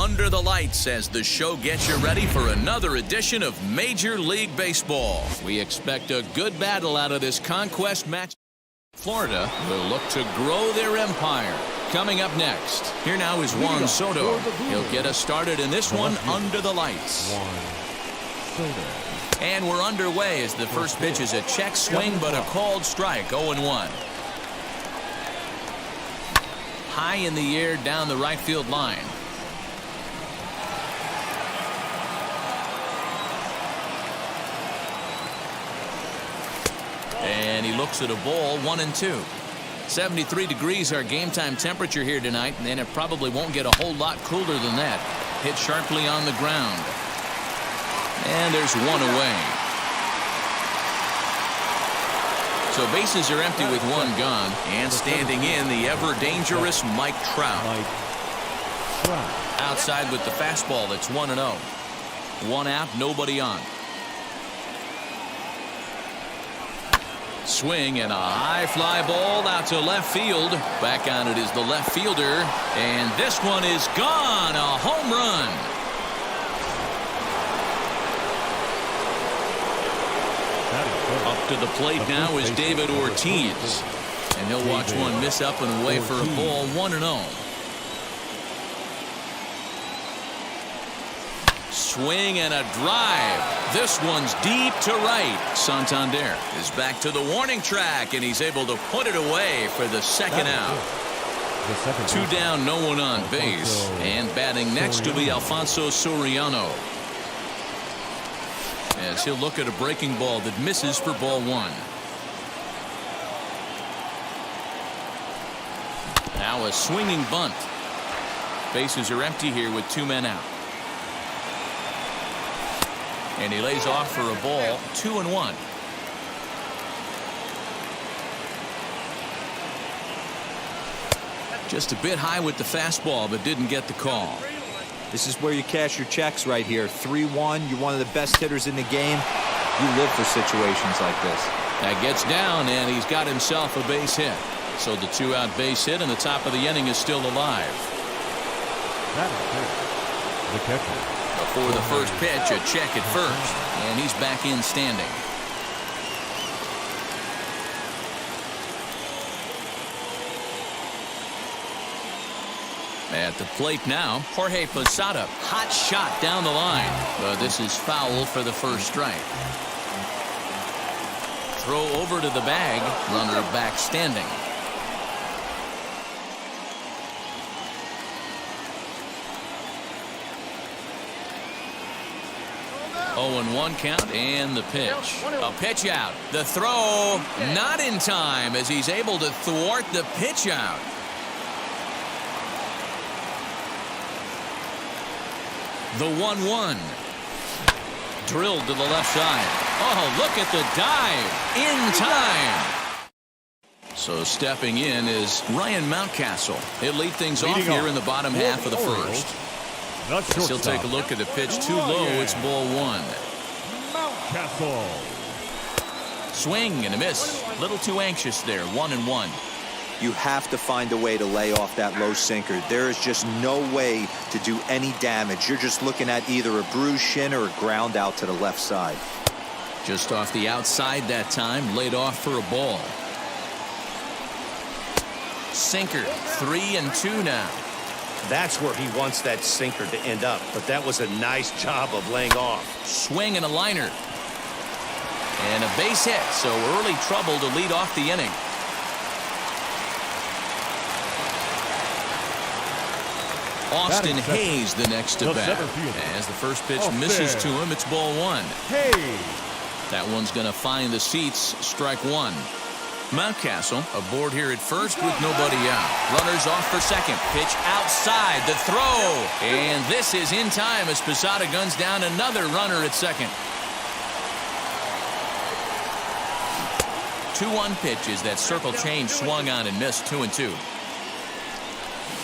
under the lights as the show gets you ready for another edition of Major League Baseball. We expect a good battle out of this conquest match. Florida will look to grow their empire. Coming up next, here now is Juan Soto. He'll get us started in this one under the lights. And we're underway as the first pitch is a check swing but a called strike, 0-1. High in the air down the right field line. And he looks at a ball, 1-2. 73 degrees our game time temperature here tonight, and it probably won't get a whole lot cooler than that. Hit sharply on the ground. And there's one away. So bases are empty with one gone, and standing in the ever-dangerous Mike Trout. Outside with the fastball, that's 1-0. One out, nobody on. Swing and a high fly ball out to left field. Back on it is the left fielder, and this one is gone. A home run. Up to the plate now is David Ortiz, and he'll watch one miss up and away for a ball, 1-0. Swing and a drive. This one's deep to right. Santander is back to the warning track, and he's able to put it away for the second out. Two down, no one on base, and batting next to be Alfonso Soriano, as he'll look at a breaking ball that misses for ball one. Now a swinging bunt. Bases are empty here with two men out. And he lays off for a ball, 2-1. Just a bit high with the fastball, but didn't get the call. This is where you cash your checks right here. 3-1. You're one of the best hitters in the game. You live for situations like this. That gets down, and he's got himself a base hit. So the two-out base hit, and the top of the inning is still alive. That is the catcher. Before the first pitch, a check at first, and he's back in standing. At the plate now, Jorge Posada. Hot shot down the line, but this is foul for the first strike. Throw over to the bag, runner back standing. Oh, and 1 count, and the pitch. A pitch out. The throw not in time as he's able to thwart the pitch out. The 1-1. Drilled to the left side. Oh, look at the dive. In time. So stepping in is Ryan Mountcastle. He'll lead things off here in the bottom half of the first. He'll take a look at the pitch too low. It's ball one. Mountcastle. Swing and a miss. A little too anxious there. 1-1. You have to find a way to lay off that low sinker. There is just no way to do any damage. You're just looking at either a bruised shin or a ground out to the left side. Just off the outside that time. Laid off for a ball. Sinker. 3-2 now. That's where he wants that sinker to end up, but that was a nice job of laying off. Swing and a liner. And a base hit, so early trouble to lead off the inning. Austin Hayes the next to bat. As the first pitch misses to him, it's ball one. Hayes. That one's going to find the seats, strike one. Mountcastle aboard here at first with nobody out. Runners off for second. Pitch outside. The throw. And this is in time as Posada guns down another runner at second. 2-1 pitch is that circle change swung on and missed. 2-2.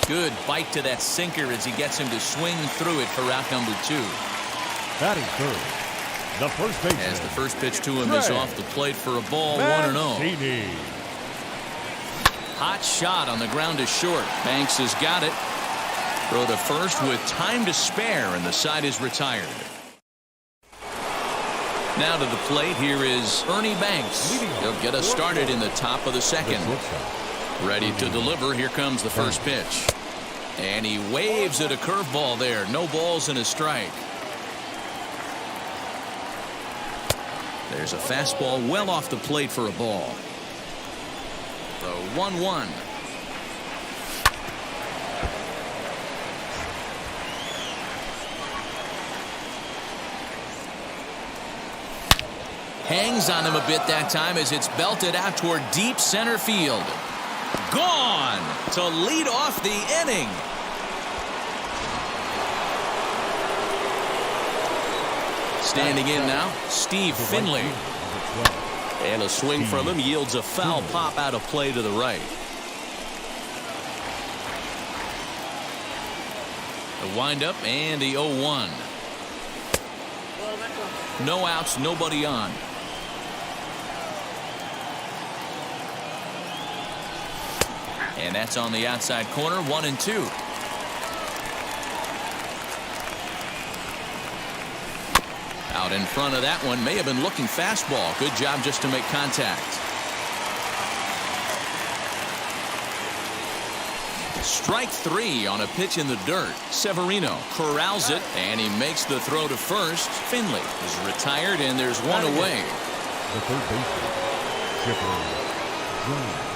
Good bite to that sinker as he gets him to swing through it for out number two. Batting third, the first baseman. As the first pitch to him is off the plate for a ball, 1-0. Hot shot on the ground to short. Banks has got it. Throw to first with time to spare, and the side is retired. Now to the plate, here is Ernie Banks. He'll get us started in the top of the second. Ready to deliver. Here comes the first pitch. And he waves at a curveball there. No balls and a strike. There's a fastball well off the plate for a ball. The 1-1. Hangs on him a bit that time as it's belted out toward deep center field. Gone to lead off the inning. Standing in now, Steve Finley. And a swing from him yields a foul pop out of play to the right. The windup and the 0-1. No outs, nobody on. And that's on the outside corner, 1-2. Out in front of that one, may have been looking fastball. Good job just to make contact. Strike 3 on a pitch in the dirt. Severino corrals it, and he makes the throw to first. Finley is retired, and there's one away. The third baseman, Chipper Jones.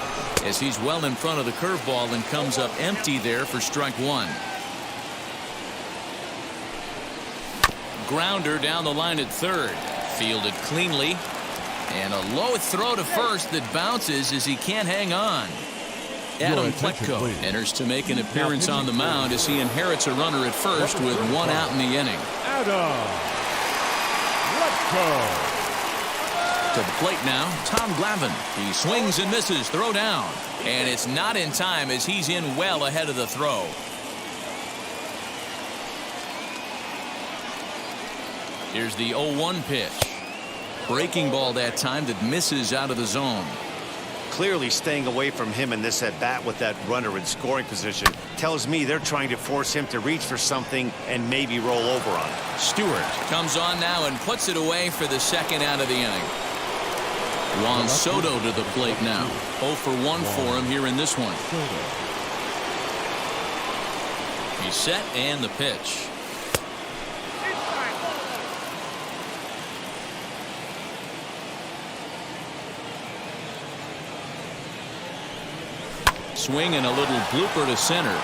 As he's well in front of the curveball and comes up empty there for strike 1. Grounder down the line at third. Fielded cleanly. And a low throw to first that bounces as he can't hang on. Adam Pletko enters to make an appearance on the mound as he inherits a runner at first with one out in the inning. Adam Pletko. To the plate now, Tom Glavine. He swings and misses, throw down. And it's not in time as he's in well ahead of the throw. Here's the 0-1 pitch. Breaking ball that time that misses out of the zone. Clearly staying away from him in this at-bat with that runner in scoring position tells me they're trying to force him to reach for something and maybe roll over on it. Stewart comes on now and puts it away for the second out of the inning. Juan Soto to the plate now. 0 for 1 for him here in this one. He's set and the pitch. Swing and a little blooper to center.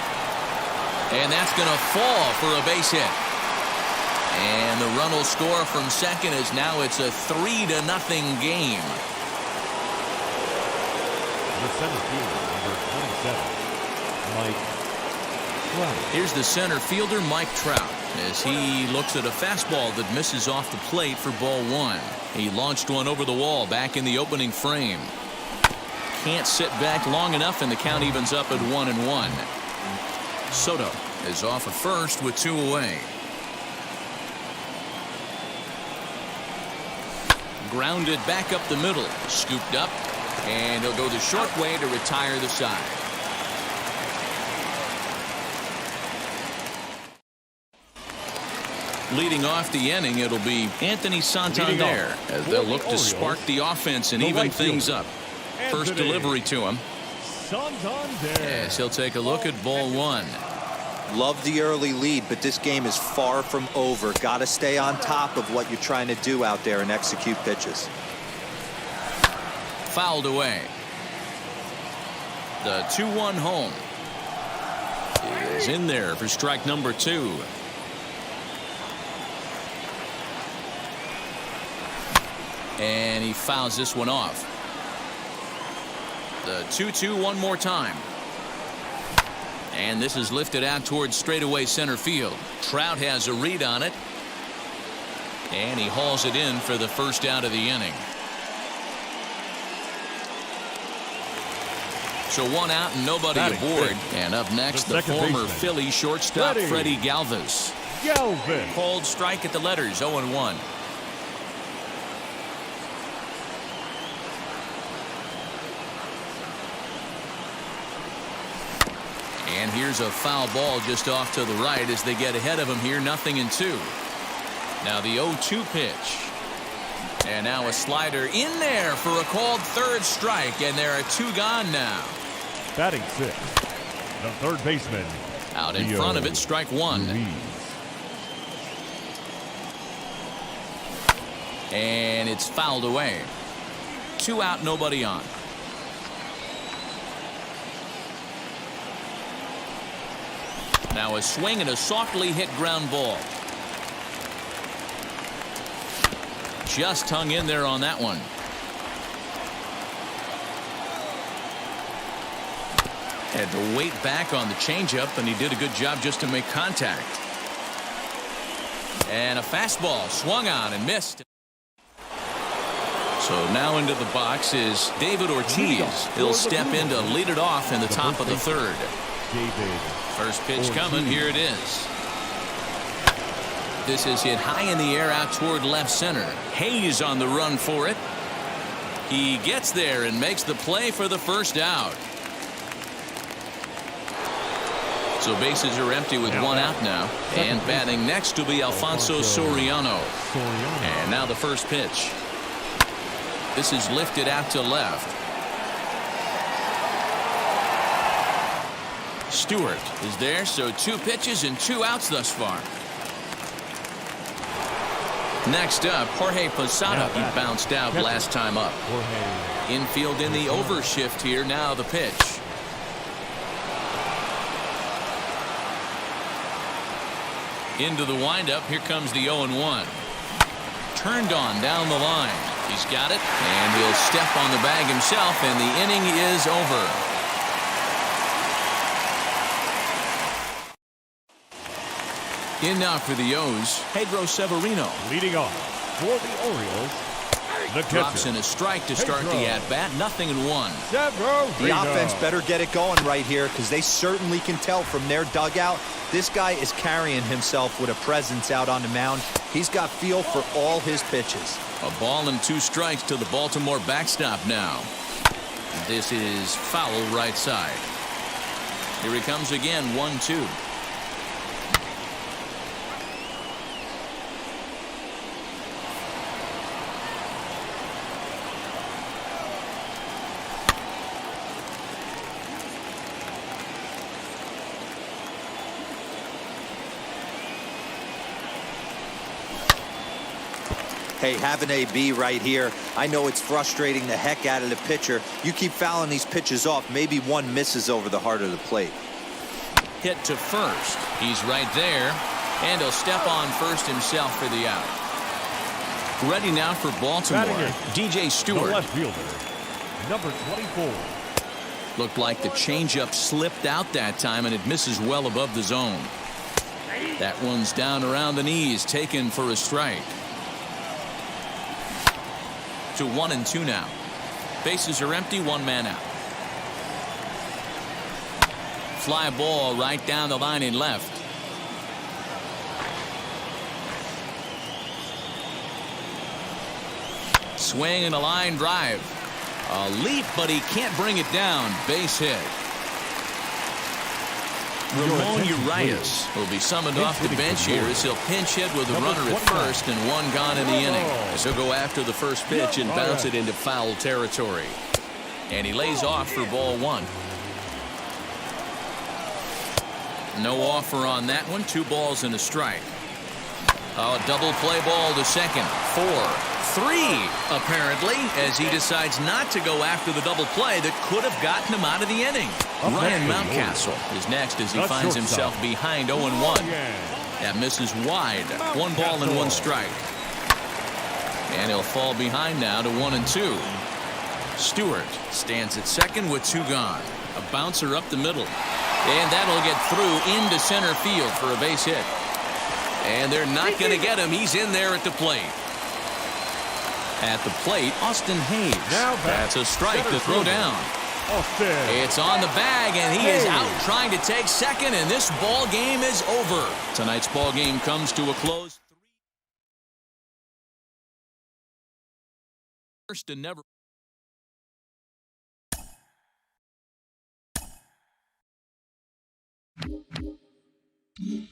And that's going to fall for a base hit. And the run will score from second as now it's a 3-0 game. The center fielder, number 27, Mike Trout. Here's the center fielder, Mike Trout, as he looks at a fastball that misses off the plate for ball 1. He launched one over the wall back in the opening frame. Can't sit back long enough, and the count evens up at 1-1. Soto is off at first with 2 away. Grounded back up the middle, scooped up, and he'll go the short way to retire the side. Leading off the inning, it'll be Anthony Santander as they'll look to spark the offense and even things up. First delivery to him. As he'll take a look at ball 1. Love the early lead, but this game is far from over. Got to stay on top of what you're trying to do out there and execute pitches. Fouled away. The 2-1 home is in there for strike number 2. And he fouls this one off. The 2-2 one more time. And this is lifted out towards straightaway center field. Trout has a read on it. And he hauls it in for the first out of the inning. So 1 out and nobody aboard. And up next, the former Philly shortstop, Freddie Galvis. Called strike at the letters, 0-1. And here's a foul ball just off to the right as they get ahead of him here, 0-2. Now the 0-2 pitch. And now a slider in there for a called third strike, and there are 2 gone now. Batting 6, the third baseman. Out in front of it, strike 1. And it's fouled away. 2 out, nobody on. Now a swing and a softly hit ground ball. Just hung in there on that one. Had to wait back on the changeup, and he did a good job just to make contact. And a fastball swung on and missed. So now into the box is David Ortiz. He'll step in to lead it off in the top of the third. First pitch coming. Here it is. This is hit high in the air out toward left center. Hayes on the run for it. He gets there and makes the play for the first out. So bases are empty with 1 out now. And batting next will be Alfonso Soriano. And now the first pitch. This is lifted out to left. Stewart is there, so 2 pitches and 2 outs thus far. Next up, Jorge Posada. He bounced out last time up. Infield in the overshift here. Now the pitch. Into the windup. Here comes the 0-1. Turned on down the line. He's got it, and he'll step on the bag himself, and the inning is over. In now for the O's, Pedro Severino. Leading off for the Orioles, the drops catcher, in a strike to start the at-bat. 0-1. The offense better get it going right here, because they certainly can tell from their dugout this guy is carrying himself with a presence out on the mound. He's got feel for all his pitches. A ball and 2 strikes to the Baltimore backstop now. This is foul right side. Here he comes again. 1-2. Hey, have an AB right here. I know it's frustrating the heck out of the pitcher. You keep fouling these pitches off, maybe one misses over the heart of the plate. Hit to first. He's right there, and he'll step on first himself for the out. Ready now for Baltimore, DJ Stewart. The left fielder, number 24. Looked like the changeup slipped out that time, and it misses well above the zone. That one's down around the knees, taken for a strike. To 1-2 now. Bases are empty, 1 man out. Fly ball right down the line in left. Swing and a line drive. A leap, but he can't bring it down. Base hit. Ramon Urias will be summoned off the bench here as he'll pinch hit with a runner at first and 1 gone in the inning. As he'll go after the first pitch and bounce it into foul territory. And he lays off for ball 1. No offer on that one. 2 balls and a strike. A double play ball to second. 4, 3 apparently, as he decides not to go after the double play that could have gotten him out of the inning. Ryan Mountcastle is next as he finds himself behind 0-1. That misses wide. 1 ball and 1 strike. And he'll fall behind now to 1-2. Stewart stands at second with 2 gone. A bouncer up the middle. And that'll get through into center field for a base hit. And they're not going to get him. He's in there at the plate. At the plate, Austin Hayes. That's a strike to throw down. It's on the bag, and he is out trying to take second, and this ball game is over. Tonight's ball game comes to a close. First and never. We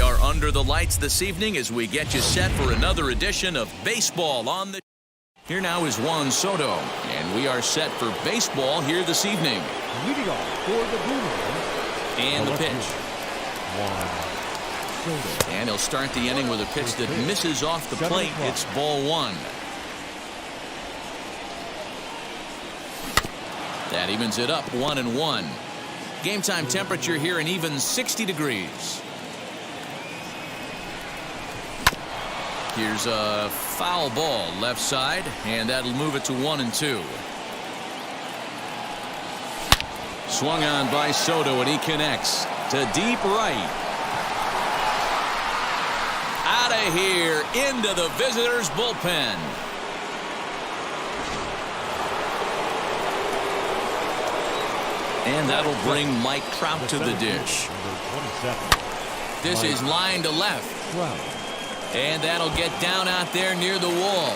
are under the lights this evening as we get you set for another edition of Baseball on the... Here now is Juan Soto, and we are set for baseball here this evening. Leading off for the Blue Jays. And the pitch. Juan Soto. And he'll start the inning with a pitch that misses off the plate. It's ball one. That evens it up 1-1. Game time temperature here an even 60 degrees. Here's a foul ball left side, and that'll move it to 1-2. Swung on by Soto, and he connects to deep right. Out of here into the visitors' bullpen. And that'll bring Mike Trout to the dish. This is line to left. And that'll get down out there near the wall.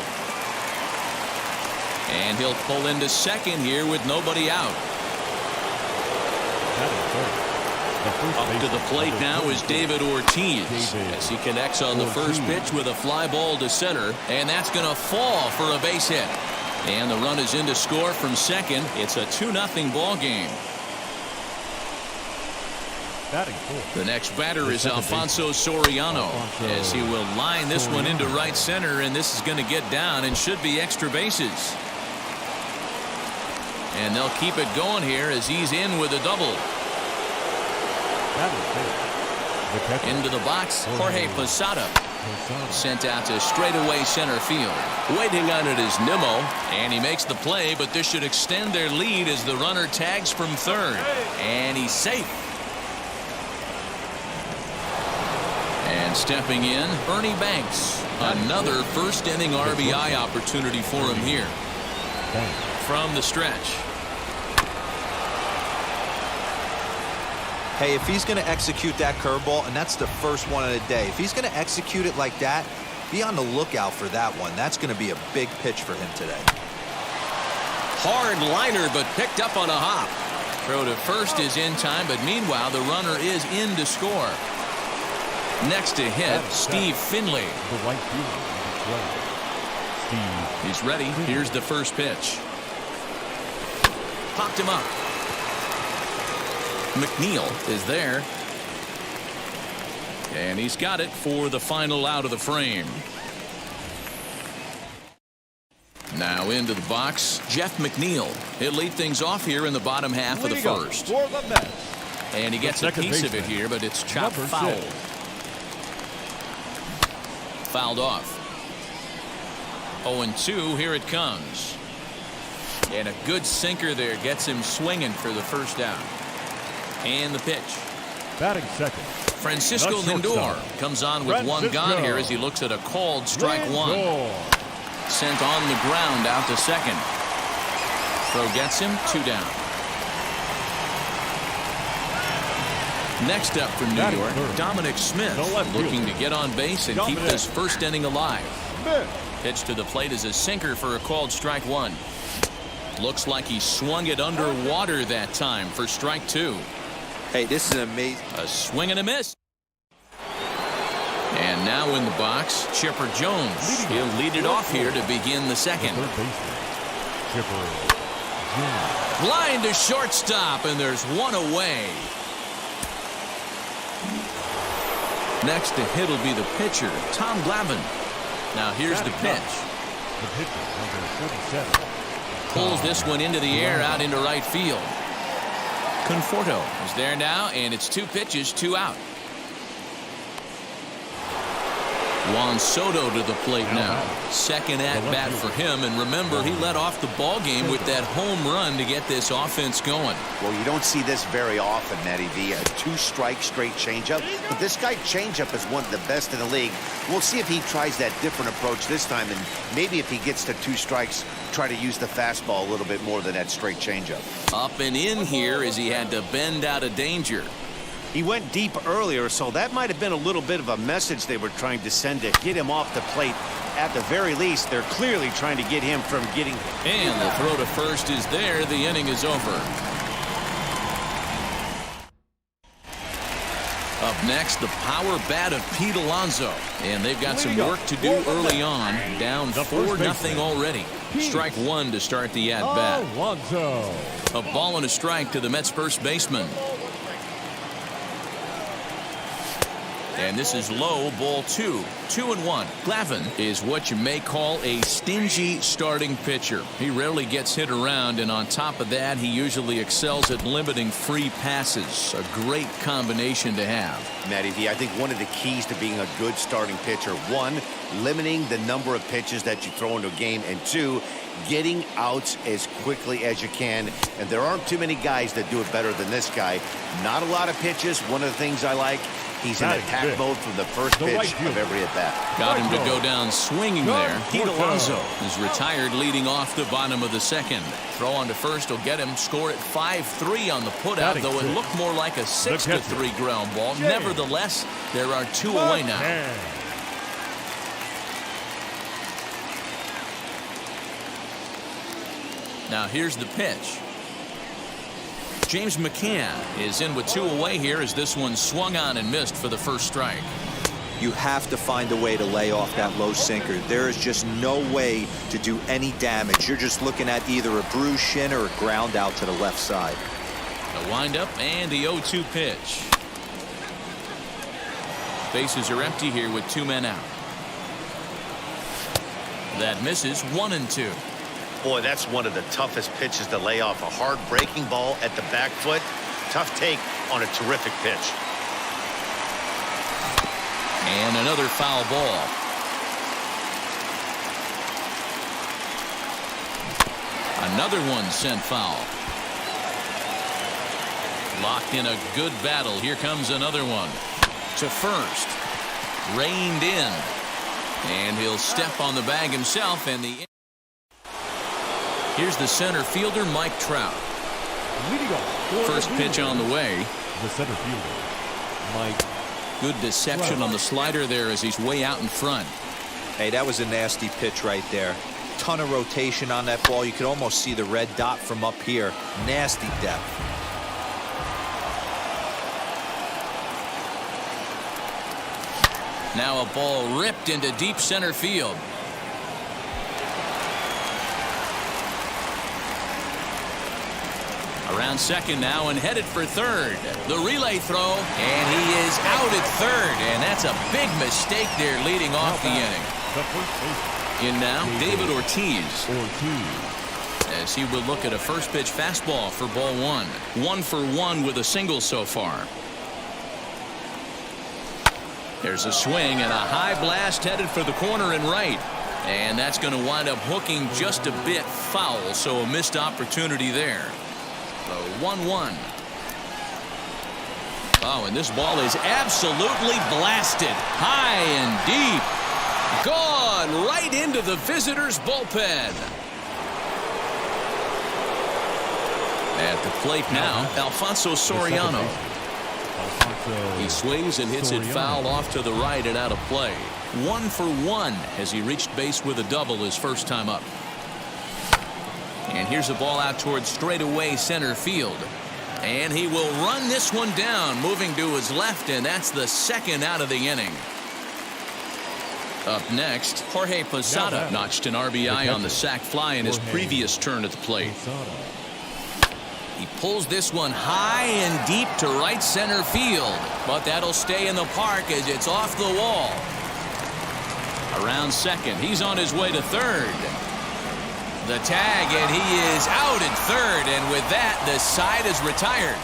And he'll pull into second here with nobody out. Up to the plate now is David Ortiz as he connects on the first pitch with a fly ball to center. And that's going to fall for a base hit. And the run is in to score from second. It's a 2-0 ball game. The next batter is Alfonso Soriano as he will line this one into right center, and this is going to get down and should be extra bases. And they'll keep it going here as he's in with a double. Into the box, Jorge Posada. Sent out to straightaway center field. Waiting on it is Nimmo, and he makes the play, but this should extend their lead as the runner tags from third. And he's safe. And stepping in, Ernie Banks. Another first inning RBI opportunity for him here. From the stretch. Hey, if he's going to execute that curveball, and that's the first one of the day, if he's going to execute it like that, be on the lookout for that one. That's going to be a big pitch for him today. Hard liner, but picked up on a hop. Throw to first is in time, but meanwhile, the runner is in to score. Next to hit, Steve Finley. He's ready. Here's the first pitch. Popped him up. McNeil is there. And he's got it for the final out of the frame. Now into the box, Jeff McNeil. He'll lead things off here in the bottom half of the first. For the Mets, And he gets a piece of it here, but it's chopped foul. Fouled off. 0-2, here it comes. And a good sinker there gets him swinging for the first down. And the pitch. Batting second. Francisco Lindor comes on with one gone here as he looks at a called strike one. Sent on the ground out to second. Throw gets him 2 down. Next up for New York, Dominic Smith looking to get on base and keep this first inning alive. Pitch to the plate is a sinker for a called strike one. Looks like he swung it underwater that time for strike 2. Hey, this is amazing. A swing and a miss. And now in the box, Chipper Jones. He'll lead it off here to begin the second. Line to shortstop, and there's one away. Next to hit will be the pitcher, Tom Glavine. Now here's the pitch. The pitcher, number 37. Pulls this one into the air out into right field. Conforto is there now, and it's 2 pitches, 2 out. Juan Soto to the plate now. Second at bat for him, and remember, he led off the ball game with that home run to get this offense going. Well, you don't see this very often, Matty V. A 2-strike straight changeup, but this guy changeup is one of the best in the league. We'll see if he tries that different approach this time, and maybe if he gets to 2 strikes, try to use the fastball a little bit more than that straight changeup. Up and in here as he had to bend out of danger. He went deep earlier, so that might have been a little bit of a message they were trying to send to get him off the plate. At the very least, they're clearly trying to get him from getting... And the throw to first is there. The inning is over. Up next, the power bat of Pete Alonso. And they've got some work to do early on. Down 4-0 already. Strike 1 to start the at-bat. A ball and a strike to the Mets first baseman. And this is low, ball 2. 2-1. Glavine is what you may call a stingy starting pitcher. He rarely gets hit around, and on top of that, he usually excels at limiting free passes. A great combination to have. Matty V, I think one of the keys to being a good starting pitcher, 1, limiting the number of pitches that you throw into a game, and 2, getting outs as quickly as you can. And there aren't too many guys that do it better than this guy. Not a lot of pitches. One of the things I like, he's in attack mode from the first pitch of every at-bat. Got him to go down swinging there. Pete Alonso is retired leading off the bottom of the second. Throw on to first will get him. Score at 5-3 on the putout, though it looked more like a 6-3 ground ball. Nevertheless, there are 2 away now. Now here's the pitch. James McCann is in with 2 away here as this one swung on and missed for the first strike. You have to find a way to lay off that low sinker. There is just no way to do any damage. You're just looking at either a bruised shin or a ground out to the left side. A windup and the 0-2 pitch. Bases are empty here with 2 men out. That misses. 1-2. Boy, that's one of the toughest pitches to lay off. A hard breaking ball at the back foot. Tough take on a terrific pitch. And another foul ball. Another one sent foul. Locked in a good battle. Here comes another one. To first. Reined in. And he'll step on the bag himself, and the... Here's the center fielder, Mike Trout. First pitch on the way. The center fielder, Mike. Good deception on the slider there as he's way out in front. Hey, that was a nasty pitch right there. Ton of rotation on that ball. You could almost see the red dot from up here. Nasty depth. Now a ball ripped into deep center field. Around second now and headed for third. The relay throw, and he is out at third, and that's a big mistake there leading off the inning. In now, David Ortiz. as he will look at a first pitch fastball for ball one. 1 for 1 with a single so far. There's a swing and a high blast headed for the corner and right. And that's going to wind up hooking just a bit foul, so a missed opportunity there. The 1-1. Oh, and this ball is absolutely blasted. High and deep. Gone right into the visitors' bullpen. At the plate now, Alfonso Soriano. He swings and hits it foul off to the right and out of play. 1 for 1 as he reached base with a double his first time up. And here's a ball out towards straightaway center field. And he will run this one down, moving to his left, and that's the second out of the inning. Up next, Jorge Posada notched an RBI on the sac fly in his previous turn at the plate. He pulls this one high and deep to right center field, but that'll stay in the park as it's off the wall. Around second, he's on his way to third. The tag, and he is out at third, and with that, the side is retired.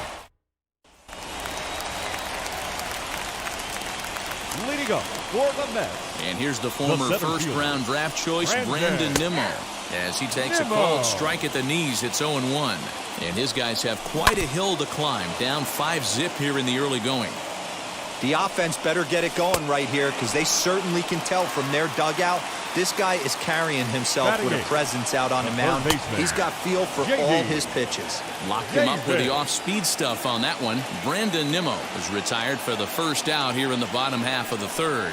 Leading up for the Mets. And here's the former first-round draft choice, Brandon Nimmo. As he takes a called strike at the knees, it's 0-1. And his guys have quite a hill to climb, down 5-zip here in the early going. The offense better get it going right here, because they certainly can tell from their dugout this guy is carrying himself with a presence out on the mound. He's got feel for all his pitches. Locked him up with the off-speed stuff on that one. Brandon Nimmo is retired for the first out here in the bottom half of the third.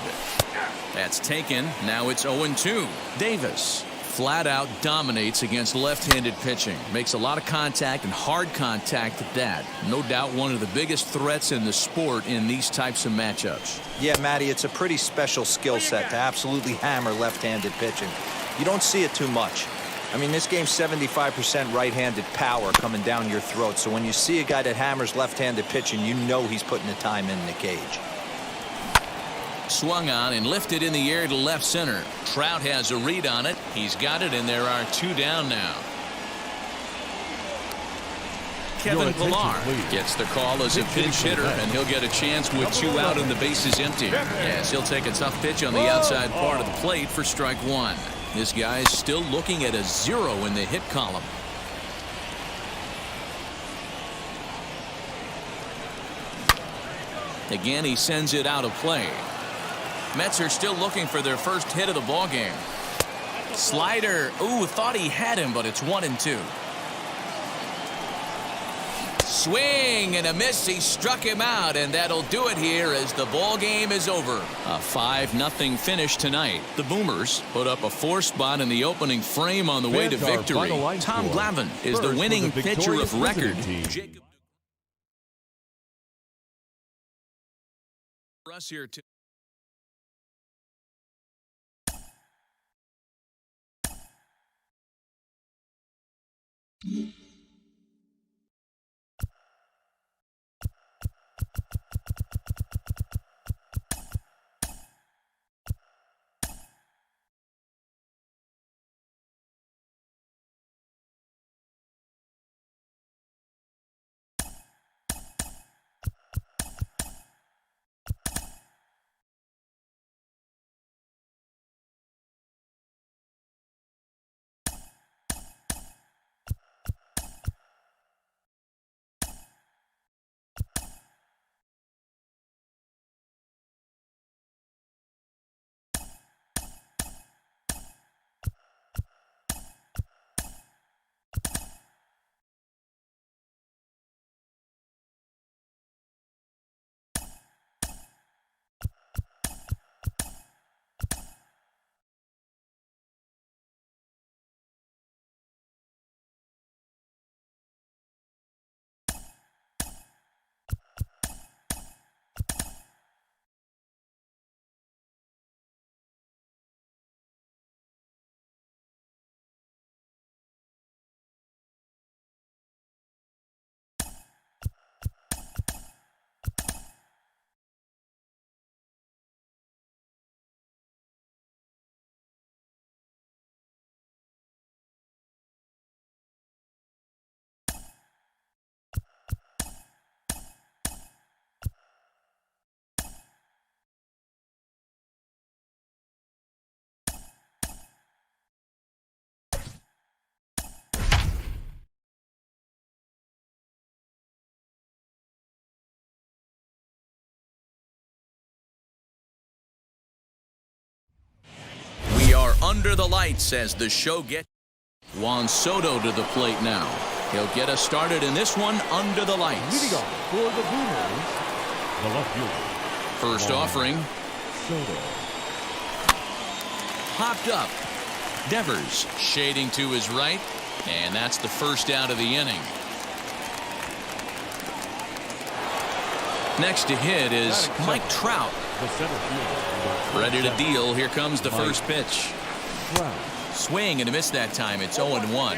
That's taken. Now it's 0-2. Davis flat out dominates against left-handed pitching. Makes a lot of contact and hard contact at that. No doubt one of the biggest threats in the sport in these types of matchups. Yeah, Matty, it's a pretty special skill set to absolutely hammer left-handed pitching. You don't see it too much. I mean, this game's 75% right-handed power coming down your throat. So when you see a guy that hammers left-handed pitching, you know he's putting the time in the cage. Swung on and lifted in the air to left center. Trout has a read on it. He's got it, and there are 2 down now. Kevin Pillar gets the call as a pinch hitter, and he'll get a chance with 2 out and the bases empty. Yes, he'll take a tough pitch on the outside part of the plate for strike 1. This guy's still looking at a 0 in the hit column. Again, he sends it out of play. Mets are still looking for their first hit of the ballgame. Slider. Ooh, thought he had him, but it's 1-2. Swing and a miss. He struck him out, and that'll do it here as the ball game is over. A 5-0 finish tonight. The Boomers put up a 4 spot in the opening frame on the way to victory. Tom Glavine is the winning pitcher of record. Us here too. under the lights as the show gets. Juan Soto to the plate now. He'll get us started in this one under the lights. Leading off for the Boomers, the left fielder. First offering. Soto. Popped up. Devers shading to his right. And that's the first out of the inning. Next to hit is Mike Trout. The center fielder. Ready to deal. Here comes the first pitch. Trout. Swing and a miss that time. It's 0-1.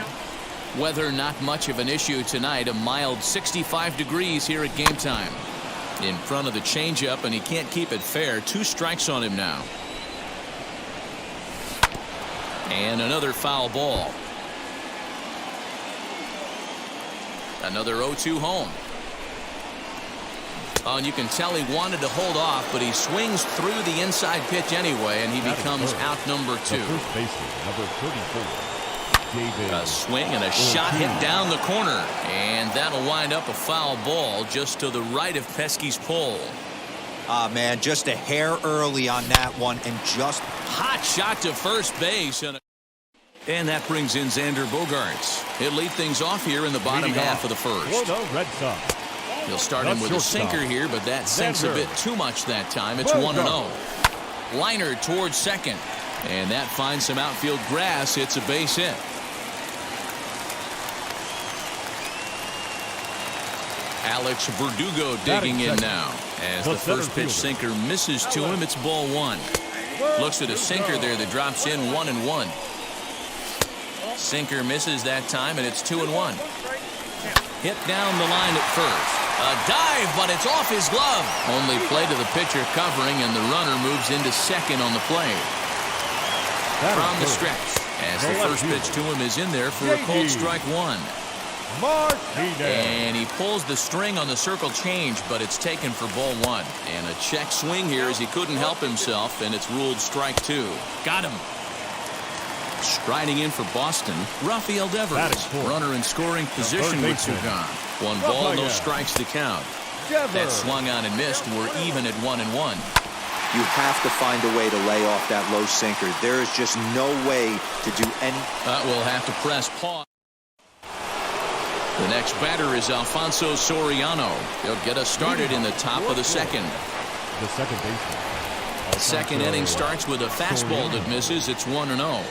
Weather not much of an issue tonight. A mild 65 degrees here at game time. In front of the changeup, and he can't keep it fair. 2 strikes on him now. And another foul ball. Another 0-2 home. Oh, and you can tell he wanted to hold off, but he swings through the inside pitch anyway, and he becomes out number 2. The first baseman, number 34, David. A swing and a shot hit down the corner, and that'll wind up a foul ball just to the right of Pesky's pole. Ah, man, just a hair early on that one, and just Hot shot to first base, and that brings in Xander Bogaerts. He'll lead things off here in the bottom half of the first. For the Red Sox. He'll start him with a sinker here, but that sinks a bit too much that time. It's 1-0. Liner towards second, and that finds some outfield grass. It's a base hit. Alex Verdugo digging in now as the first pitch sinker misses to him. It's ball 1. Looks at a sinker there that drops in 1-1. Sinker misses that time, and it's 2-1. Hit down the line at first. A dive, but it's off his glove. Only play to the pitcher covering, and the runner moves into second on the play. From the stretch, as the first pitch to him is in there for a called strike 1. And he pulls the string on the circle change, but it's taken for ball 1. And a check swing here as he couldn't help himself, and it's ruled strike 2. Got him. Striding in for Boston, Rafael Devers. Runner in scoring position with 2 gone. 1 ball, no strikes to count. That swung on and missed. We're even at 1-1. you have to find a way to lay off that low sinker. There is just no way to do any. We'll have to press pause. The next batter is Alfonso Soriano. He'll get us started in the top of the second. The second baseman. Second inning starts with a fastball that misses. It's 1-0.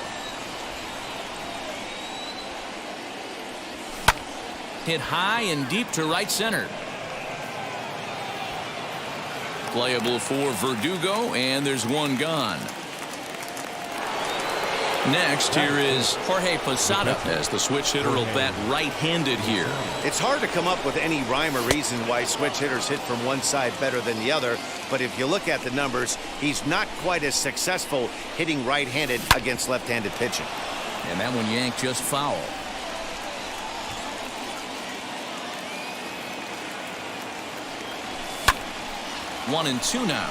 Hit high and deep to right center. Playable for Verdugo, and there's one gone. Next, here is Jorge Posada as the switch hitter will bat right-handed here. It's hard to come up with any rhyme or reason why switch hitters hit from one side better than the other, but if you look at the numbers, he's not quite as successful hitting right-handed against left-handed pitching. And that one yanked just foul. One and two now.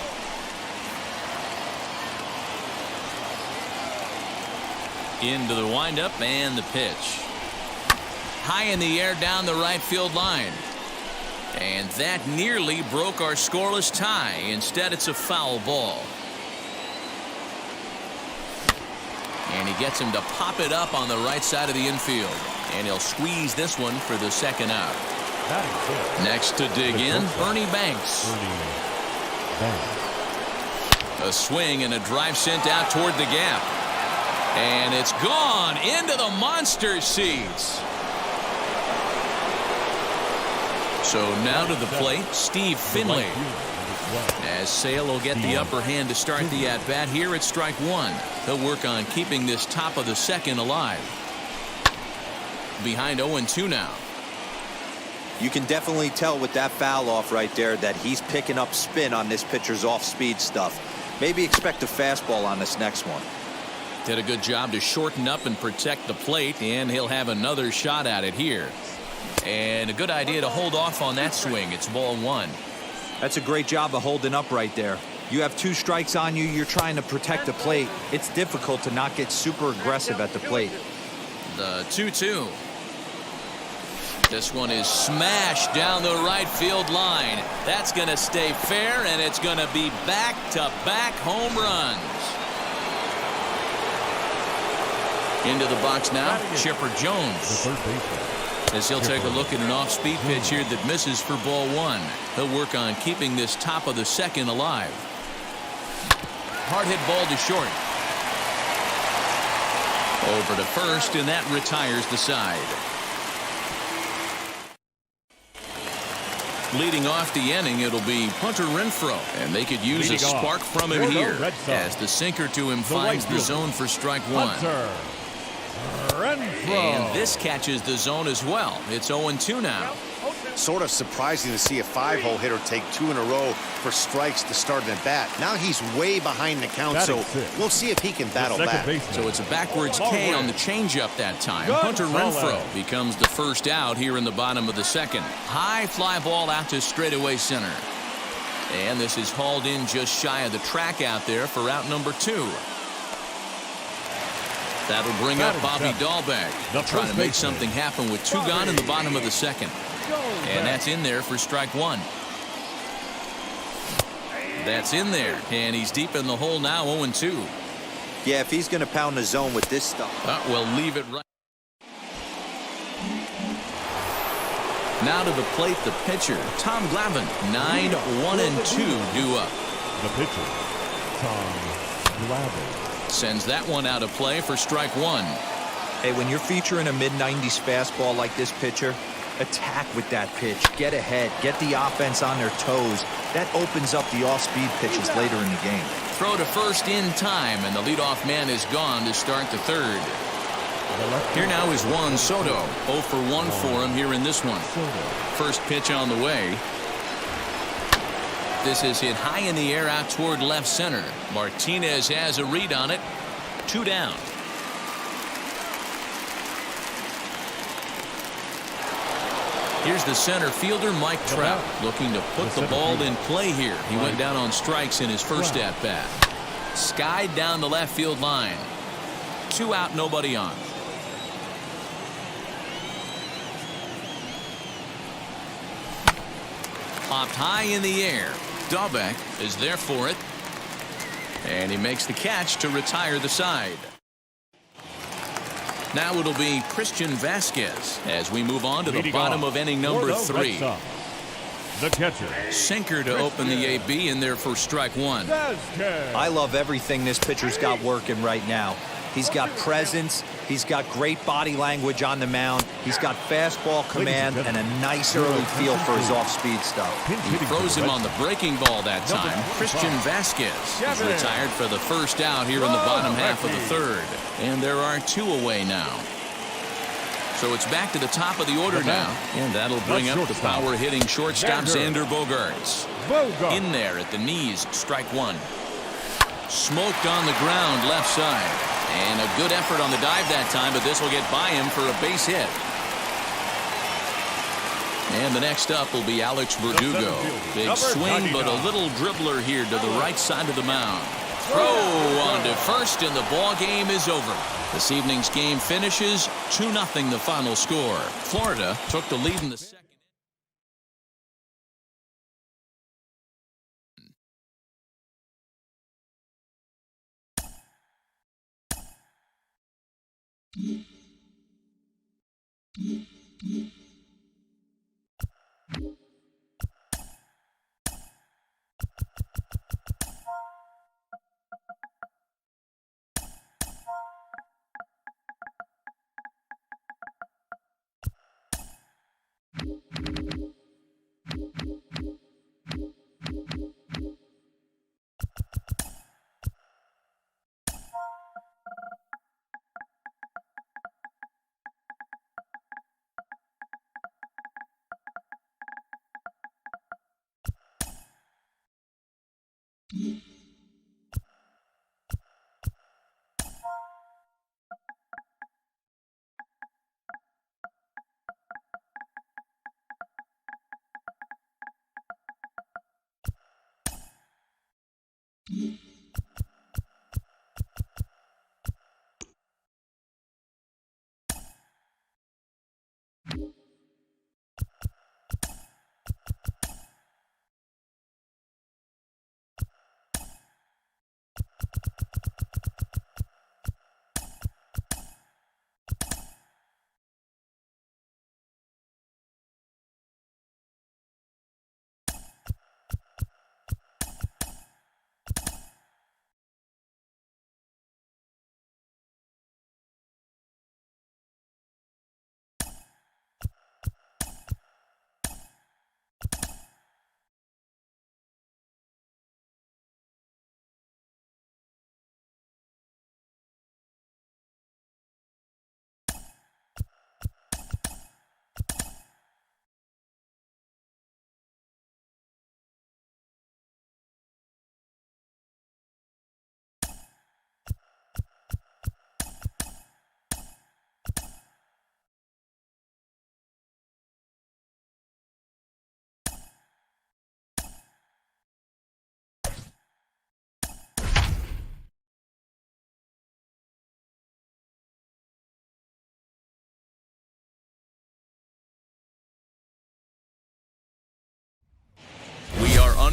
Into the windup and the pitch. High in the air down the right field line. And that nearly broke our scoreless tie. Instead, it's a foul ball. And he gets him to pop it up on the right side of the infield. And he'll squeeze this one for the second out. Next to dig in, Ernie Banks. A swing and a drive sent out toward the gap. And it's gone into the monster seats. So now to the plate, Steve Finley. As Sale will get the upper hand to start the at-bat here at strike one. He'll work on keeping this top of the second alive. Behind 0-2 now. You can definitely tell with that foul off right there that he's picking up spin on this pitcher's off-speed stuff. Maybe expect a fastball on this next one. Did a good job to shorten up and protect the plate, and he'll have another shot at it here. And a good idea to hold off on that swing. It's ball one. That's a great job of holding up right there. You have 2 strikes on you. You're trying to protect the plate. It's difficult to not get super aggressive at the plate. The 2-2. This one is smashed down the right field line. That's going to stay fair, and it's going to be back-to-back home runs. Into the box now, Chipper The Jones. third baseman. As he'll take a look at an off-speed pitch here that misses for ball one. He'll work on keeping this top of the second alive. Hard hit ball to short. Over to first, and that retires the side. Leading off the inning, it'll be Hunter Renfroe, and they could use a spark from him here as the sinker to him finds the zone for strike one. Hunter Renfroe. And this catches the zone as well. It's 0-2 now. Sort of surprising to see a 5-hole hitter take 2 in a row for strikes to start an at-bat. Now he's way behind the count, so we'll see if he can battle back. So it's a backwards K on the changeup that time. Hunter Renfroe becomes the first out here in the bottom of the second. High fly ball out to straightaway center. And this is hauled in just shy of the track out there for out number 2. That'll bring up Bobby Dahlbeck, trying to make something happen with 2 gone in the bottom of the second. And that's in there for strike one. That's in there, and he's deep in the hole now, 0-2. Yeah, if he's going to pound the zone with this stuff. Well, leave it right. Now to the plate, the pitcher, Tom Glavine. 9-1-2 due up. The pitcher, Tom Glavine. Sends that one out of play for strike one. Hey, when you're featuring a mid-90s fastball like this pitcher, attack with that pitch. Get ahead. Get the offense on their toes. That opens up the off-speed pitches later in the game. Throw to first in time, and the leadoff man is gone to start the third. Here now is Juan Soto. 0 for 1 for him here in this one. First pitch on the way. This is hit high in the air out toward left center. Martinez has a read on it. 2 down. Here's the center fielder, Mike Trout, looking to put the ball in play here. He went down on strikes in his first at-bat. Skied down the left field line. 2 out, nobody on. Popped high in the air. Dahlbeck is there for it. And he makes the catch to retire the side. Now it'll be Christian Vasquez as we move on to the bottom of inning number 3. The catcher. Sinker to open the AB in there for strike one. I love everything this pitcher's got working right now. He's got presence. He's got great body language on the mound. He's got fastball command and a nice early feel for his off-speed stuff. He throws him on the breaking ball that time. Christian Vasquez is retired for the first out here in the bottom half of the third. And there are 2 away now. So it's back to the top of the order now. And that'll bring up the power-hitting shortstop Xander Bogaerts. In there at the knees, strike one. Smoked on the ground left side. And a good effort on the dive that time, but this will get by him for a base hit. And the next up will be Alex Verdugo. Big swing, but a little dribbler here to the right side of the mound. Throw on to first, and the ball game is over. This evening's game finishes 2-0 the final score. Florida took the lead in the second.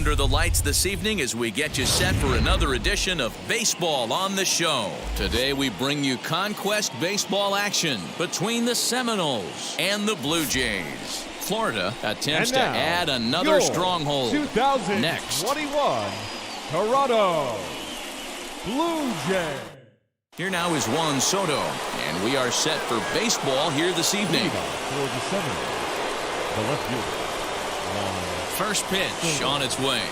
under the lights this evening as we get you set for another edition of Baseball on the Show. Today we bring you Conquest baseball action between the Seminoles and the Blue Jays. Florida attempts to add another stronghold. 2021 Next. Toronto Blue Jays. Here now is Juan Soto, and we are set for baseball here this evening. For the seventh, the left fielder. First pitch on its way.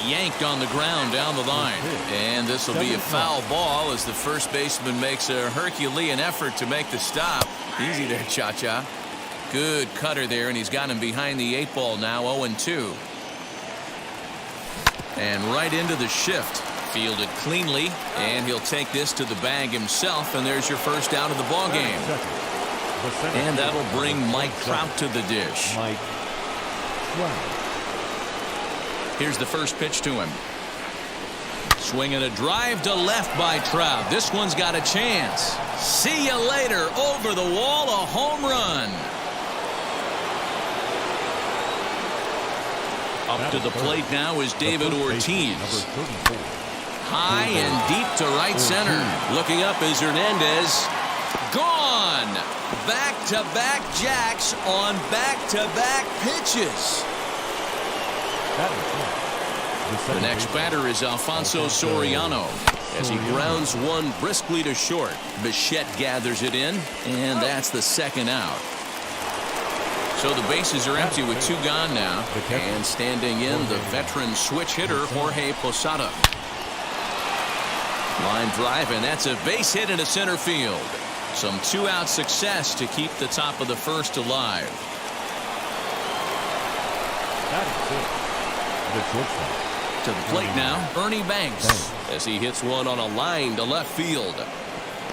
Yanked on the ground down the line. And this will be a foul ball as the first baseman makes a Herculean effort to make the stop. Easy there, Cha-Cha. Good cutter there, and he's got him behind the 8-ball now, 0-2. And right into the shift. Fielded cleanly, and he'll take this to the bag himself, and there's your first out of the ball game. And that'll bring Mike Trout to the dish. Here's the first pitch to him. Swinging a drive to left by Trout. This one's got a chance. See you later. Over the wall, a home run. Up to the plate now is David Ortiz. High and deep to right center. Looking up is Hernandez. Gone. Back-to-back jacks on back-to-back pitches. The next batter is Alfonso Soriano as he grounds one briskly to short. Bichette gathers it in, and that's the second out. So the bases are empty with two gone now. And standing in, the veteran switch hitter, Jorge Posada. Line drive, and that's a base hit into center field. Some two-out success to keep the top of the first alive. To the plate now, Ernie Banks, as he hits one on a line to left field.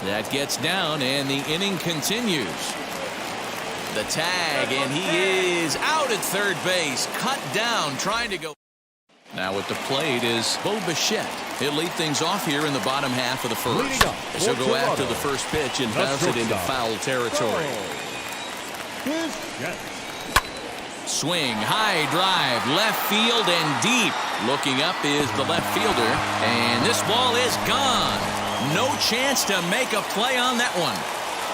That gets down, and the inning continues. The tag, and he is out at third base. Cut down, trying to go. Now at the plate is Bo Bichette. He'll lead things off here in the bottom half of the first. He'll go after the first pitch and bounce it into foul territory. Swing, high drive, left field and deep. Looking up is the left fielder, and this ball is gone. No chance to make a play on that one.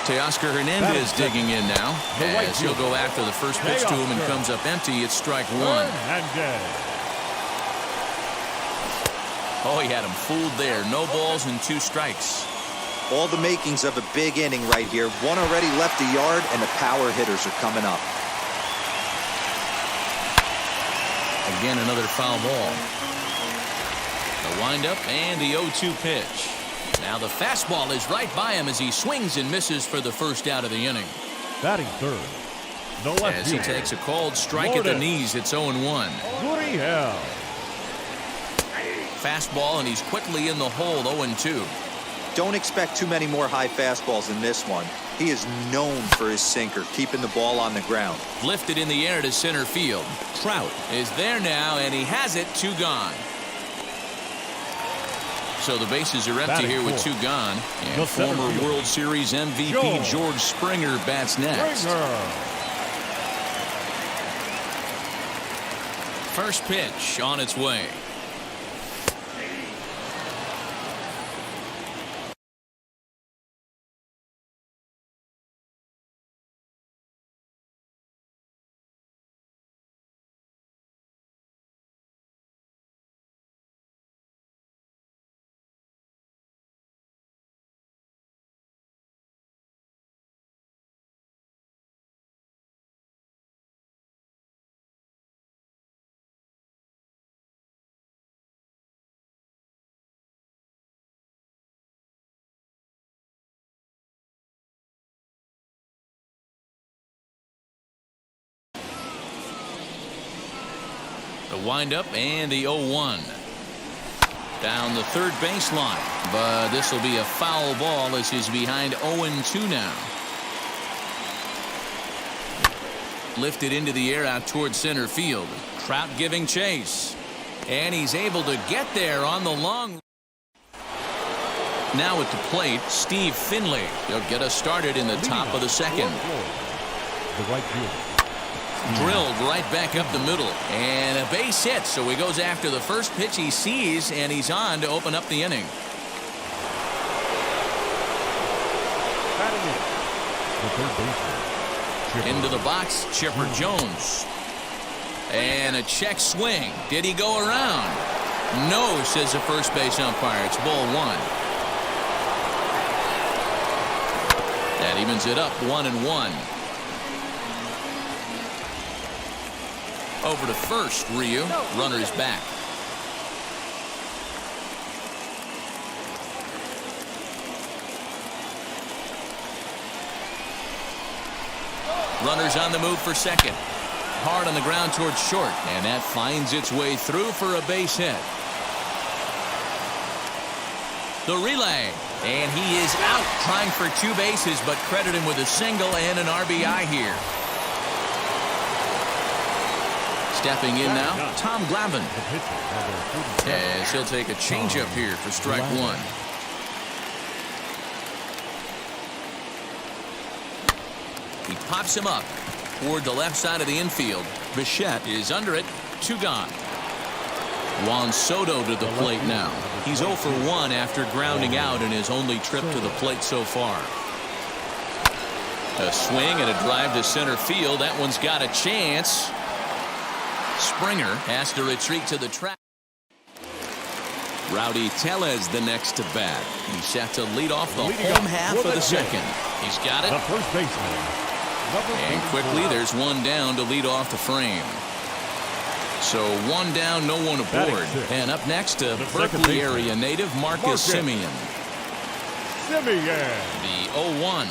Teoscar Hernandez digging in now as he'll go after the first pitch to him and comes up empty. It's strike one. Oh, he had him fooled there. No balls and two strikes. All the makings of a big inning right here. One already left the yard, and the power hitters are coming up. Again, another foul ball. The windup and the 0-2 pitch. Now the fastball is right by him as he swings and misses for the first out of the inning. Batting third, the left as he takes a called strike at the knees, it's 0-1. Fastball, and he's quickly in the hole, 0-2. Don't expect too many more high fastballs in this one. He is known for his sinker, keeping the ball on the ground. Lifted in the air to center field. Trout is there now, and he has it, two gone. So the bases are empty here with two gone. And former World Series MVP George Springer bats next. First pitch on its way. The windup and the 0-1. Down the third baseline. But this will be a foul ball as he's behind 0-2 now. Lifted into the air out towards center field. Trout giving chase. And he's able to get there on the long. Now at the plate, Steve Finley. He'll get us started in the top of the second. The right fielder, Drilled right back up the middle. And a base hit, so he goes after the first pitch he sees, and he's on to open up the inning. Into the box, Chipper Jones. And a check swing. Did he go around? No, says the first base umpire. It's ball one. That evens it up, 1-1. Over to first, Ryu. Runner's back. Runners on the move for second. Hard on the ground towards short, and that finds its way through for a base hit. The relay, and he is out trying for 2 bases, but credit him with a single and an RBI here. Stepping in now, Tom Glavine, as he'll take a changeup here for strike one. He pops him up toward the left side of the infield. Bichette is under it. 2 gone. Juan Soto to the plate now. He's 0 for 1 after grounding out in his only trip to the plate so far. A swing and a drive to center field. That one's got a chance. Springer has to retreat to the track. Rowdy Tellez the next to bat. He's set to lead off the home half of the second. He's got it. The first baseman. And quickly there's one down to lead off the frame. So 1 down, no one aboard. And up next to Berkeley area native Marcus Semien. The 0-1.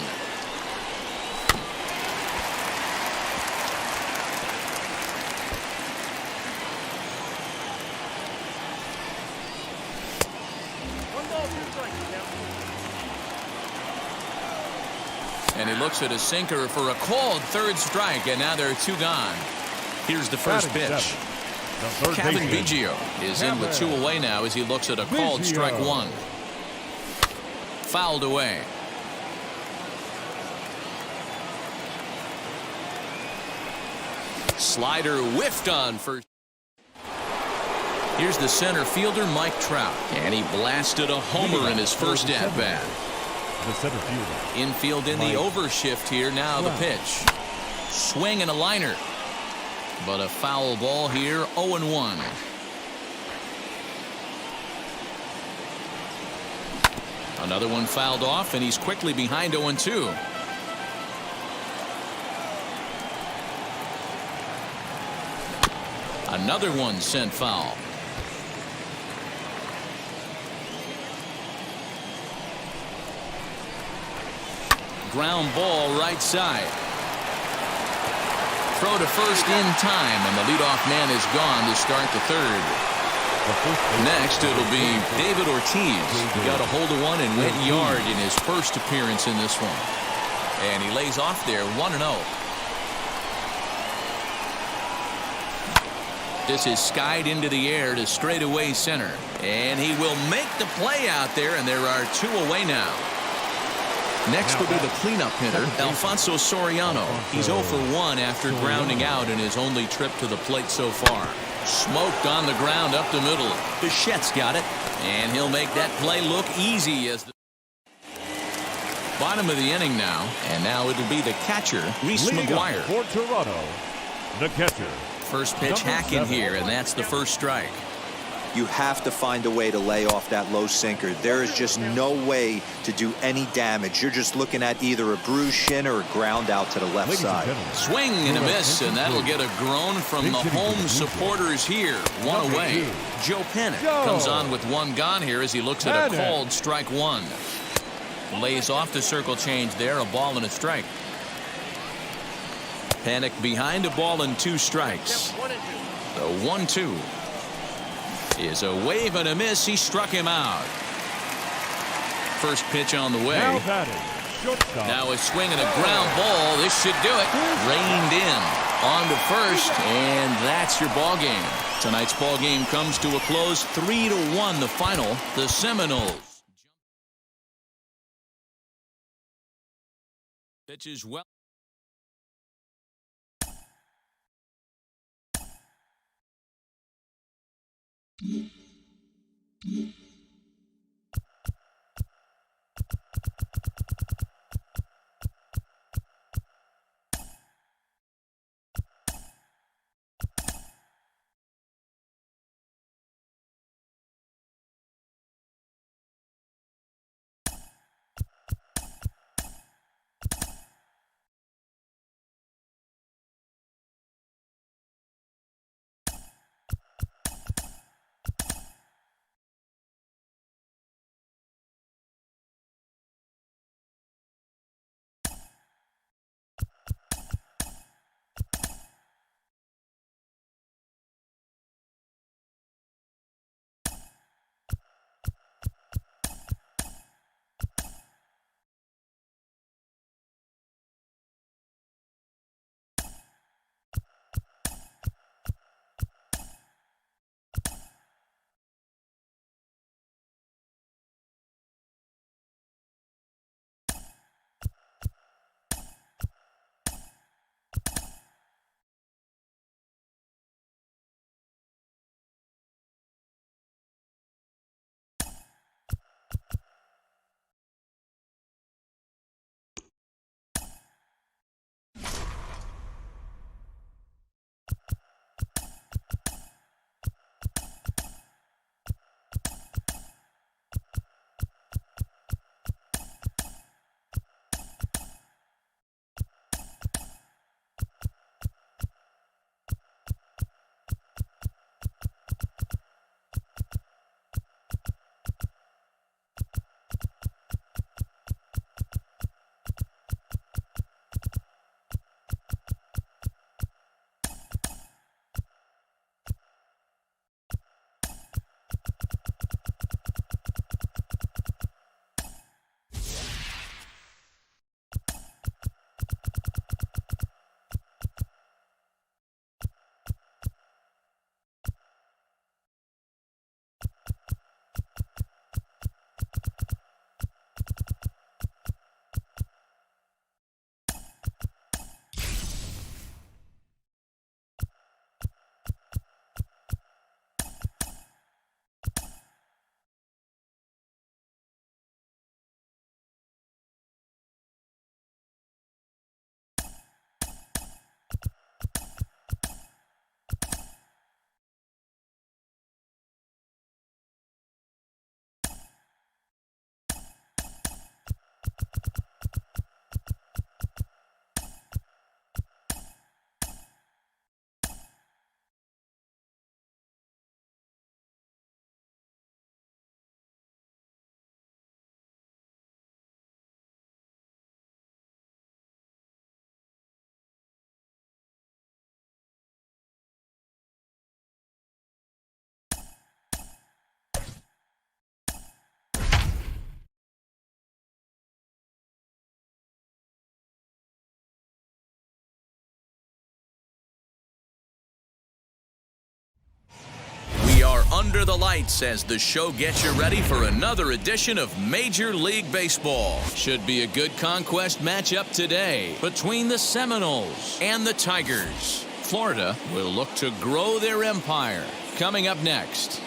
And he looks at a sinker for a called third strike, and now there are 2 gone. Here's the first pitch. Kevin Biggio is in with 2 away now as he looks at a called strike 1. Fouled away. Slider whiffed on first. Here's the center fielder, Mike Trout, and he blasted a homer in his first at-bat. The center fielder. Infield in the overshift here. Now the pitch. Swing and a liner. But a foul ball here. 0-1. Another one fouled off, and he's quickly behind 0-2. Another one sent foul. Ground ball right side. Throw to first in time, and the leadoff man is gone to start the third. Next, it'll be David Ortiz. He got a hold of one and went yard in his first appearance in this one. And he lays off there, 1-0. This is skied into the air to straightaway center. And he will make the play out there, and there are 2 away now. Next will be the cleanup hitter, Alfonso Soriano. He's 0 for 1 after grounding out in his only trip to the plate so far. Smoked on the ground up the middle. Bichette's got it, and he'll make that play look easy as the bottom of the inning now. And now it'll be the catcher, Reese McGuire. For Toronto, the catcher. First pitch hack in here, and that's the first strike. You have to find a way to lay off that low sinker. There is just no way to do any damage. You're just looking at either a bruised shin or a ground out to the left side. Swing and a miss, and that'll get a groan from the home supporters here. 1 away. Joe Panik comes on with 1 gone here as he looks at a called strike 1. Lays off the circle change there, a ball and a strike. Panik behind a ball and 2 strikes. The 1-2. Is a wave and a miss. He struck him out. First pitch on the way. Now a swing and a ground ball. This should do it. Reined in. On to first, and that's your ball game. Tonight's ball game comes to a close. 3-1 the final. The Seminoles. Pitches well. Under the lights as the show gets you ready for another edition of Major League Baseball. Should be a good conquest matchup today between the Seminoles and the Tigers. Florida will look to grow their empire. Coming up next.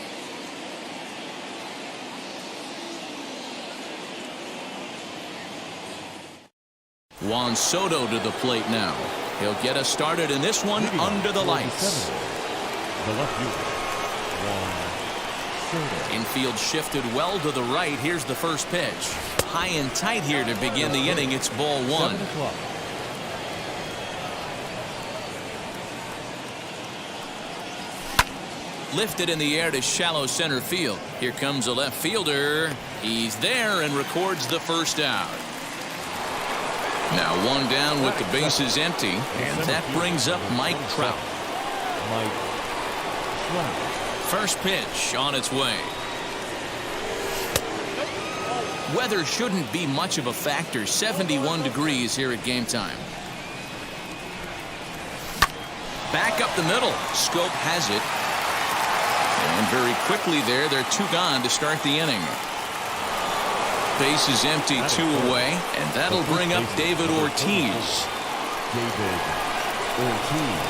Juan Soto to the plate now. He'll get us started in this one under the lights. The left fielder, Juan Soto. Infield shifted well to the right. Here's the first pitch. High and tight here to begin the inning. It's ball one. 7 o'clock. Lifted in the air to shallow center field. Here comes a left fielder. He's there and records the first out. Now one down with the bases empty. And that brings up Mike Trout. Mike Trout. First pitch on its way. Weather shouldn't be much of a factor. 71 degrees here at game time. Back up the middle. Scope has it. And very quickly there, they're two gone to start the inning. Base is empty, two away, and that'll bring up David Ortiz. David Ortiz.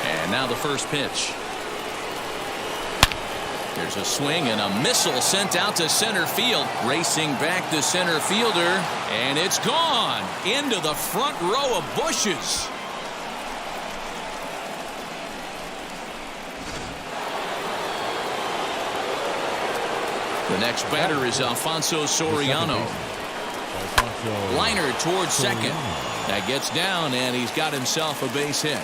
And now the first pitch. There's a swing and a missile sent out to center field. Racing back the center fielder, and it's gone into the front row of bushes. The next batter is Alfonso Soriano. Liner towards second. That gets down, and he's got himself a base hit.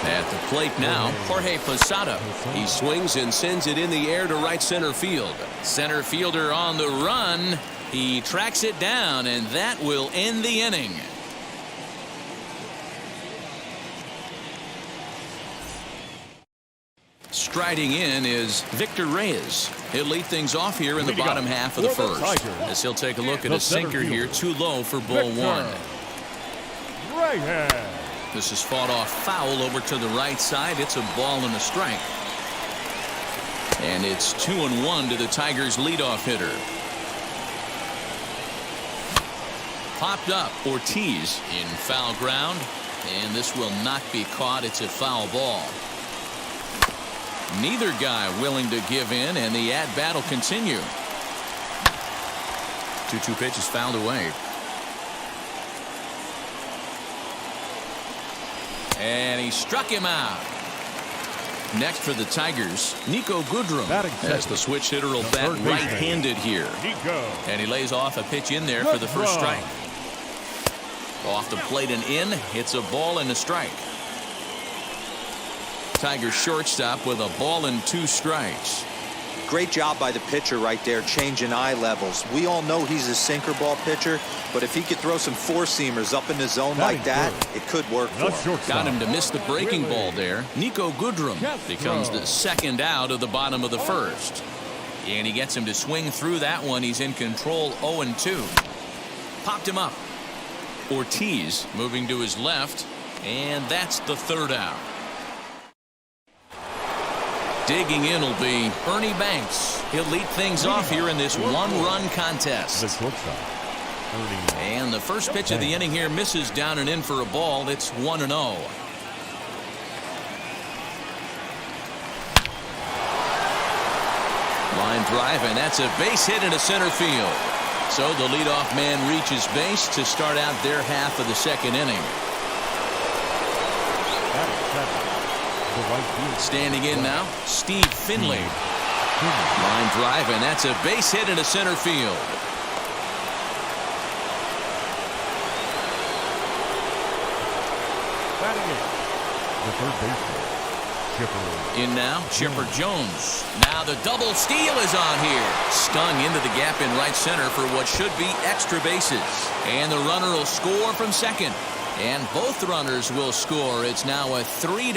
At the plate now, Jorge Posada. He swings and sends it in the air to right center field. Center fielder on the run. He tracks it down, and that will end the inning. Striding in is Victor Reyes. He'll lead things off here in the bottom half of the first. As he'll take a look at a sinker here, too low for ball one. This is fought off foul over to the right side. It's a ball and a strike. And it's 2-1 to the Tigers' leadoff hitter. Popped up Ortiz in foul ground. And this will not be caught. It's a foul ball. Neither guy willing to give in, and the at-bat will continue. 2-2 pitch is fouled away. And he struck him out. Next for the Tigers, Nico Goodrum. As the switch hitter will bat right-handed here. And he lays off a pitch in there for the first strike. Off the plate and in. It's a ball and a strike. Tigers shortstop with a ball and 2 strikes. Great job by the pitcher right there, changing eye levels. We all know he's a sinker ball pitcher, but if he could throw some four-seamers up in the zone like that, it could work for him. Got him to miss the breaking ball there. Nico Goodrum becomes the second out of the bottom of the first. And he gets him to swing through that one. He's in control, 0-2. Popped him up. Ortiz moving to his left, and that's the third out. Digging in will be Ernie Banks. He'll lead things off here in this one-run contest. And the first pitch of the inning here misses down and in for a ball. It's 1-0. Line drive, and that's a base hit into center field. So the leadoff man reaches base to start out their half of the second inning. Standing in now, Steve Finley. Line drive, and that's a base hit into center field. The third baseman, Chipper. In now, Chipper Jones. Now the double steal is on here. Stung into the gap in right center for what should be extra bases. And the runner will score from second. And both runners will score. It's now a 3-0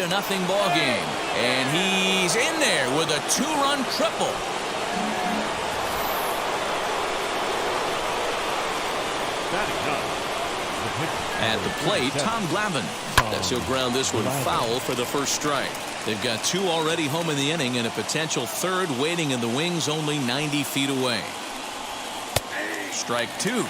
ball game. And he's in there with a 2-run triple. At the plate, Tom Glavine. That's he'll ground this one foul for the first strike. They've got 2 already home in the inning and a potential third waiting in the wings only 90 feet away. Strike 2.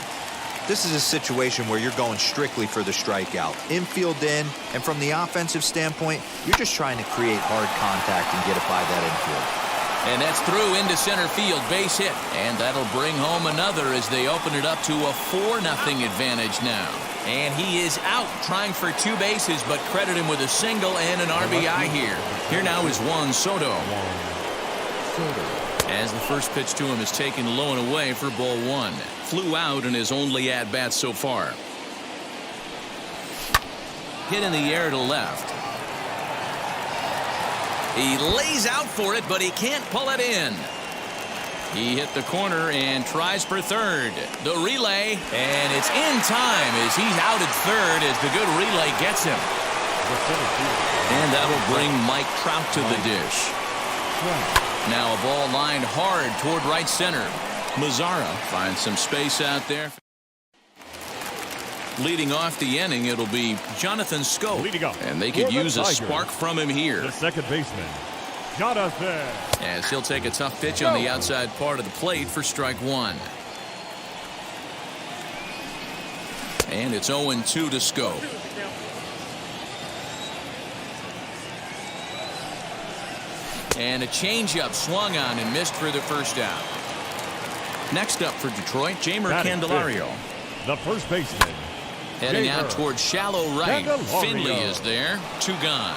This is a situation where you're going strictly for the strikeout. Infield in, and from the offensive standpoint, you're just trying to create hard contact and get it by that infield. And that's through into center field, base hit. And that'll bring home another as they open it up to a 4-0 advantage now. And he is out trying for 2 bases, but credit him with a single and an RBI here. Here now is Juan Soto. As the first pitch to him is taken low and away for ball 1. Flew out in his only at-bat so far. Hit in the air to left. He lays out for it, but he can't pull it in. He hit the corner and tries for third. The relay, and it's in time as he's out at third as the good relay gets him. And that'll bring Mike Trout to the dish. Now a ball lined hard toward right center. Mazzara finds some space out there. Leading off the inning, it'll be Jonathan Scope. And they could use a spark from him here. The second baseman, Jonathan. As he'll take a tough pitch on the outside part of the plate for strike 1. And it's 0-2 to Scope. And a changeup swung on and missed for the first out. Next up for Detroit, Jamer Batting Candelario. fifth, the first baseman. Heading out Jamer towards shallow right. Candelario. Finley is there. 2 gone.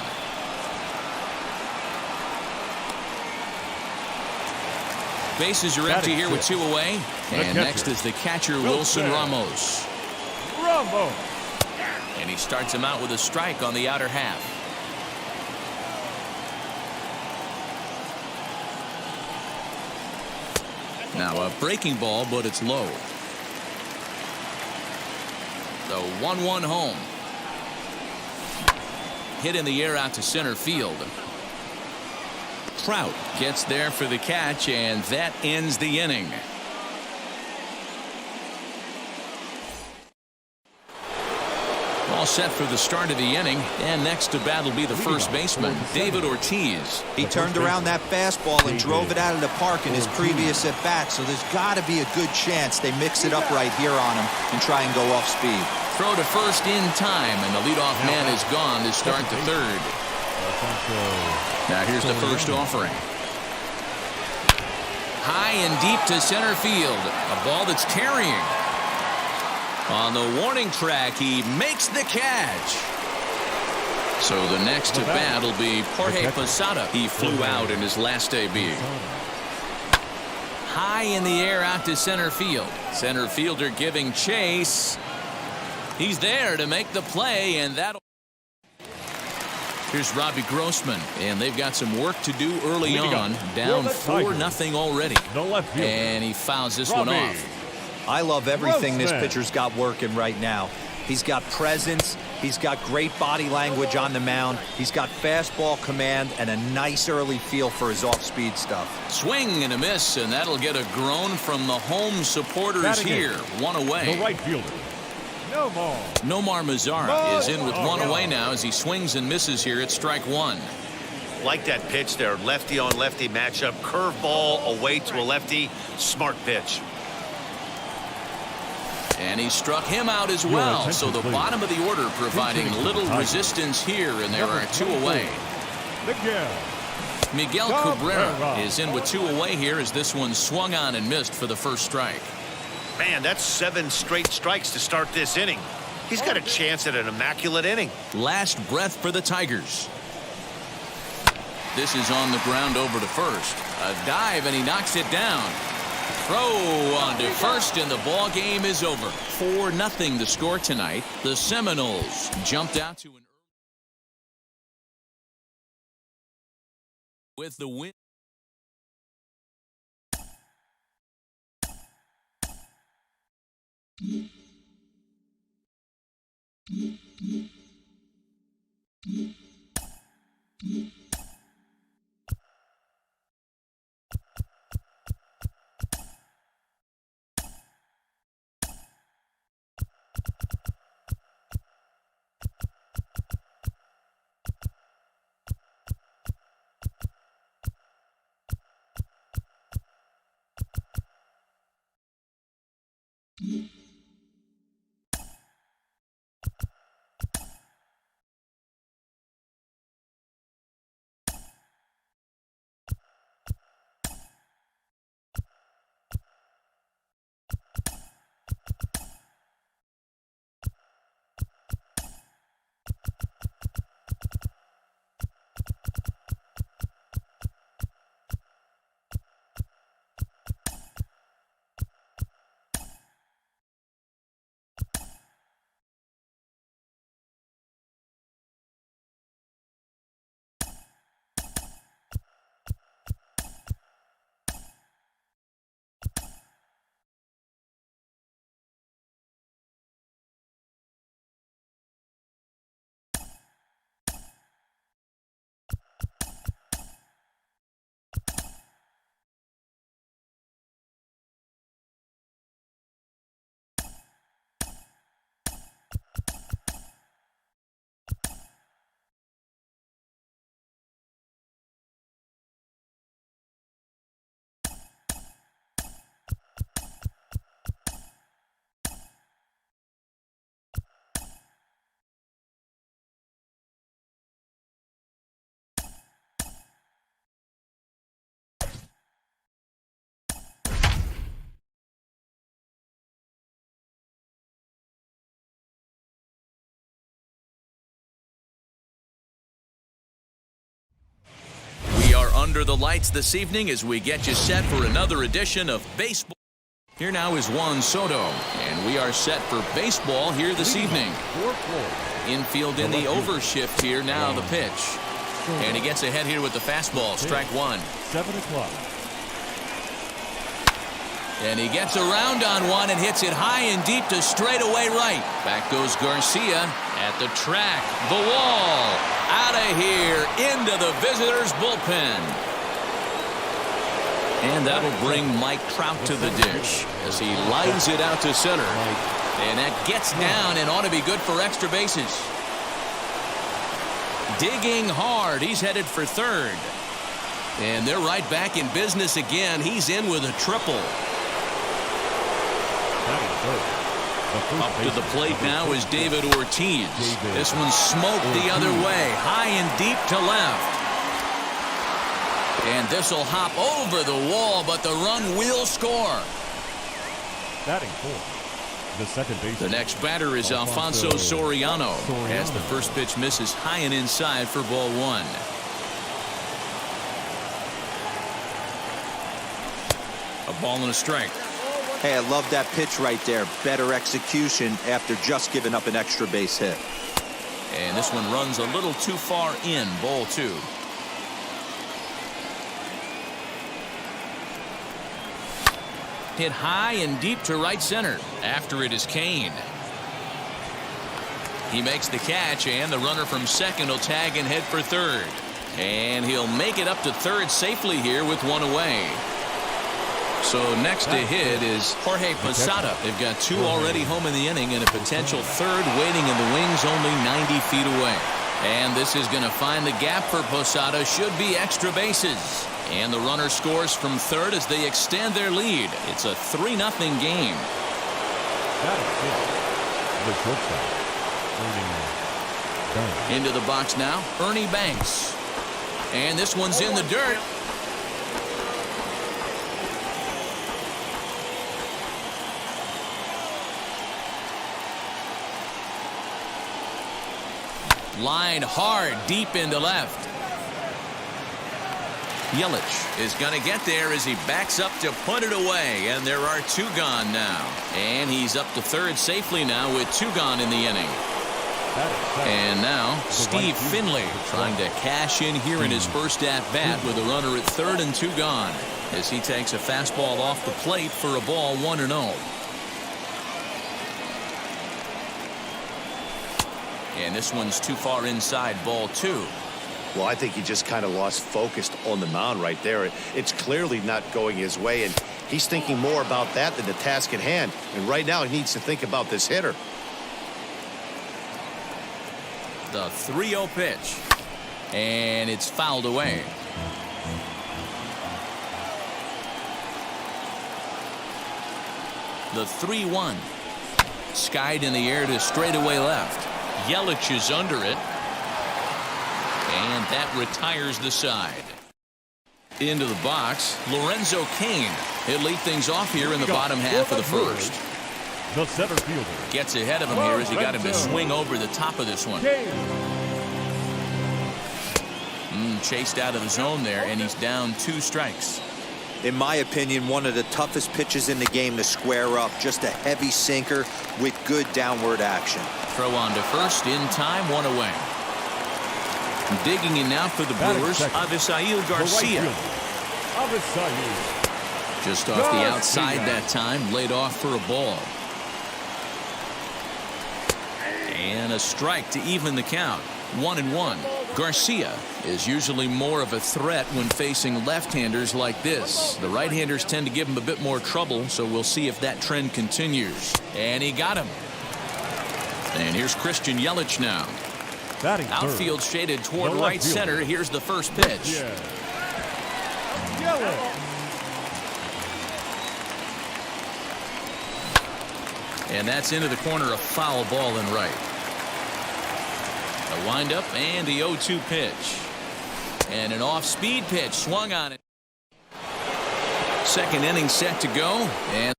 Bases are empty here with 2 away. And next is the catcher, Wilson Ramos. And he starts him out with a strike on the outer half. Now a breaking ball, but it's low. The 1-1 home. Hit in the air out to center field. Trout gets there for the catch, and that ends the inning. All set for the start of the inning, and next to bat will be the first baseman, David Ortiz. He turned around that fastball and drove it out of the park in his previous at-bat, so there's got to be a good chance they mix it up right here on him and try and go off speed. Throw to first in time, and the leadoff man is gone to start the third. Now here's the first offering. High and deep to center field. A ball that's carrying. On the warning track, he makes the catch. So the next to bat will be Jorge Posada. He flew out in his last AB. High in the air out to center field. Center fielder giving chase. He's there to make the play, and that'll. Here's Robbie Grossman, and they've got some work to do early on. Down 4-0 already. And he fouls this one off. I love everything this pitcher's got working right now. He's got presence. He's got great body language on the mound. He's got fastball command and a nice early feel for his off-speed stuff. Swing and a miss, and that'll get a groan from the home supporters here. 1 away. The right fielder, Nomar Mazara is in with 1 away now as he swings and misses here at strike 1. Like that pitch there, lefty on lefty matchup, curveball away to a lefty, smart pitch. And he struck him out as well. So the bottom of the order providing little resistance here, and there are 2 away. Miguel Cabrera is in with 2 away here as this one swung on and missed for the first strike. Man, that's 7 straight strikes to start this inning. He's got a chance at an immaculate inning. Last breath for the Tigers. This is on the ground over to first. A dive, and he knocks it down. Throw on to first, and the ball game is over. 4-0 the score tonight. The Seminoles jumped out to an with the win. under the lights this evening as we get you set for another edition of baseball. Here now is Juan Soto, and we are set for baseball here this evening. Infield in the overshift here now, the pitch. And he gets ahead here with the fastball, strike one. 7 o'clock. And he gets around on one and hits it high and deep to straightaway right. Back goes Garcia at the track. The wall. Out of here into the visitors' bullpen. And that'll bring Mike Trout to the dish as he lines it out to center. And that gets down and ought to be good for extra bases. Digging hard. He's headed for third. And they're right back in business again. He's in with a triple. Up to the plate now is David Ortiz. This one's smoked the other way. High and deep to left. And this will hop over the wall, but the run will score. Batting fourth, the second baseman. The next batter is Alfonso Soriano. As the first pitch misses high and inside for ball one. A ball and a strike. Hey, I love that pitch right there. Better execution after just giving up an extra base hit. And this one runs a little too far in, ball two. Hit high and deep to right center. After it is Kane. He makes the catch, and the runner from second will tag and head for third. And he'll make it up to third safely here with one away. So next to hit is Jorge Posada. They've got two already home in the inning and a potential third waiting in the wings only 90 feet away. And this is going to find the gap for Posada. Should be extra bases. And the runner scores from third as they extend their lead. It's a 3-0 game. The shortstop, into the box now, Ernie Banks. And this one's in the dirt. Line hard deep into left. Yelich is going to get there as he backs up to put it away, and there are two gone now. And he's up to third safely now with two gone in the inning. And now Steve Finley trying to cash in here in his first at bat with a runner at third and two gone as he takes a fastball off the plate for a ball 1-0. And this one's too far inside, ball two. Well, I think he just kind of lost focus on the mound right there. It's clearly not going his way, and he's thinking more about that than the task at hand. And right now he needs to think about this hitter. The 3-0 pitch. And it's fouled away. The 3-1. Skied in the air to straightaway left. Yelich is under it. And that retires the side. Into the box, Lorenzo Cain. He'll lead things off here in the bottom half of the first. The center fielder gets ahead of him here as he got him to swing over the top of this one. Chased out of the zone there, and he's down 2 strikes. In my opinion, one of the toughest pitches in the game to square up. Just a heavy sinker with good downward action. Throw on to first in time, one away. Digging in now for the Brewers, Avisail Garcia. Just off the outside that time, laid off for a ball. And a strike to even the count. 1-1. Garcia is usually more of a threat when facing left-handers like this. The right-handers tend to give him a bit more trouble, so we'll see if that trend continues. And he got him. And here's Christian Yelich now. Outfield shaded toward right center. Here's the first pitch. And that's into the corner, a foul ball and right. A windup and the 0-2 pitch. And an off-speed pitch swung on it. Second inning set to go. And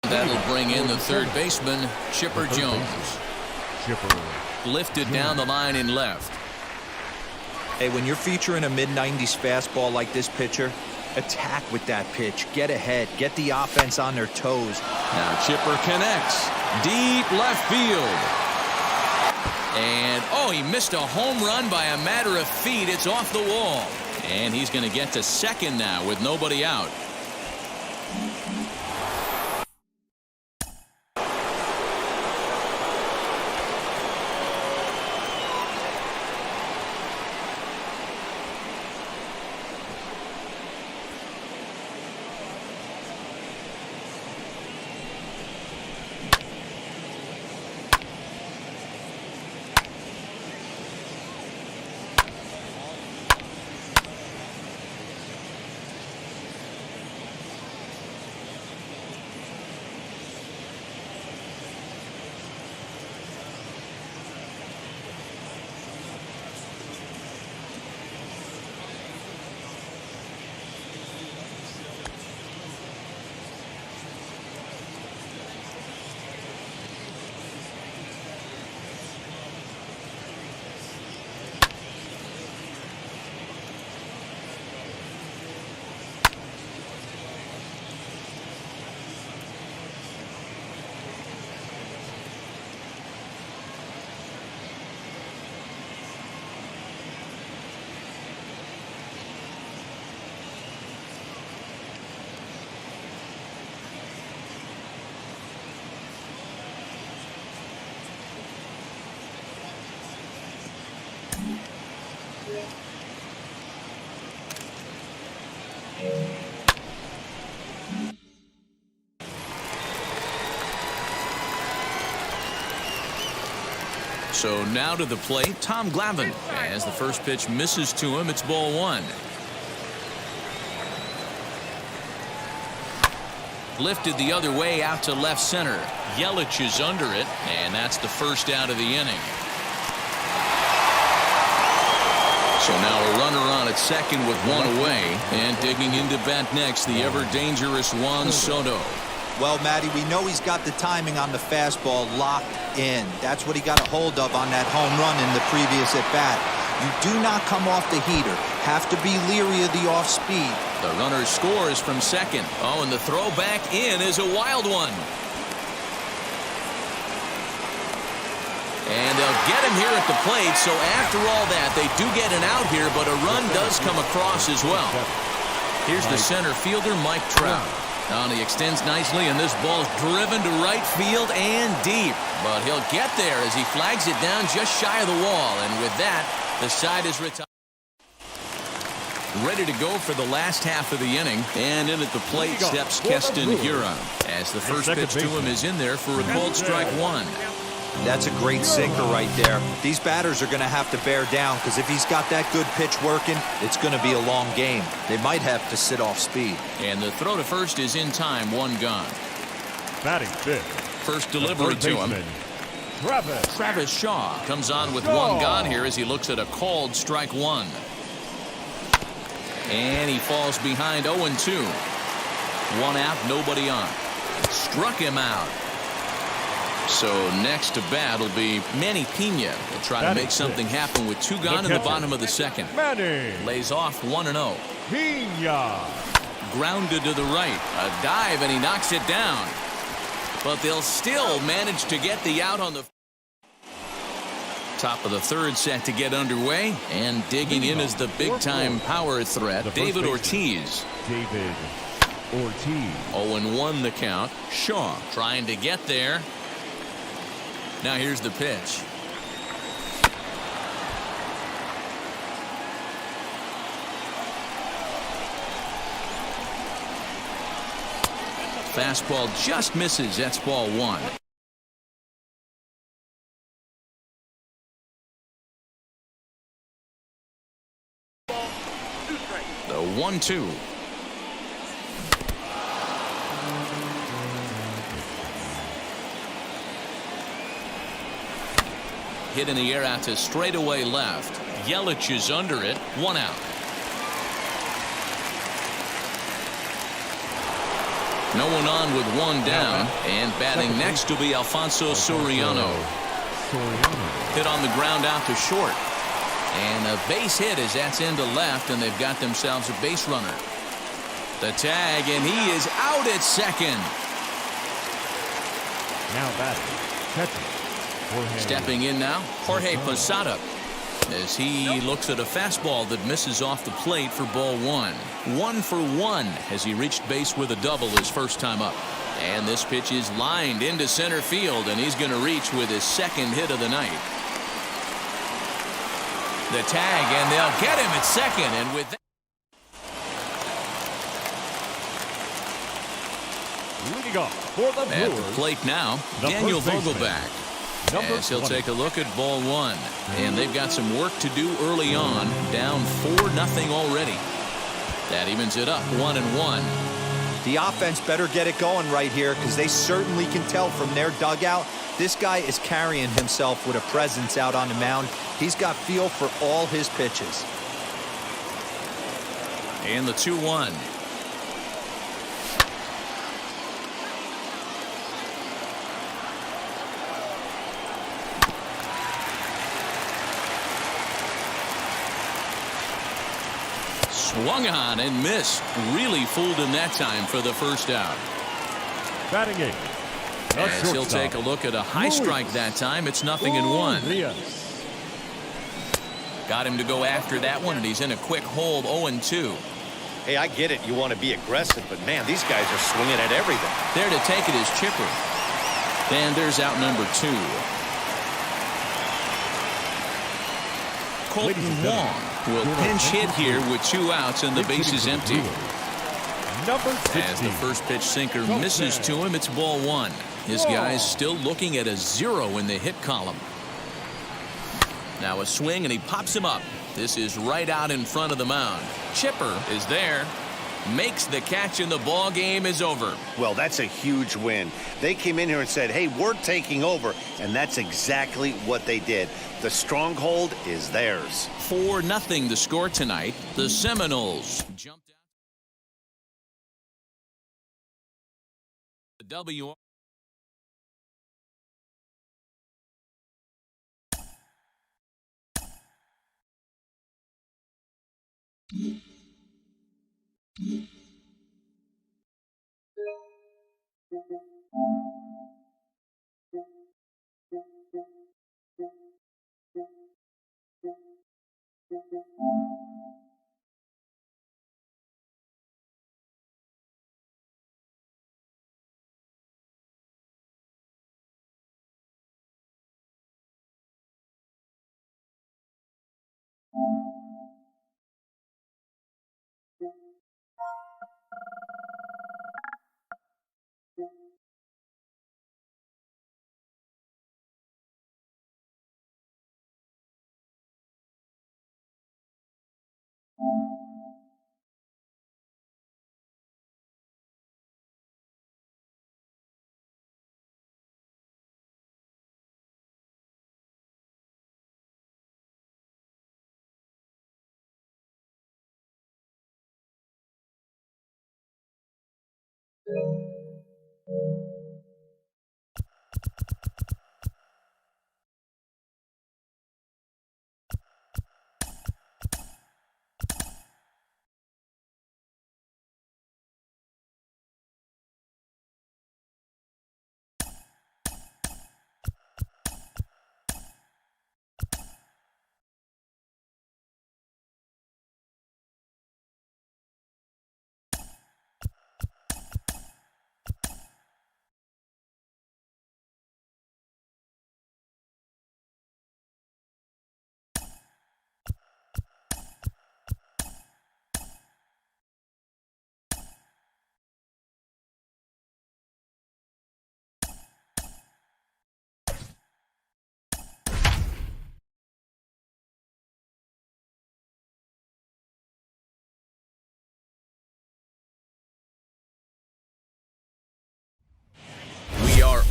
that'll bring in the third baseman, Chipper Jones. Lifted down the line in left. Hey, when you're featuring a mid-90s fastball like this pitcher, attack with that pitch. Get ahead. Get the offense on their toes. Now Chipper connects. Deep left field. And, oh, he missed a home run by a matter of feet. It's off the wall. And he's going to get to second now with nobody out. So now to the plate, Tom Glavine. As the first pitch misses to him, it's ball one. Lifted the other way out to left center. Yelich is under it, and that's the first out of the inning. So now a runner on at second with one away, and digging into bat next, the ever-dangerous Juan Soto. Well, Matty, we know he's got the timing on the fastball locked in. That's what he got a hold of on that home run in the previous at-bat. You do not come off the heater. Have to be leery of the off-speed. The runner scores from second. Oh, and the throw back in is a wild one. And they'll get him here at the plate, so after all that, they do get an out here, but a run does come across as well. Here's the center fielder, Mike Trout. And he extends nicely, and this ball's driven to right field and deep. But he'll get there as he flags it down just shy of the wall. And with that, the side is retired. Ready to go for the last half of the inning. And in at the plate steps Keston Hiura. As the first pitch to him is in there for a called strike one. That's a great sinker right there. These batters are going to have to bear down, because if he's got that good pitch working, it's going to be a long game. They might have to sit off speed. And the throw to first is in time, one gone. Batting fifth. First delivery to him. Travis Shaw comes on with one gone here as he looks at a called strike one. And he falls behind 0-2. One out, nobody on. Struck him out. So next to bat will be Manny Pena. He'll try to make something happen with two gone in the bottom of the second. Lays off 1-0. Pena. Grounded to the right. A dive, and he knocks it down. But they'll still manage to get the out on the top of the third, set to get underway. And digging in is the big-time power threat, David Ortiz. 0-1 the count. Shaw trying to get there. Now here's the pitch. Fastball just misses. That's ball one. The 1-2. Hit in the air out to straightaway left. Yelich is under it. One out. No one on with one down. And batting next will be Alfonso Soriano. Hit on the ground out to short. And a base hit as that's into left, and they've got themselves a base runner. The tag, and he is out at second. Now batting, catcher, Jorge. Stepping in now, Jorge Posada, as he looks at a fastball that misses off the plate for ball one. 1 for 1 as he reached base with a double his first time up. And this pitch is lined into center field, and he's going to reach with his second hit of the night. The tag, and they'll get him at second, and with that, leading off for the at Brewers, the plate now, the Daniel first baseman, Vogelbach. number As he'll 20. take a look at ball one. And they've got some work to do early on. Down 4-0 already. That evens it up 1-1. The offense better get it going right here, because they certainly can tell from their dugout this guy is carrying himself with a presence out on the mound. He's got feel for all his pitches. And the 2-1. Swung on and missed. Really fooled him that time for the first out. Batting eight. The As he'll shortstop, take a look at a high strike that time. It's 0-1. Urias. Got him to go after that one, and he's in a quick hold. 0-2. Hey, I get it. You want to be aggressive, but man, these guys are swinging at everything. There to take it is Chipper. And there's out number 2. Colton Wong will pinch hit here with 2 outs and the base is empty. Number 16. As the first pitch sinker misses to him, it's ball 1. His guy's still looking at a 0 in the hit column. Now a swing, and he pops him up. This is right out in front of the mound. Chipper is there, makes the catch, and the ball game is over. Well, that's a huge win. They came in here and said, hey, we're taking over, and that's exactly what they did. The stronghold is theirs. 4-0 the score tonight. The Seminoles jumped out. The W.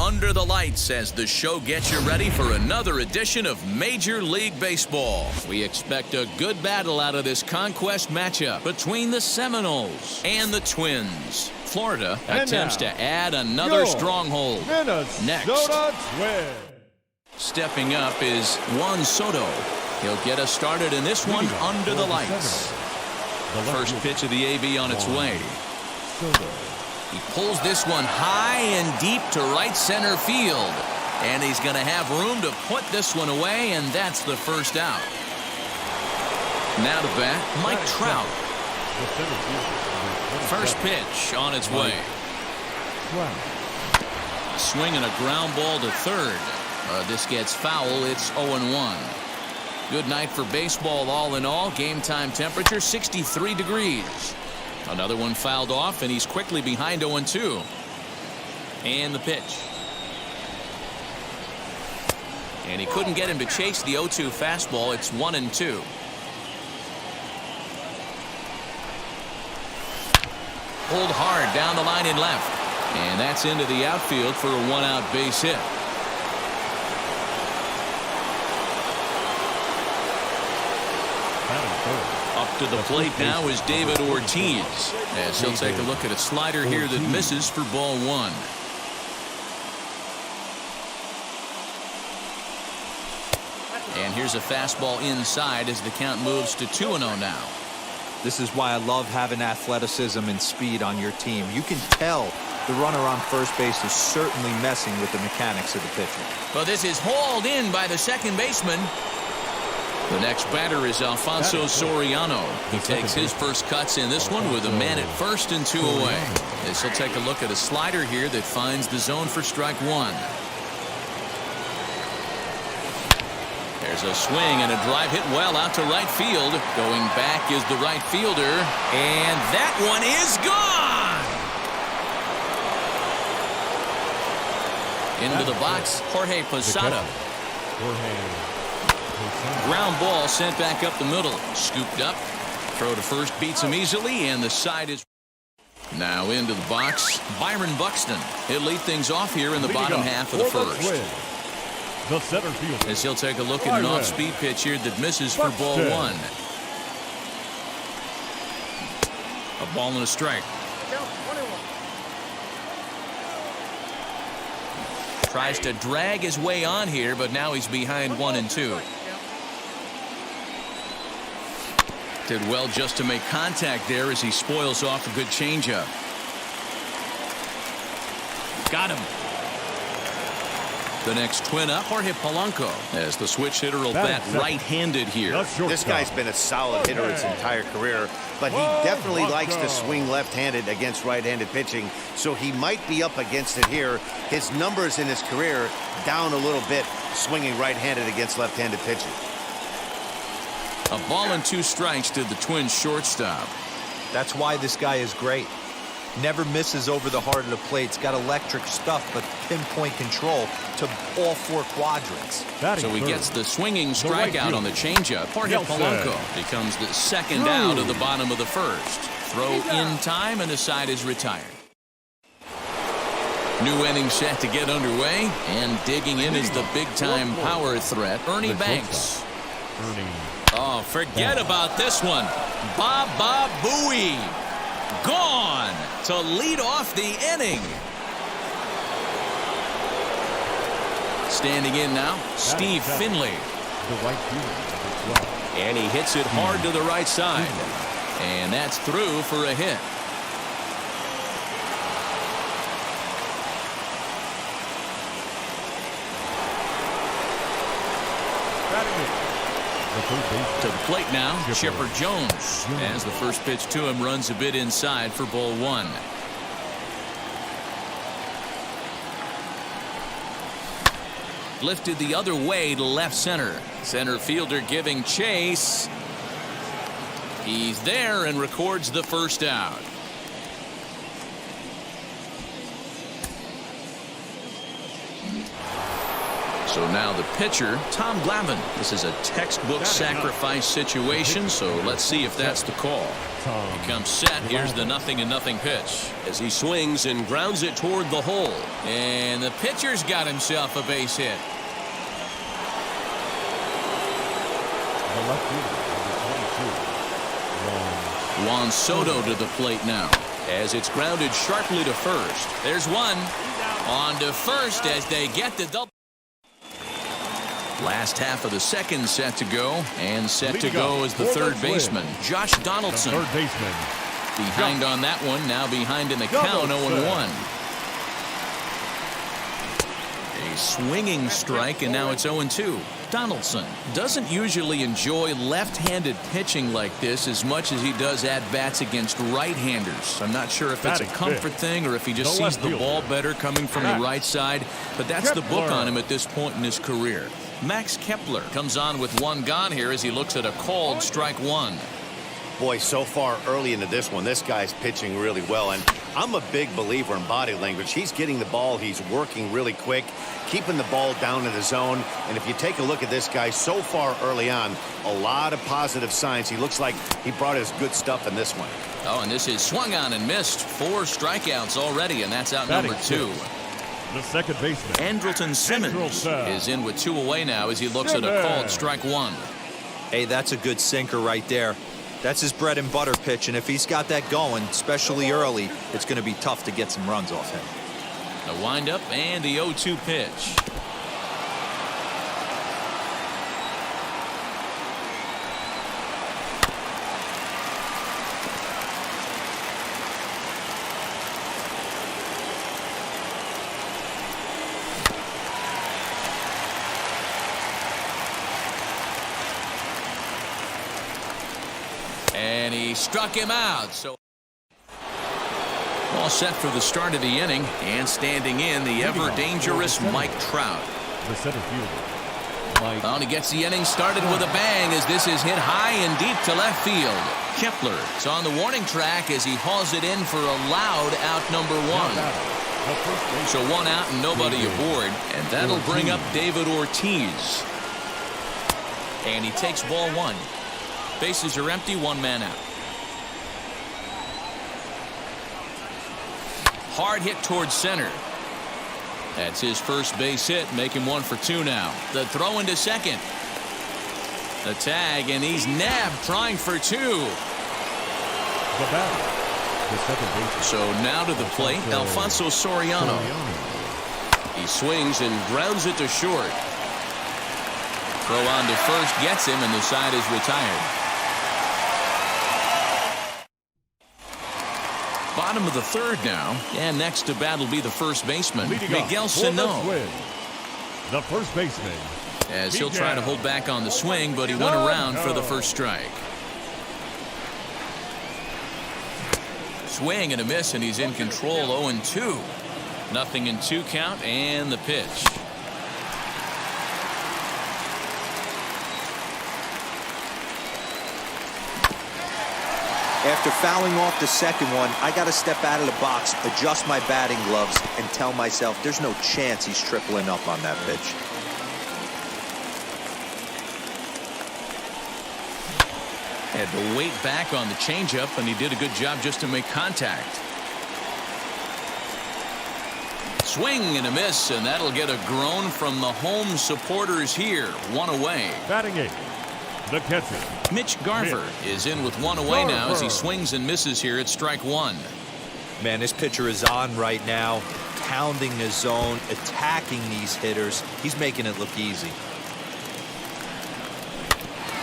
Under the lights as the show gets you ready for another edition of Major League Baseball. We expect a good battle out of this conquest matchup between the Seminoles and the Twins. Florida attempts to add another stronghold. Minnesota Next, Twins. stepping up is Juan Soto. He'll get us started in this one under the lights. First pitch of the AB on its way. He pulls this one high and deep to right center field. And he's going to have room to put this one away, and that's the first out. Now to bat, Mike Trout. First pitch on its way. Swinging a ground ball to third. This gets foul. It's 0-1. Good night for baseball all in all. Game time temperature 63 degrees. Another one fouled off, and he's quickly behind 0-2. And the pitch. And he couldn't get him to chase the 0-2 fastball. It's 1-2. Pulled hard down the line and left. And that's into the outfield for a one-out base hit. Up to the plate now is David Ortiz. As he'll take a look at a slider here that misses for ball one. And here's a fastball inside as the count moves to 2-0 now. This is why I love having athleticism and speed on your team. You can tell the runner on first base is certainly messing with the mechanics of the pitcher. Well, this is hauled in by the second baseman. The next batter is Alfonso Soriano. He takes his first cuts in this one with a man at first and 2 away. As he'll take a look at a slider here that finds the zone for strike one. There's a swing and a drive hit well out to right field. Going back is the right fielder. And that one is gone. Into the box, Jorge Posada. Ground ball sent back up the middle. Scooped up. Throw to first beats him easily, and the side is... Now into the box, Byron Buxton. He'll lead things off here in the bottom half of the first. The center field. As he'll take a look at an off-speed pitch here that misses for ball one. A ball and a strike. Tries to drag his way on here, but now he's behind 1-2. Did well just to make contact there as he spoils off a good changeup. Got him. The next twin up, Jorge Polanco, as the switch hitter will bat right-handed here. This guy's been a solid hitter his entire career, but he definitely likes to swing left-handed against right-handed pitching, so he might be up against it here. His numbers in his career down a little bit, swinging right-handed against left-handed pitching. A ball and 2 strikes to the Twins shortstop. That's why this guy is great. Never misses over the heart of the plate. He's got electric stuff, but pinpoint control to all 4 quadrants. So he gets the swinging strikeout on the changeup. Jorge Polanco becomes the second out of the bottom of the first. Throw in time, and the side is retired. New inning set to get underway, and digging in is the big-time power threat, Ernie Banks. Oh, forget about this one. Baba Booey. Gone to lead off the inning. Standing in now, Steve Finley. And he hits it hard to the right side. And that's through for a hit. To the plate now, Chipper Jones, as the first pitch to him runs a bit inside for ball one. Lifted the other way to left center. Center fielder giving chase. He's there and records the first out. So now the pitcher, Tom Glavine. This is a textbook sacrifice situation, so let's see if that's the call. He comes set. Here's the 0-0 pitch as he swings and grounds it toward the hole. And the pitcher's got himself a base hit. Juan Soto to the plate now as it's grounded sharply to first. There's one. On to first as they get the double. Last half of the second set to go, and set to go is the third baseman, Josh Donaldson. Third baseman. Behind on that one, now behind in the count, 0-1. A swinging strike, and now it's 0-2. Donaldson doesn't usually enjoy left-handed pitching like this as much as he does at-bats against right-handers. I'm not sure if it's a comfort thing or if he just sees the ball better coming from the right side, but that's the book on him at this point in his career. Max Kepler comes on with one gone here as he looks at a called strike one. Boy, so far early into this one, this guy's pitching really well, and I'm a big believer in body language. He's getting the ball, he's working really quick, keeping the ball down in the zone, and if you take a look at this guy so far early on, a lot of positive signs. He looks like he brought his good stuff in this one. Oh, and this is swung on and missed. 4 strikeouts already, and that's out number 2. The second baseman, Andrelton Simmons is in with 2 away now as he looks at a called strike one. Hey, that's a good sinker right there. That's his bread and butter pitch, and if he's got that going, especially early, it's going to be tough to get some runs off him. The windup and the 0-2 pitch. And he struck him out. So all set for the start of the inning, and standing in the ever-dangerous Mike Trout. The center fielder, Mike. Well, and he gets the inning started with a bang as this is hit high and deep to left field. Kepler is on the warning track as he hauls it in for a loud out number 1. So 1 out and nobody aboard, and that'll bring up David Ortiz. And he takes ball 1. Bases are empty, 1 man out. Hard hit towards center. That's his first base hit, making 1 for 2 now. The throw into second. The tag, and he's nabbed, trying for 2. The batter, the second baseman. So now to the plate, Alfonso Soriano. He swings and grounds it to short. Throw on to first gets him, and the side is retired. Bottom of the third now, and next to bat will be the first baseman, Miguel Sano. The first baseman, as he'll try to hold back on the swing, but he went around for the first strike. Swing and a miss, and he's in control. 0-2. Nothing in 2 count, and the pitch. After fouling off the second one, I got to step out of the box, adjust my batting gloves, and tell myself there's no chance he's tripling up on that pitch. Had to wait back on the changeup, and he did a good job just to make contact. Swing and a miss, and that'll get a groan from the home supporters here. 1 away. batting 8, the catcher, Mitch Garver is in with 1 away now as he swings and misses here at strike 1. Man, this pitcher is on right now, pounding the zone, attacking these hitters. He's making it look easy.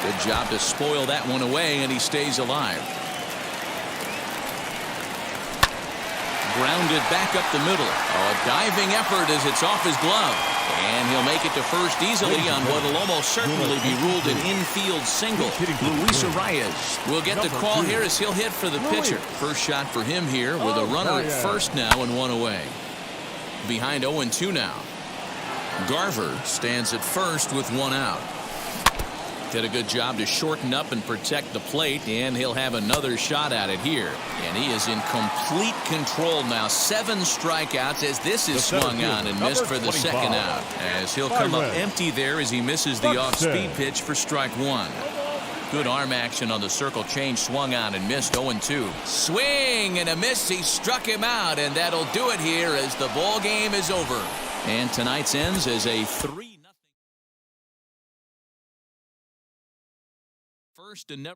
Good job to spoil that one away, and he stays alive. Grounded back up the middle. A diving effort as it's off his glove. And he'll make it to first easily on what will almost certainly be ruled an infield single. Luis Arias will get the call here as he'll hit for the pitcher. First shot for him here with a runner at first now and 1 away. Behind 0-2 now. Garver stands at first with 1 out. Did a good job to shorten up and protect the plate, and he'll have another shot at it here. And he is in complete control now. 7 strikeouts as this is swung on and missed for the second out. As he'll come up empty there as he misses the off-speed pitch for strike 1. Good arm action on the circle change, swung on and missed. 0-2. Swing and a miss. He struck him out, and that'll do it here as the ball game is over. And tonight's ends as a 3-0. First and never.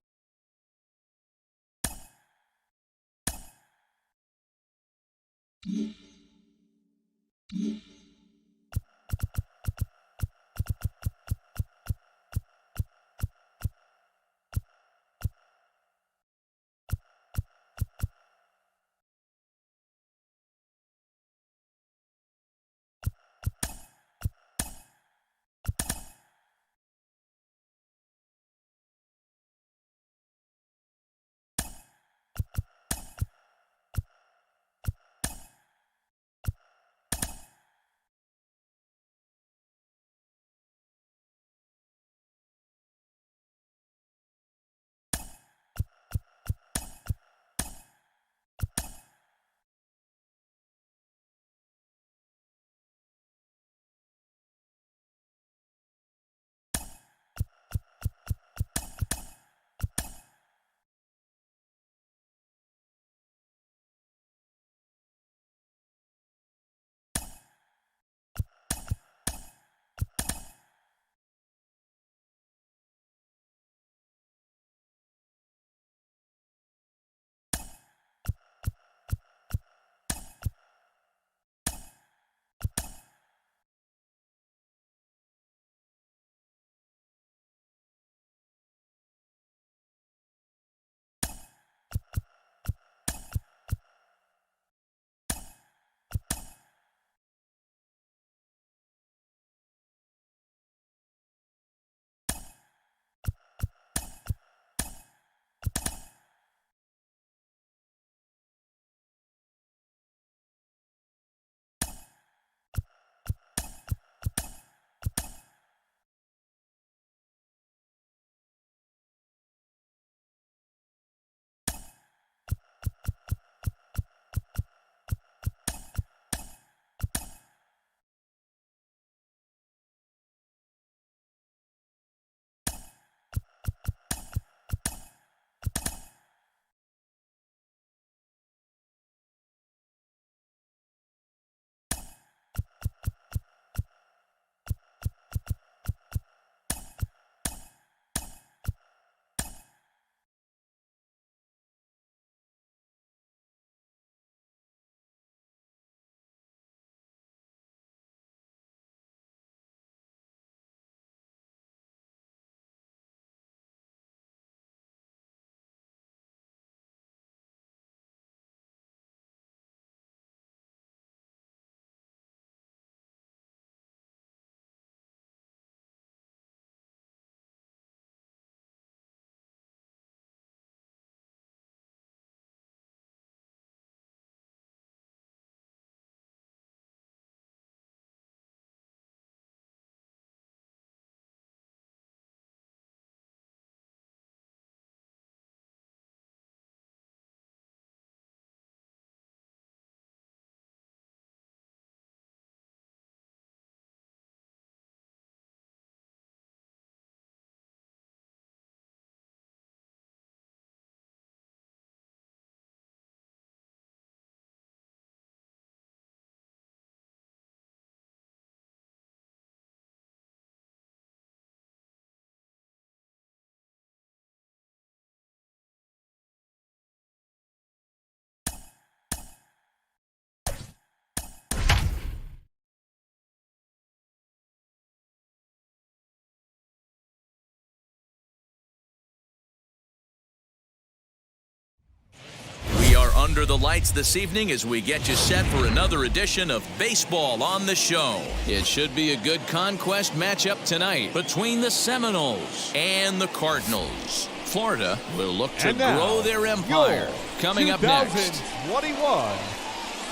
under the lights this evening as we get you set for another edition of Baseball on the Show. It should be a good conquest matchup tonight between the Seminoles and the Cardinals. Florida will look to grow their empire. Coming up next, 2021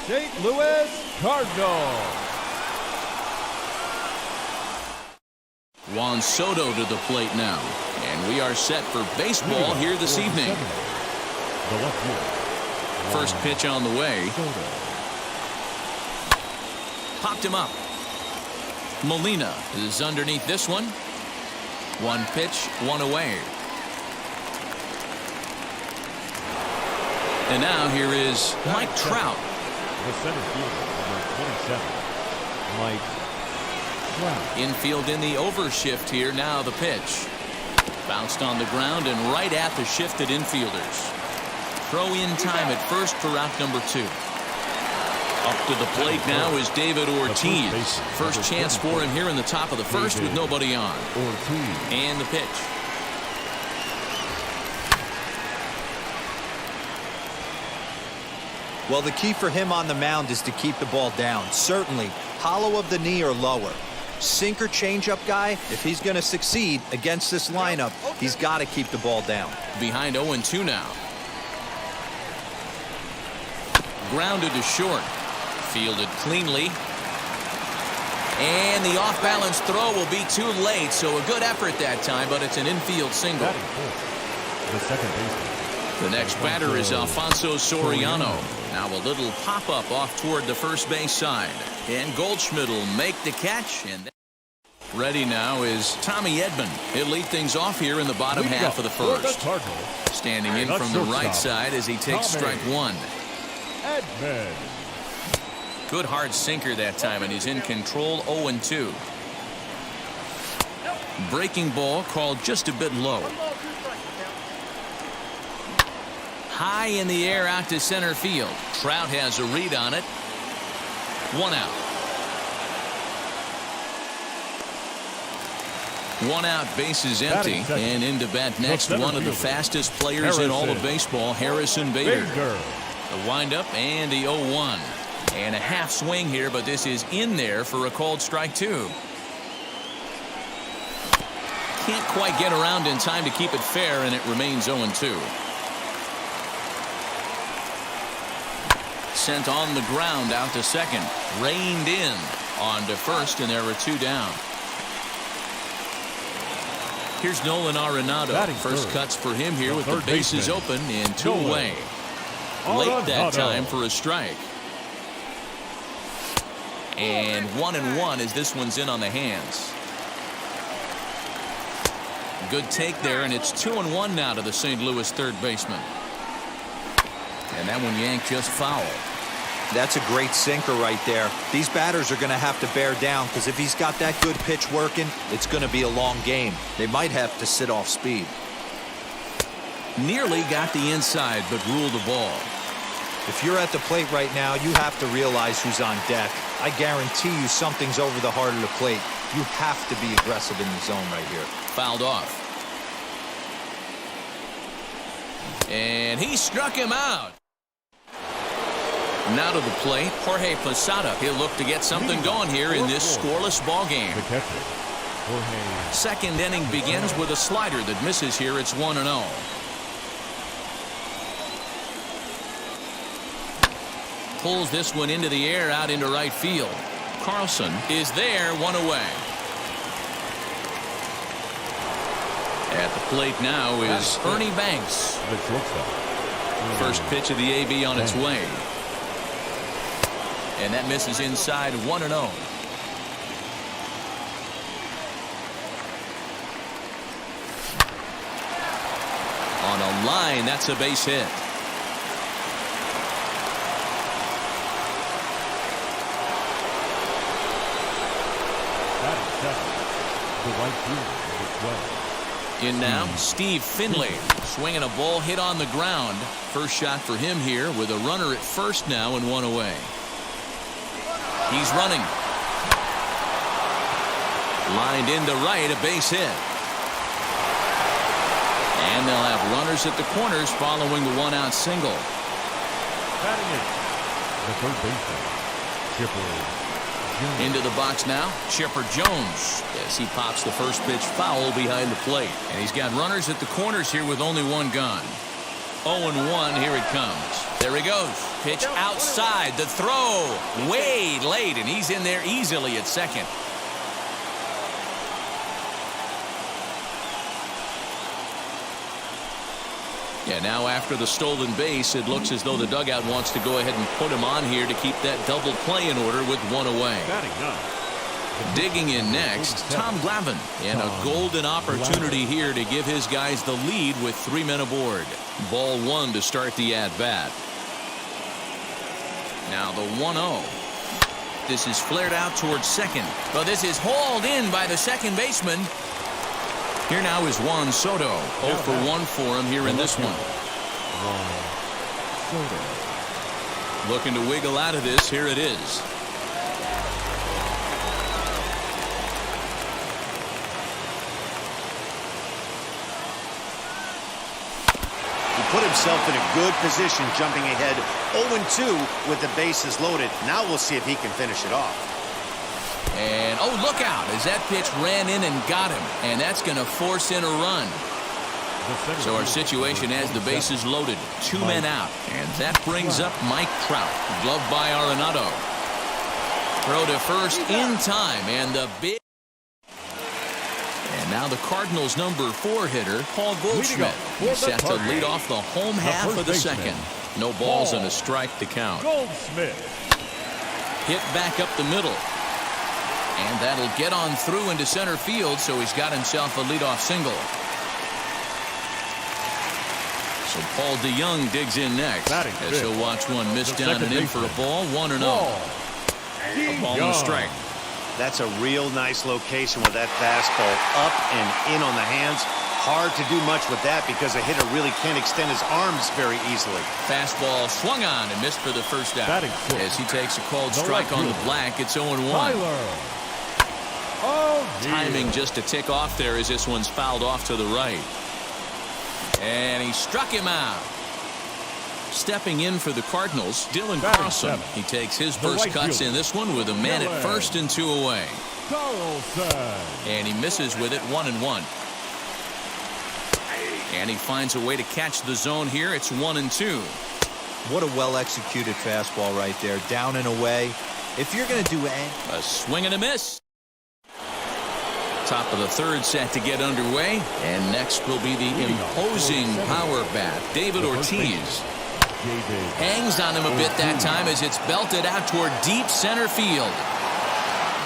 St. Louis Cardinals. Juan Soto to the plate now. And we are set for baseball here this evening. First pitch on the way. Popped him up. Molina is underneath this one. One pitch, one away. And now here is Mike Trout. The center fielder, number 27, Mike Trout. Infield in the overshift here. Now the pitch. Bounced on the ground and right at the shifted infielders. Throw in time at first for out number 2. Up to the plate now is David Ortiz. First chance for him here in the top of the first with nobody on. And the pitch. Well, the key for him on the mound is to keep the ball down. Certainly, hollow of the knee or lower. Sinker changeup guy, if he's going to succeed against this lineup, he's got to keep the ball down. Behind 0-2 now. Grounded to short. Fielded cleanly. And the off-balance throw will be too late, so a good effort that time, but it's an infield single. The second baseman. The next batter is Alfonso Soriano. Now a little pop-up off toward the first base side. And Goldschmidt will make the catch. And ready now is Tommy Edman. He'll lead things off here in the bottom half of the first. Standing in from the right side as he takes strike one. Edman. Good hard sinker that time, and he's in control. 0-2. Breaking ball called just a bit low. High in the air out to center field. Trout has a read on it. One out. One out, bases empty. And into bat next, one of the fastest players in all of baseball, Harrison Bader. The windup and the 0-1. And a half swing here, but this is in there for a called strike 2. Can't quite get around in time to keep it fair, and it remains 0-2. Sent on the ground out to second. Reined in on to first, and there are 2 down. Here's Nolan Arenado. First cuts for him here with the bases open and 2 away. Late that time for a strike. And 1-1 as this one's in on the hands. Good take there, and it's 2-1 now to the St. Louis third baseman. And that one yanked just foul. That's a great sinker right there. These batters are going to have to bear down, because if he's got that good pitch working, it's going to be a long game. They might have to sit off speed. Nearly got the inside, but ruled the ball. If you're at the plate right now, you have to realize who's on deck. I guarantee you something's over the heart of the plate. You have to be aggressive in the zone right here. Fouled off. And he struck him out. Now to the plate, Jorge Posada. He'll look to get something going here in this scoreless ball game. Second inning begins with a slider that misses here. It's 1-0. Pulls this one into the air out into right field. Carlson is there, 1 away. At the plate now is Ernie Banks. First pitch of the AB on its way. And that misses inside, 1-0. On a line, that's a base hit. In now, Steve Finley swinging a ball hit on the ground. First shot for him here with a runner at first now and 1 away. He's running. Lined into right, a base hit. And they'll have runners at the corners following the 1-out single. Batting it, the third baseman, Chipper Jones. Into the box now, Chipper Jones, as he pops the first pitch foul behind the plate. And he's got runners at the corners here with only one gone. 0-1, here it comes. There he goes. Pitch outside, the throw way late, and he's in there easily at second. Yeah, now after the stolen base, it looks as though the dugout wants to go ahead and put him on here to keep that double play in order with one away. Batting ninth. Digging in next, Tom Glavine. And a golden opportunity here to give his guys the lead with 3 men aboard. Ball 1 to start the at-bat. Now the 1-0. This is flared out towards second. But this is hauled in by the second baseman. Here now is Juan Soto. 0 for 1 for him here in this one. Looking to wiggle out of this. Here it is. He put himself in a good position, jumping ahead 0-2 with the bases loaded. Now we'll see if he can finish it off. And, oh, look out as that pitch ran in and got him. And that's going to force in a run. So our situation has the bases loaded. 2 men out. And that brings up Mike Trout. Gloved by Arenado. Throw to first in time. And the big... And now the Cardinals' number 4 hitter, Paul Goldschmidt. He's set to lead off the home half of the second. No balls and a strike to count. Goldschmidt. Hit back up the middle. And that'll get on through into center field, so he's got himself a leadoff single. So Paul DeYoung digs in next. As he'll watch one miss down and in for a ball. 1-0. A ball and a strike. That's a real nice location with that fastball up and in on the hands. Hard to do much with that because a hitter really can't extend his arms very easily. Fastball swung on and missed for the first out. As he takes a called strike on the black, it's 0-1. Timing just a tick off there as this one's fouled off to the right. And he struck him out. Stepping in for the Cardinals, Dylan Carlson. He takes his first cuts in this one with a man at first and 2 away. And he misses with it 1-1. And he finds a way to catch the zone here. It's 1-2. What a well-executed fastball right there. Down and away. If you're going to do a swing and a miss. Top of the third set to get underway. And next will be the imposing power bat, David Ortiz. Hangs on him a bit that time as it's belted out toward deep center field.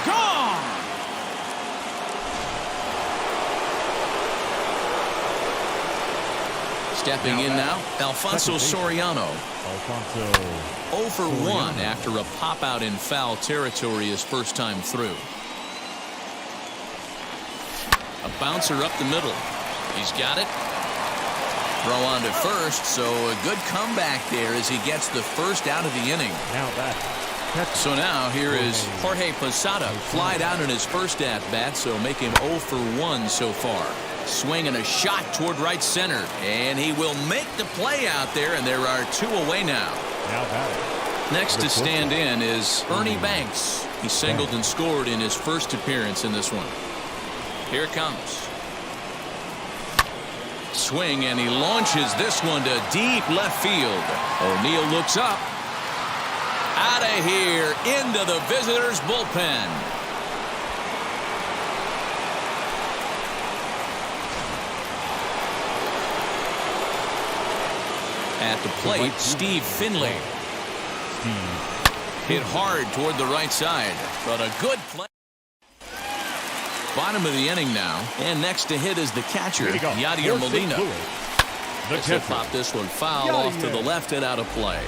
Gone! Stepping in now, Alfonso Soriano. 0 for 1 after a pop-out in foul territory his first time through. A bouncer up the middle. He's got it. Throw on to first, so a good comeback there as he gets the first out of the inning. So now here is Jorge Posada, flied out in his first at-bat, so making 0 for 1 so far. Swing and a shot toward right center, and he will make the play out there, and there are 2 away now. Next to stand in is Ernie Banks. He singled and scored in his first appearance in this one. Here it comes. Swing, and he launches this one to deep left field. O'Neill looks up. Out of here into the visitors' bullpen. At the plate, Steve Finley. Hit hard toward the right side, but a good play. Bottom of the inning now, and next to hit is the catcher, Yadier Molina. He'll pop this one foul off to the left and out of play.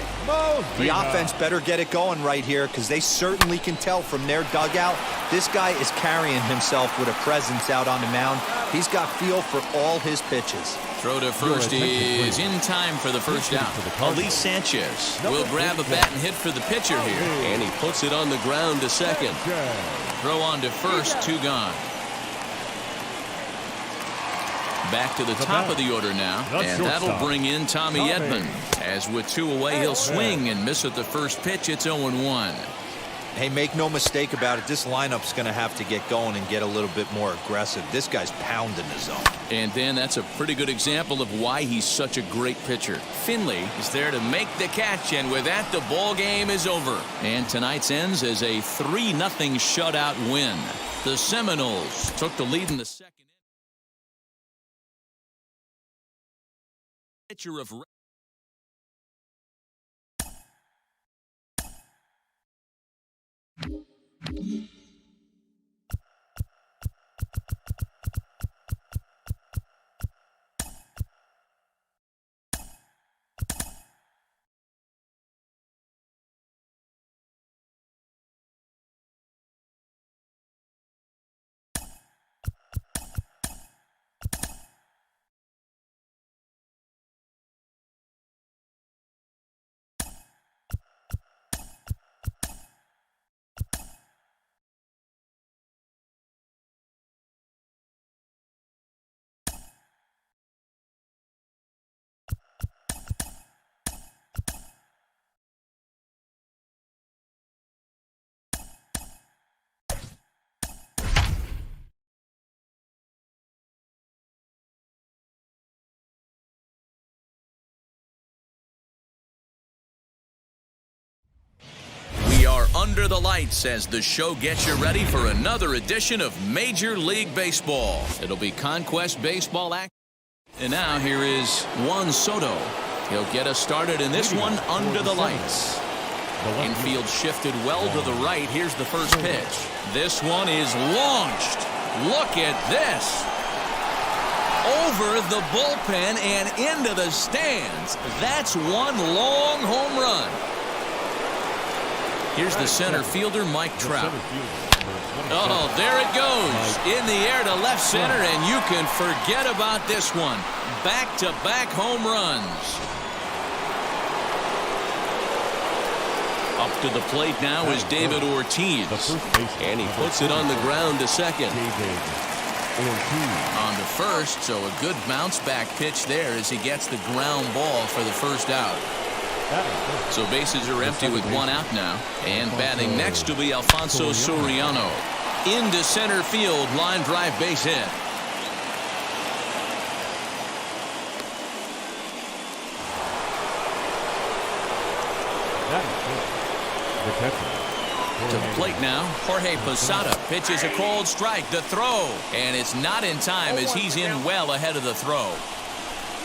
The offense better get it going right here because they certainly can tell from their dugout this guy is carrying himself with a presence out on the mound. He's got feel for all his pitches. Throw to first is in time for the first out. Elise Sanchez will grab a bat and hit for the pitcher here, and he puts it on the ground to second. Throw on to first, 2 gone. Back to the top of the order now, and that'll bring in Tommy Edman. As with 2 away, he'll swing and miss at the first pitch. It's 0-1. Hey, make no mistake about it. This lineup's going to have to get going and get a little bit more aggressive. This guy's pounding the zone. And then that's a pretty good example of why he's such a great pitcher. Finley is there to make the catch, and with that, the ball game is over. And tonight's ends as a 3-0 shutout win. The Seminoles took the lead in the second. Pitcher of Under the Lights as the show gets you ready for another edition of Major League Baseball. It'll be Conquest Baseball action. And now here is Juan Soto. He'll get us started in this one under the lights. Infield shifted well to the right. Here's the first pitch. This one is launched. Look at this. Over the bullpen and into the stands. That's one long home run. Here's the center fielder, Mike Trout. Oh, there it goes. In the air to left center, and you can forget about this one. Back-to-back home runs. Up to the plate now is David Ortiz. And he puts it on the ground to second. On to first, so a good bounce-back pitch there as he gets the ground ball for the first out. So bases are empty with 1 out now. And batting next to be Alfonso Soriano. Into center field, line drive base hit. To the plate now, Jorge Posada pitches a called strike. The throw, and it's not in time as he's in well ahead of the throw.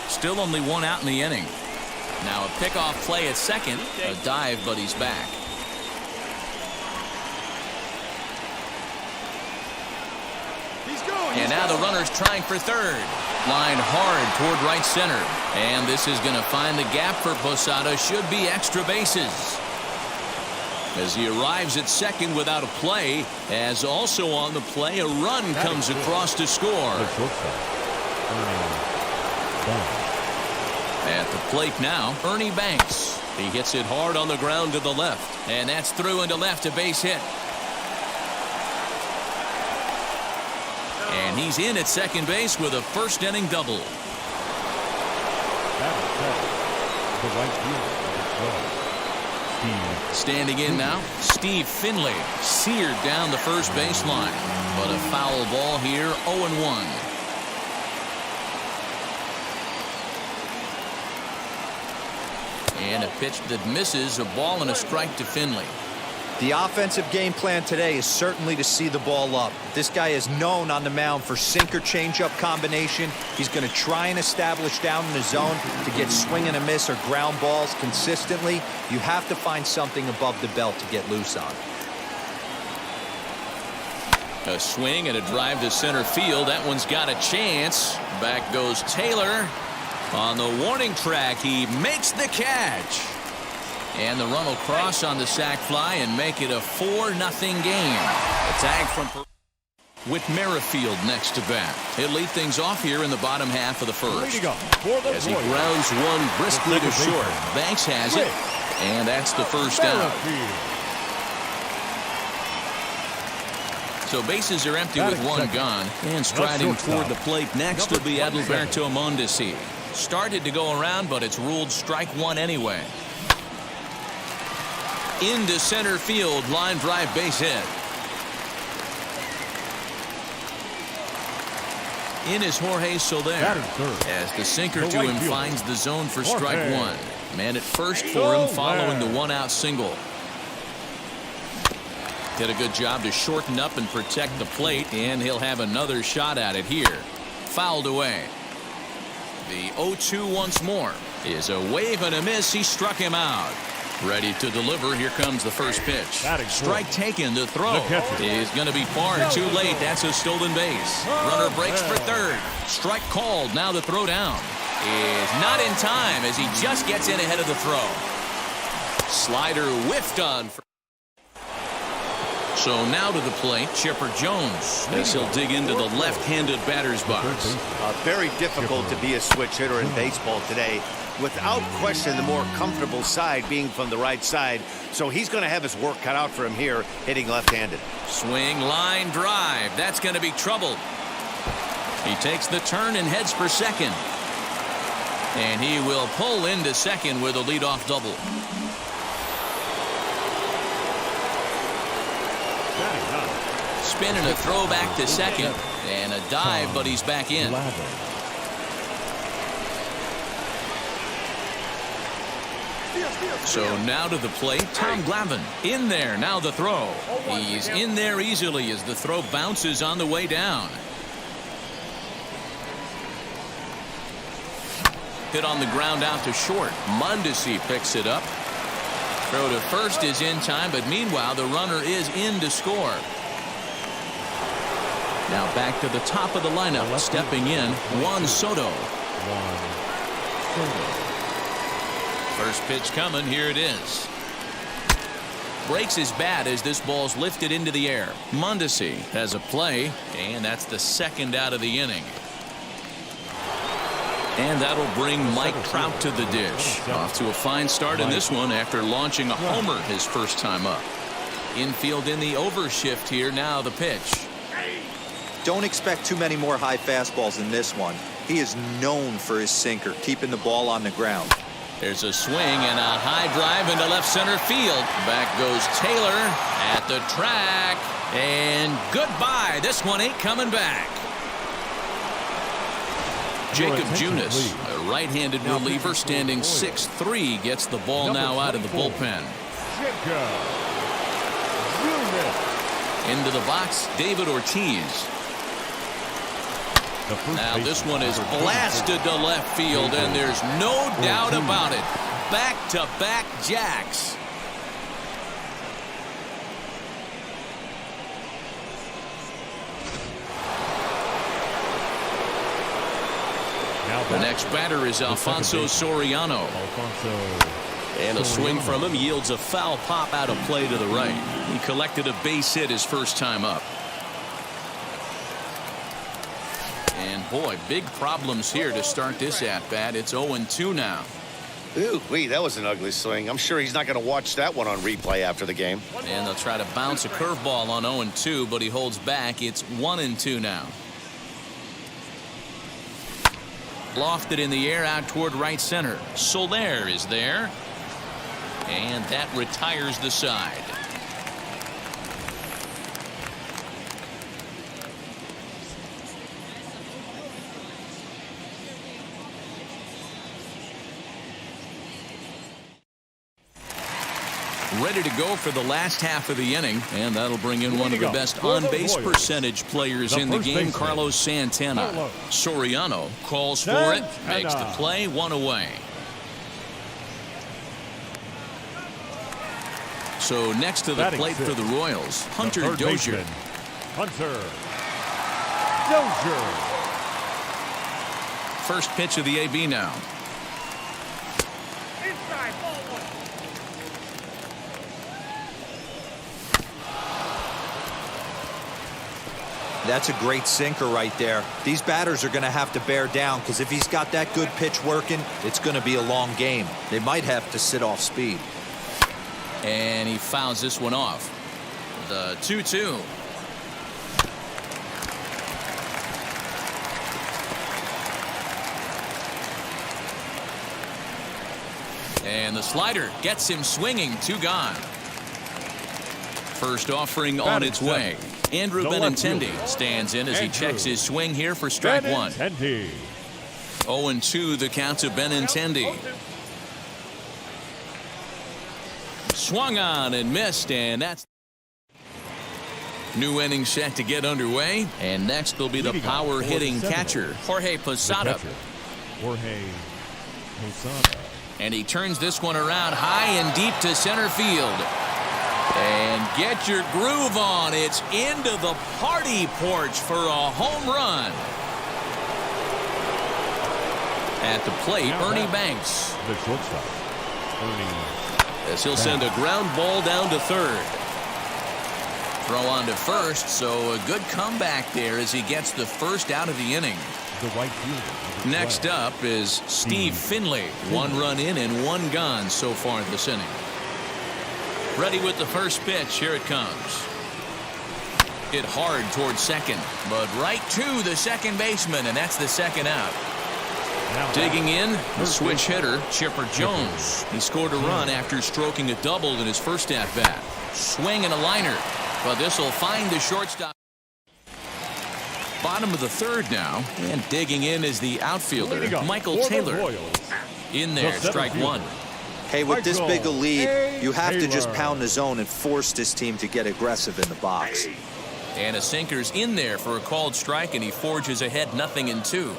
Still only 1 out in the inning. Now a pickoff play at second. A dive, but he's back. And now the runner's trying for third. Line hard toward right center. And this is going to find the gap for Posada. Should be extra bases. As he arrives at second without a play. As also on the play, a run comes across to score. At the plate now, Ernie Banks. He hits it hard on the ground to the left. And that's through into left, a base hit. And he's in at second base with a first inning double. Standing in now, Steve Finley. Seared down the first baseline. But a foul ball here, 0-1. And a pitch that misses, a ball and a strike to Finley. The offensive game plan today is certainly to see the ball up. This guy is known on the mound for sinker changeup combination. He's going to try and establish down in the zone to get swing and a miss or ground balls consistently. You have to find something above the belt to get loose on. A swing and a drive to center field. That one's got a chance. Back goes Taylor. On the warning track, he makes the catch. And the run will cross on the sac fly and make it a 4-0 game. A tag from with Merrifield next to bat. He'll lead things off here in the bottom half of the first. As he grounds one briskly to short. Banks has it. And that's the first out. So bases are empty with one gone. And striding toward the plate next will be Adalberto Mondesi. Started to go around, but it's ruled strike one anyway. Into center field, line drive, base hit. In is Jorge Soler as the sinker to him finds the zone for strike one. Man at first for him following the one-out single. Did a good job to shorten up and protect the plate, and he'll have another shot at it here. Fouled away. The 0-2 once more is a wave and a miss. He struck him out. Ready to deliver. Here comes the first pitch. Strike taken. The throw is going to be far too late. That's a stolen base. Runner breaks for third. Strike called. Now the throw down is not in time as he just gets in ahead of the throw. Slider whiffed on. So now to the plate, Chipper Jones as he'll dig into the left-handed batter's box. Very difficult to be a switch hitter in baseball today. Without question, the more comfortable side being from the right side. So he's going to have his work cut out for him here, hitting left-handed. Swing, line drive. That's going to be trouble. He takes the turn and heads for second. And he will pull into second with a leadoff double. Spin and a throw back to second. And a dive, but he's back in. So now to the plate, Tom Glavine in there. Now the throw. He's in there easily as the throw bounces on the way down. Hit on the ground out to short. Mondesi picks it up. Throw to first is in time, but meanwhile the runner is in to score. Now back to the top of the lineup. Stepping in, Juan Soto. First pitch coming. Here it is. Breaks his bat as this ball's lifted into the air. Mondesi has a play, and that's the second out of the inning. And that'll bring Mike Trout to the dish. Off to a fine start in this one after launching a homer his first time up. Infield in the overshift here. Now the pitch. Don't expect too many more high fastballs in this one. He is known for his sinker, keeping the ball on the ground. There's a swing and a high drive into left center field. Back goes Taylor at the track. And goodbye. This one ain't coming back. Jacob Junis, a right-handed reliever, standing 6'3", gets the ball now out of the bullpen. Into the box, David Ortiz. Now this one is blasted to left field, and there's no doubt about it. Back-to-back jacks. The next batter is Alfonso Soriano. And a swing from him yields a foul pop out of play to the right. He collected a base hit his first time up. And boy, big problems here to start this at-bat. It's 0-2 now. Ooh, that was an ugly swing. I'm sure he's not going to watch that one on replay after the game. And they'll try to bounce a curveball on 0-2, but he holds back. It's 1-2 now. Lofted in the air out toward right center. Soler is there. And that retires the side. Ready to go for the last half of the inning, and that'll bring in one of the best on-base percentage players in the game, Carlos Santana. Soriano calls for it, makes the play, one away. So next to the plate for the Royals, Hunter Dozier. First pitch of the AB now. That's a great sinker right there. These batters are going to have to bear down because if he's got that good pitch working, it's going to be a long game. They might have to sit off speed. And he fouls this one off. The 2-2. And the slider gets him swinging. 2 gone. First offering on its way. Andrew Benintendi stands in as he checks his swing here for strike 1. 0-2 the count to Benintendi. Swung on and missed, and that's new inning set to get underway. And next will be the power hitting catcher, Jorge Posada. Jorge Posada. And he turns this one around high and deep to center field. And get your groove on. It's into the party porch for a home run. At the plate, Ernie Banks. The shortstop, Ernie. As he'll send a ground ball down to third. Throw on to first, so a good comeback there as he gets the first out of the inning. The right fielder. Next up is Steve Finley. 1 run in and 1 gone so far this inning. Ready with the first pitch. Here it comes. Hit hard towards second, but right to the second baseman, and that's the second out. Digging in, the switch hitter, Chipper Jones. He scored a run after stroking a double in his first at-bat. Swing and a liner, but this will find the shortstop. Bottom of the third now, and digging in is the outfielder, Michael Taylor. In there, strike 1. Hey, with this big a lead, you have to just pound the zone and force this team to get aggressive in the box. And a sinker's in there for a called strike, and he forges ahead 0-2.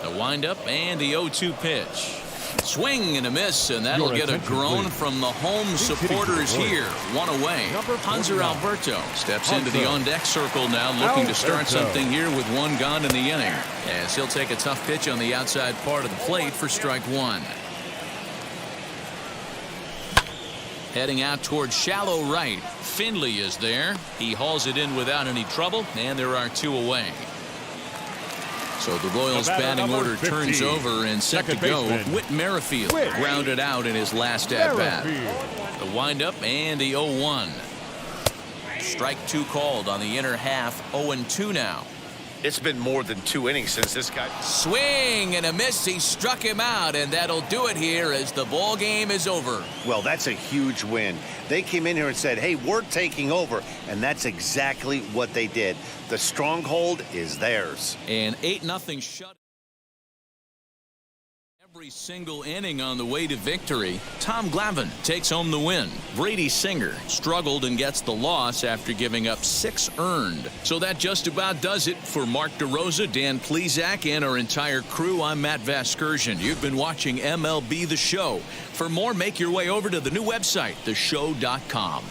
The windup and the 0-2 pitch. Swing and a miss, and that'll get a groan from the home supporters here. 1 away. Hanser Alberto steps into the on-deck circle now, looking to start something here with 1 gone in the inning. As he'll take a tough pitch on the outside part of the plate for strike 1. Heading out towards shallow right. Finley is there. He hauls it in without any trouble, and there are 2 away. So the Royals batting order turns over, and set to go. Whit Merrifield grounded out in his last at-bat. The windup and the 0-1. Strike 2 called on the inner half. 0-2 now. It's been more than 2 innings since this guy. Swing and a miss. He struck him out, and that'll do it here as the ball game is over. Well, that's a huge win. They came in here and said, hey, we're taking over, and that's exactly what they did. The stronghold is theirs. An 8-0 shut. Every single inning on the way to victory. Tom Glavine takes home the win. Brady Singer struggled and gets the loss after giving up 6 earned. So that just about does it for Mark DeRosa, Dan Plesac, and our entire crew. I'm Matt Vasgersian. You've been watching MLB The Show. For more, make your way over to the new website, theshow.com.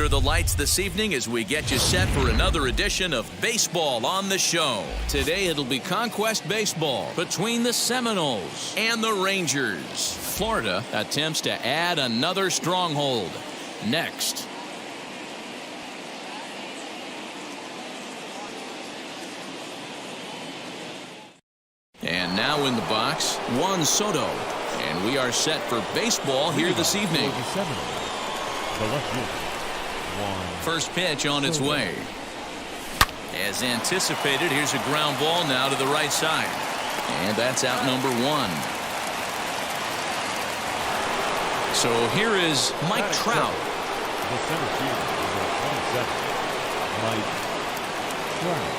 under the lights this evening as we get you set for another edition of Baseball on the Show. Today it'll be Conquest Baseball between the Seminoles and the Rangers. Florida attempts to add another stronghold. Next. And now in the box, Juan Soto. And we are set for baseball here this evening. First pitch on its way. As anticipated, here's a ground ball now to the right side. And that's out number one. So here is Mike Trout. The center fielder, number 27, Mike Trout.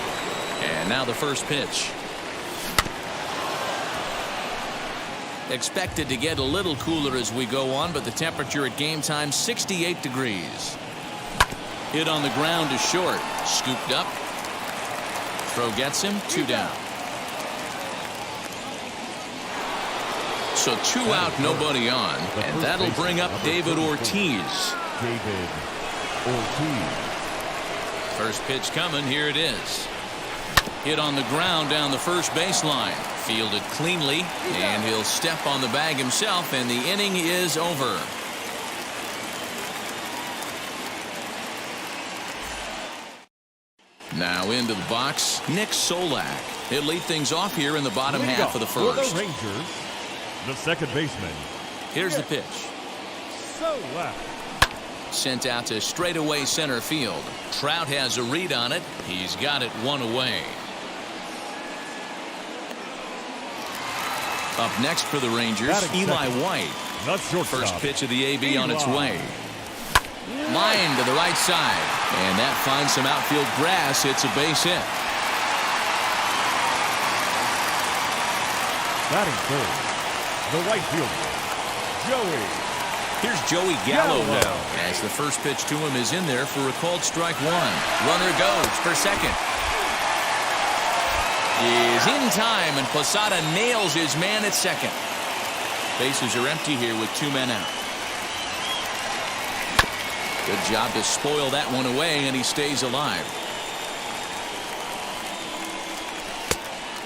And now the first pitch. Expected to get a little cooler as we go on, but the temperature at game time 68 degrees. Hit on the ground to short. Scooped up. Throw gets him. 2 down. So 2 out, nobody on. And that'll bring up David Ortiz. David Ortiz. First pitch coming. Here it is. Hit on the ground down the first baseline. Fielded cleanly, and he'll step on the bag himself, and the inning is over. Now into the box, Nick Solak. He'll lead things off here in the bottom half of the first. For the Rangers, the second baseman. Here's the pitch. Solak. Sent out to straightaway center field. Trout has a read on it. He's got it 1 away. Up next for the Rangers, Eli White. First pitch of the AB on its way. Line to the right side. And that finds some outfield grass. It's a base hit. Batting third, the right fielder, Joey. Here's Joey Gallo now, as the first pitch to him is in there for a called strike 1. Runner goes for second. Is in time, and Posada nails his man at second. Bases are empty here with 2 men out. Good job to spoil that one away, and he stays alive.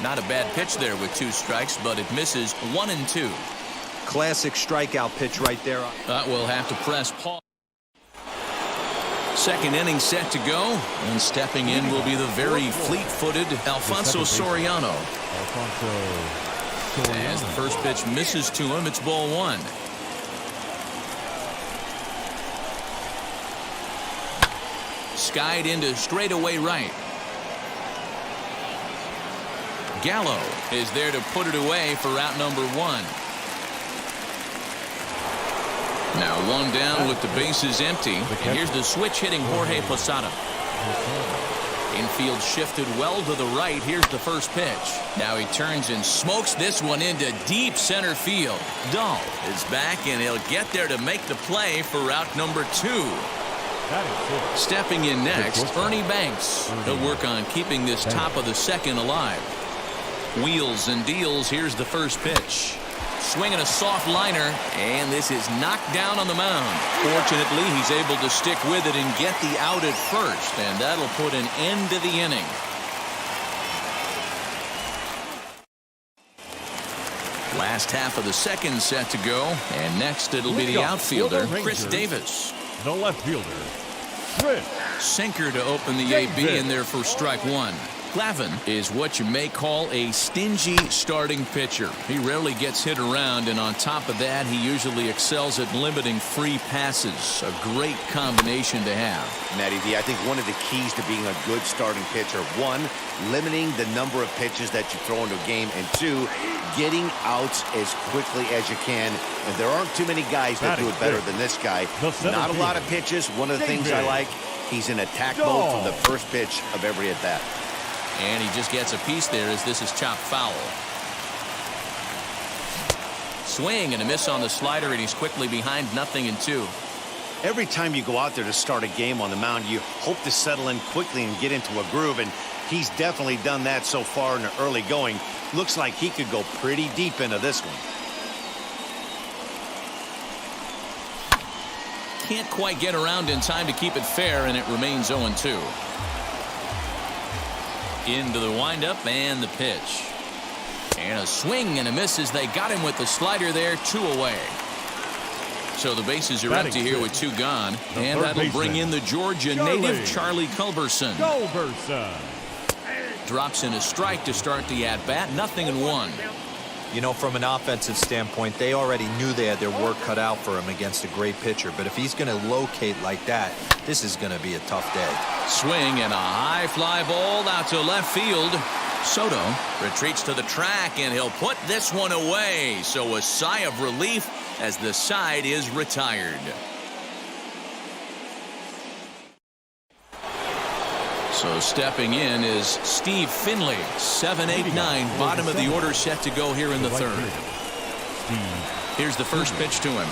Not a bad pitch there with 2 strikes, but it misses 1 and 2. Classic strikeout pitch right there. We'll have to press pause. Second inning set to go, and stepping in will be the very fleet-footed Alfonso Soriano. As the first pitch misses to him, it's ball 1. Skied into straightaway right. Gallo is there to put it away for out number 1. Now 1 down with the bases empty. And here's the switch hitting Jorge Posada. Infield shifted well to the right. Here's the first pitch. Now he turns and smokes this one into deep center field. Dahl is back, and he'll get there to make the play for route number 2. Stepping in next, Ernie Banks. He'll work on keeping this top of the second alive. Wheels and deals. Here's the first pitch. Swinging a soft liner, and this is knocked down on the mound. Fortunately, he's able to stick with it and get the out at first, and that'll put an end to the inning. Last half of the second set to go, and next it'll be the outfielder, Chris Davis. The left fielder, Chris. Sinker to open the AB in there for strike 1. Glavine is what you may call a stingy starting pitcher. He rarely gets hit around, and on top of that, he usually excels at limiting free passes. A great combination to have. Matty D, I think one of the keys to being a good starting pitcher, 1, limiting the number of pitches that you throw into a game, and 2, getting outs as quickly as you can. And there aren't too many guys that do it better than this guy. Not a lot of pitches. One of the things I like, he's in attack mode from the first pitch of every at-bat. And he just gets a piece there as this is chopped foul. Swing and a miss on the slider, and he's quickly behind 0-2. Every time you go out there to start a game on the mound, you hope to settle in quickly and get into a groove, and he's definitely done that so far in the early going. Looks like he could go pretty deep into this one. can't quite get around in time to keep it fair, and it remains 0-2. Into the windup and the pitch. And a swing and a miss as they got him with the slider there, 2 away. So the bases are empty here with 2 gone. And that'll bring in the Georgia native, Charlie Culberson. Drops in a strike to start the at-bat, 0-1. You know, from an offensive standpoint, they already knew they had their work cut out for him against a great pitcher. But if he's going to locate like that, this is going to be a tough day. Swing and a high fly ball out to left field. Soto retreats to the track, and he'll put this one away. So a sigh of relief as the side is retired. So stepping in is Steve Finley, 7-8-9, bottom of the order, set to go here in the third. Here's the first pitch to him.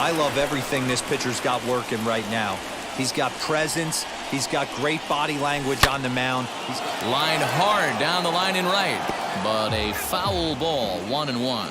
I love everything this pitcher's got working right now. He's got presence. He's got great body language on the mound. He's lined hard down the line and right, but a foul ball, 1-1.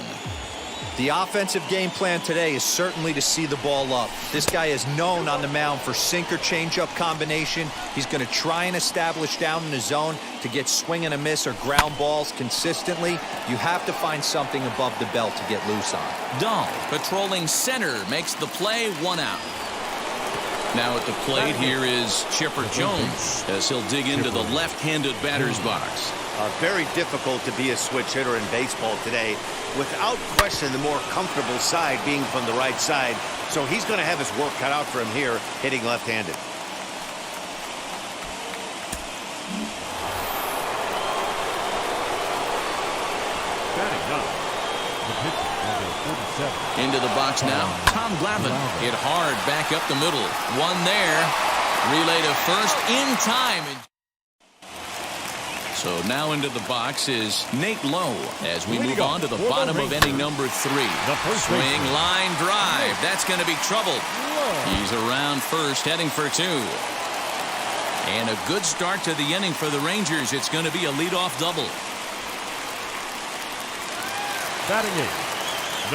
The offensive game plan today is certainly to see the ball up. This guy is known on the mound for sinker changeup combination. He's going to try and establish down in the zone to get swing and a miss or ground balls consistently. You have to find something above the belt to get loose on. Dahl patrolling center makes the play, 1 out. Now at the plate here is Chipper Jones as he'll dig into the left-handed batter's box. Very difficult to be a switch hitter in baseball today. Without question, the more comfortable side being from the right side. So he's going to have his work cut out for him here, hitting left-handed. Into the box now, Tom Glavine hit hard back up the middle. One there. Relay to first in time. So now into the box is Nate Lowe as we move on to the bottom of inning number 3. Swing, line drive. That's going to be trouble. He's around first, heading for 2. And a good start to the inning for the Rangers. It's going to be a leadoff double.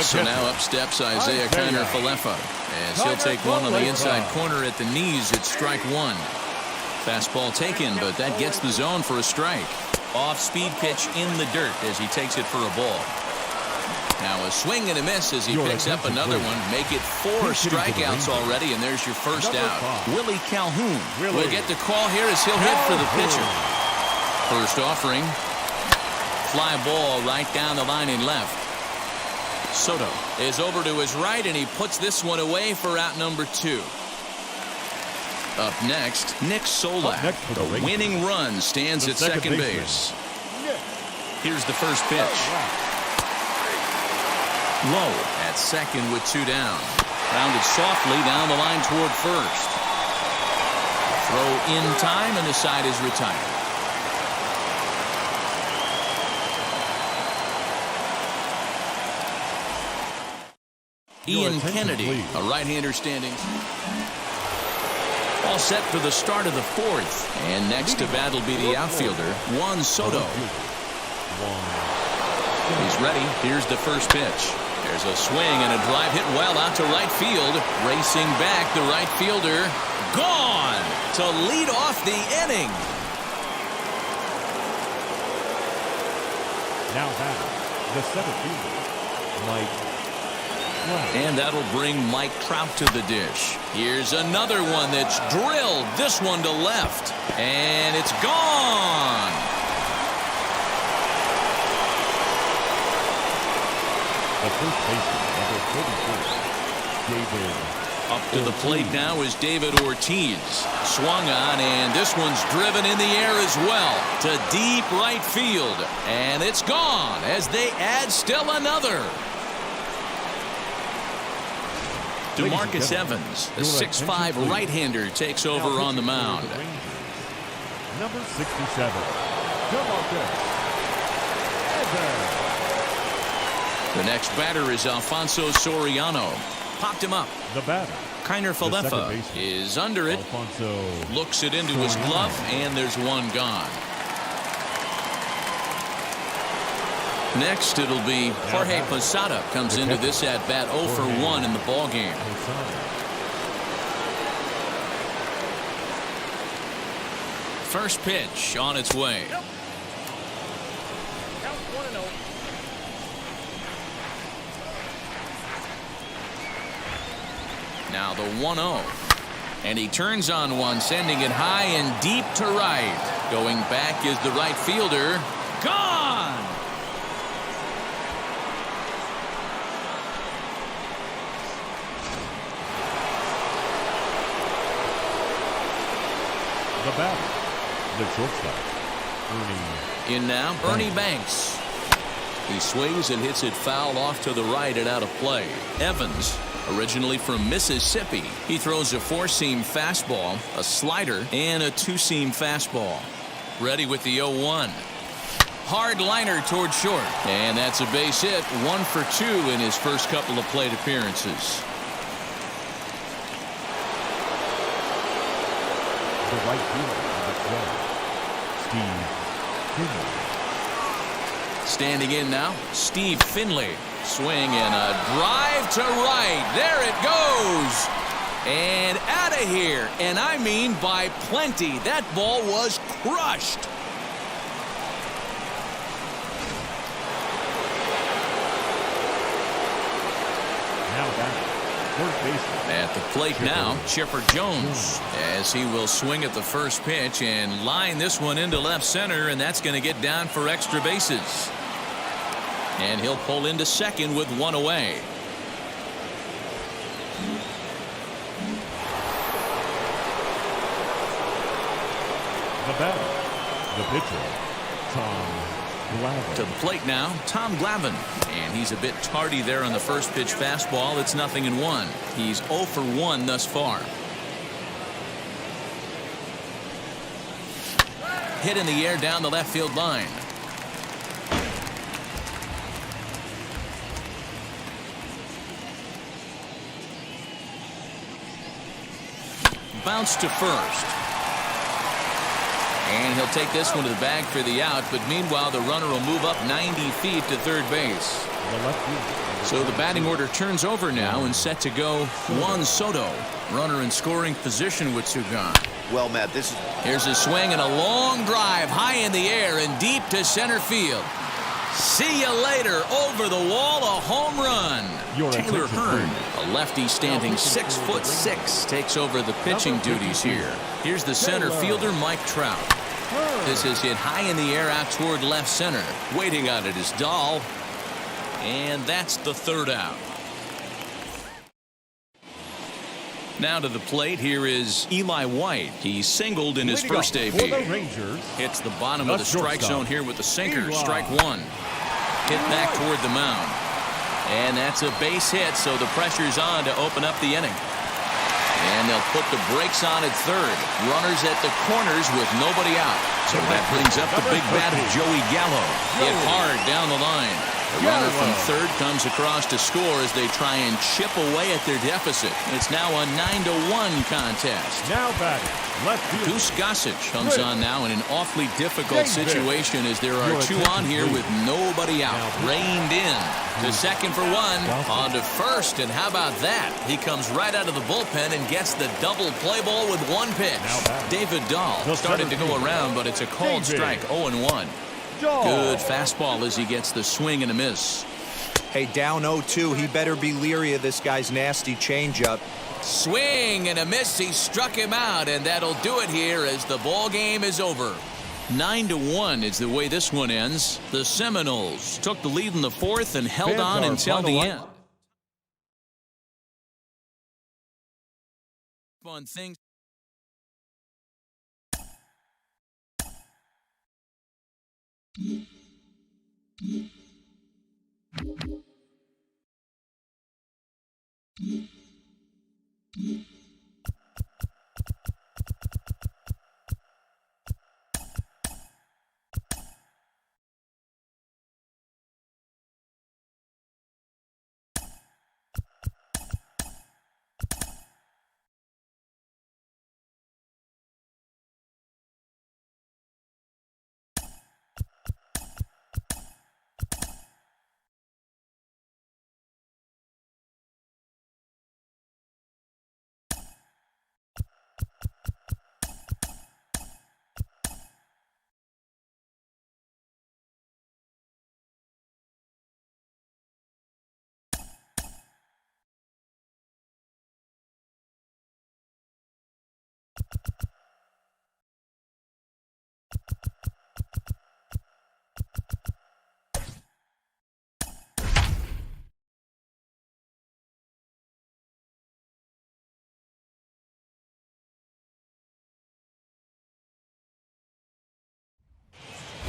So now up steps Isaiah Kiner-Falefa as he'll take one on the inside corner at the knees at strike 1. Fastball taken, but that gets the zone for a strike. Off-speed pitch in the dirt as he takes it for a ball. Now a swing and a miss as he picks up another one. Make it 4 strikeouts already, and there's your first out. Willie Calhoun will get the call here as he'll hit for the pitcher. First offering. Fly ball right down the line and left. Soto is over to his right, and he puts this one away for out number 2. Up next, Nick Solak. The winning run stands at second base. Here's the first pitch. Low at second with 2 down. Rounded softly down the line toward first. Throw in time, and the side is retired. Ian Kennedy, a right-hander standing. All set for the start of the 4th. And next to bat will be the outfielder, Juan Soto. He's ready. Here's the first pitch. There's a swing and a drive hit well out to right field. Racing back, the right fielder. Gone to lead off the inning. Now batting, the center fielder, Mike. And that'll bring Mike Trout to the dish. Here's another one that's drilled. This one to left. And it's gone. The first baseman, number 34, David. Up to the plate now is David Ortiz. Swung on, and this one's driven in the air as well to deep right field. And it's gone as they add still another. DeMarcus Evans, the 6'5" right-hander, takes over on the mound. Number 67, DeMarcus Evans. The next batter is Alfonso Soriano. Popped him up. The batter, Kiner-Falefa is under it. Alfonso Looks it into his glove, and there's one gone. Next, it'll be Jorge Posada comes into this at-bat 0 for 1 in the ballgame. First pitch on its way. Now the 1-0. And he turns on one, sending it high and deep to right. Going back is the right fielder. Gone! The batter, the shortstop, Ernie. In now, Ernie Banks. He swings and hits it foul off to the right and out of play. Evans, originally from Mississippi, he throws a four-seam fastball, a slider, and a two-seam fastball. Ready with the 0-1. Hard liner toward short. And that's a base hit, 1 for 2 in his first couple of plate appearances. The right fielder of the club, Steve Finley. Standing in now, Steve Finley. Swing and a drive to right. There it goes. And out of here. And I mean by plenty. That ball was crushed. Now back, third baseman. At the plate now, Chipper Jones, as he will swing at the first pitch and line this one into left center, and that's going to get down for extra bases. And he'll pull into second with one away. The batter, the pitcher, Tom Glavine. To the plate now, Tom Glavine. And he's a bit tardy there on the first pitch fastball. It's 0-1. He's 0 for 1 thus far. Hit in the air down the left field line. Bounce to first. And he'll take this one to the bag for the out, but meanwhile the runner will move up 90 feet to third base. So the batting order turns over now and set to go Juan Soto. Runner in scoring position with two gone. Well, Matt, this is... Here's a swing and a long drive high in the air and deep to center field. See you later. Over the wall, a home run. Taylor Hearn, a lefty standing 6'6", takes over the pitching duties here. Here's the center fielder, Mike Trout. This is hit high in the air out toward left center. Waiting on it is Dahl. And that's the third out. Now to the plate, here is Eli White. He singled in his first debut. Hits the bottom of the strike zone here with the sinker. Strike one. Hit back toward the mound. And that's a base hit, so the pressure's on to open up the inning. And they'll put the brakes on at third. Runners at the corners with nobody out. So that brings up the big bat of Joey Gallo. Hit hard down the line. The runner from third comes across to score as they try and chip away at their deficit. It's now a 9-1 contest. Now batting, left field. Goose Gossage comes on now in an awfully difficult situation as there are two on here with nobody out. Reined in to second for one. On to first, and how about that? He comes right out of the bullpen and gets the double play ball with one pitch. David Dahl started to go around, but it's a called strike, 0-1. Good fastball as he gets the swing and a miss. Hey, down 0-2. He better be leery of this guy's nasty changeup. Swing and a miss. He struck him out, and that'll do it here as the ball game is over. 9-1 is the way this one ends. The Seminoles took the lead in the fourth and held on until the end. Fun things.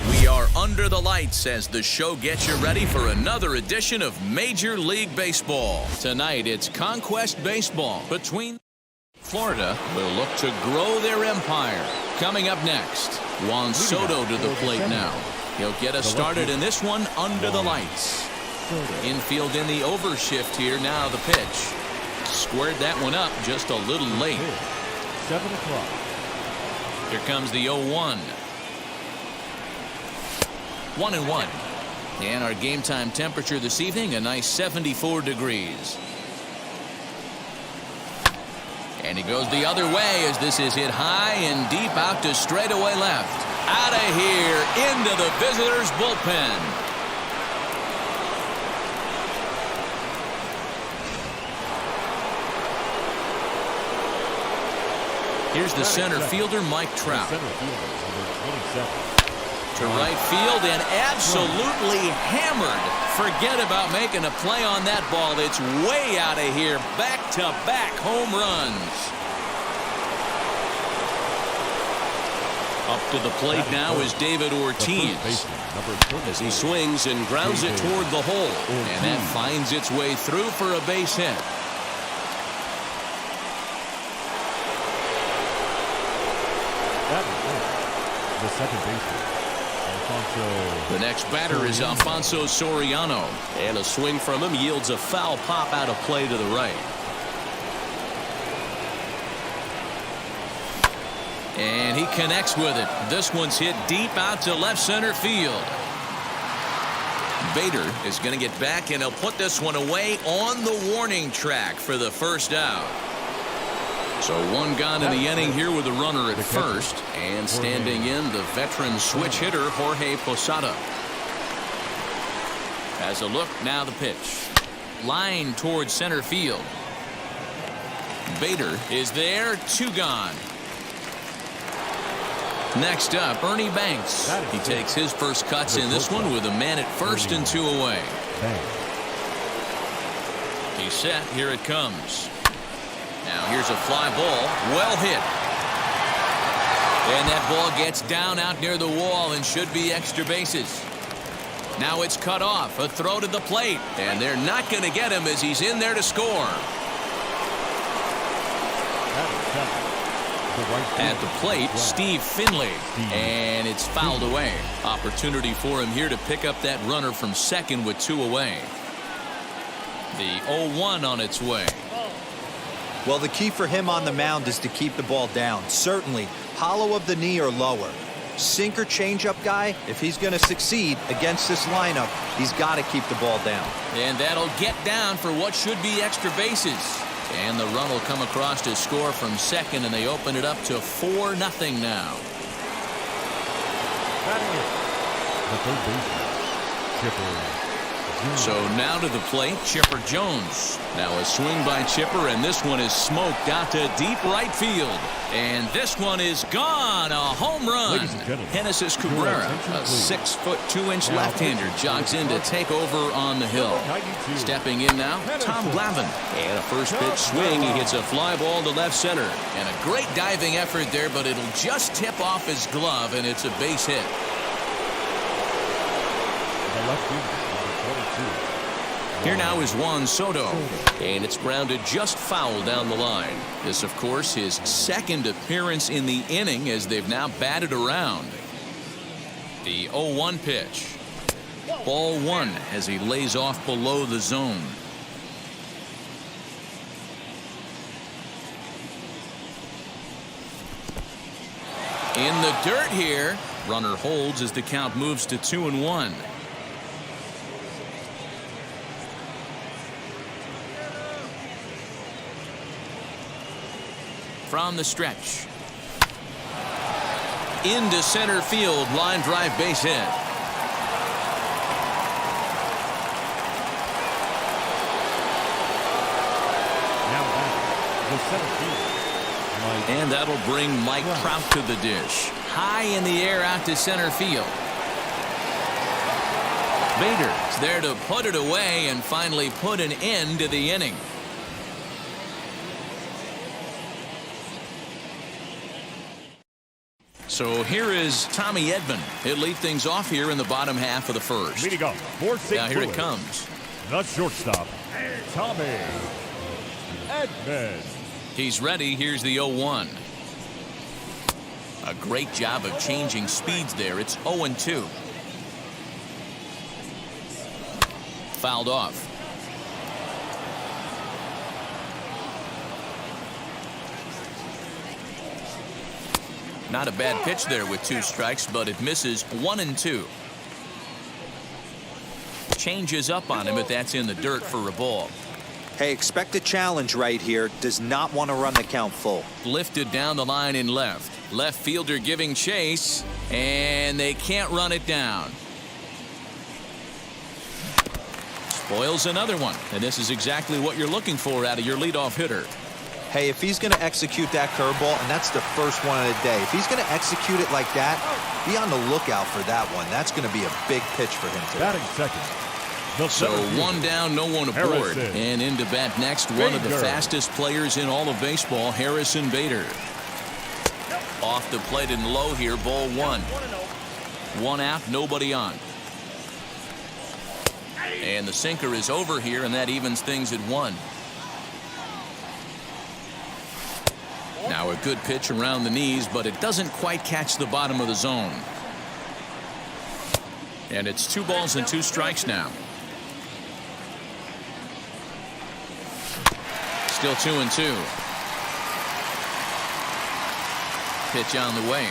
We are under the lights as the show gets you ready for another edition of Major League Baseball. Tonight, it's Conquest Baseball between Florida will look to grow their empire. Coming up next, Juan Soto to the plate now. He'll get us started in this one under the lights. Infield in the overshift here. Now the pitch. Squared that one up just a little late. 7 o'clock. Here comes the 0-1. 1-1. And our game time temperature this evening, a nice 74 degrees. And he goes the other way as this is hit high and deep out to straightaway left. Out of here into the visitors' bullpen. Here's the center fielder, Mike Trout. Center fielder, number 27. To right field and absolutely hammered. Forget about making a play on that ball. It's way out of here. Back-to-back home runs. Up to the plate now is David Ortiz as he swings and grounds it toward the hole. And that finds its way through for a base hit. That is the second baseman. The next batter is Alfonso Soriano. And a swing from him yields a foul pop out of play to the right. And he connects with it. This one's hit deep out to left center field. Bader is going to get back, and he'll put this one away on the warning track for the first out. So one gone in the inning here with a runner at first, and standing in the veteran switch hitter Jorge Posada. Has a look, now the pitch. Line towards center field. Bader is there, 2 gone. Next up, Ernie Banks. He takes his first cuts in this one with a man at first and 2 away. He's set, here it comes. Now here's a fly ball, well hit. And that ball gets down out near the wall and should be extra bases. Now it's cut off, a throw to the plate, and they're not going to get him as he's in there to score. At the plate, Steve Finley, and it's fouled away. Opportunity for him here to pick up that runner from second with 2 away. The 0-1 on its way. Well, the key for him on the mound is to keep the ball down. Certainly, hollow of the knee or lower. Sinker changeup guy, if he's going to succeed against this lineup, he's got to keep the ball down. And that'll get down for what should be extra bases. And the run will come across to score from second, and they open it up to 4-0 now. The third baseman, Chipper. So now to the plate, Chipper Jones. Now a swing by Chipper, and this one is smoked out to deep right field. And this one is gone. A home run. Genesis Cabrera, a 6'2" left-hander, jogs in to take over on the hill. Stepping in now, Tom Glavine. And a first pitch swing. He hits a fly ball to left center. And a great diving effort there, but it'll just tip off his glove, and it's a base hit. The left fielder. Here now is Juan Soto, and it's grounded just foul down the line. This, of course, his second appearance in the inning as they've now batted around. The 0-1 pitch. Ball 1 as he lays off below the zone. In the dirt here. Runner holds as the count moves to 2-1. From the stretch. Into center field, line drive base hit. Now back, the center field, Mike. And that'll bring Mike Trout to the dish. High in the air out to center field. Bader's there to put it away and finally put an end to the inning. So here is Tommy Edman. He'll lead things off here in the bottom half of the first. Leading up for St. Now here Louis, it comes. the shortstop, Tommy Edman. He's ready. Here's the 0-1. A great job of changing speeds there. It's 0-2. Fouled off. Not a bad pitch there with 2 strikes, but it misses 1-2. Changes up on him, but that's in the dirt for a ball. Hey, expect a challenge right here. Does not want to run the count full. Lifted down the line in left. Left fielder giving chase, and they can't run it down. Spoils another one, and this is exactly what you're looking for out of your leadoff hitter. Hey, if he's going to execute that curveball, and that's the first one of the day, if he's going to execute it like that, be on the lookout for that one. That's going to be a big pitch for him today. Batting second. So 1 down, no one aboard. Harrison. And into bat next, one of the fastest players in all of baseball, Harrison Bader. Off the plate and low here, ball 1. 1 out, nobody on. And the sinker is over here, and that evens things at 1. Now a good pitch around the knees, but it doesn't quite catch the bottom of the zone. And it's 2 balls and 2 strikes now. Still 2-2. Pitch on the way.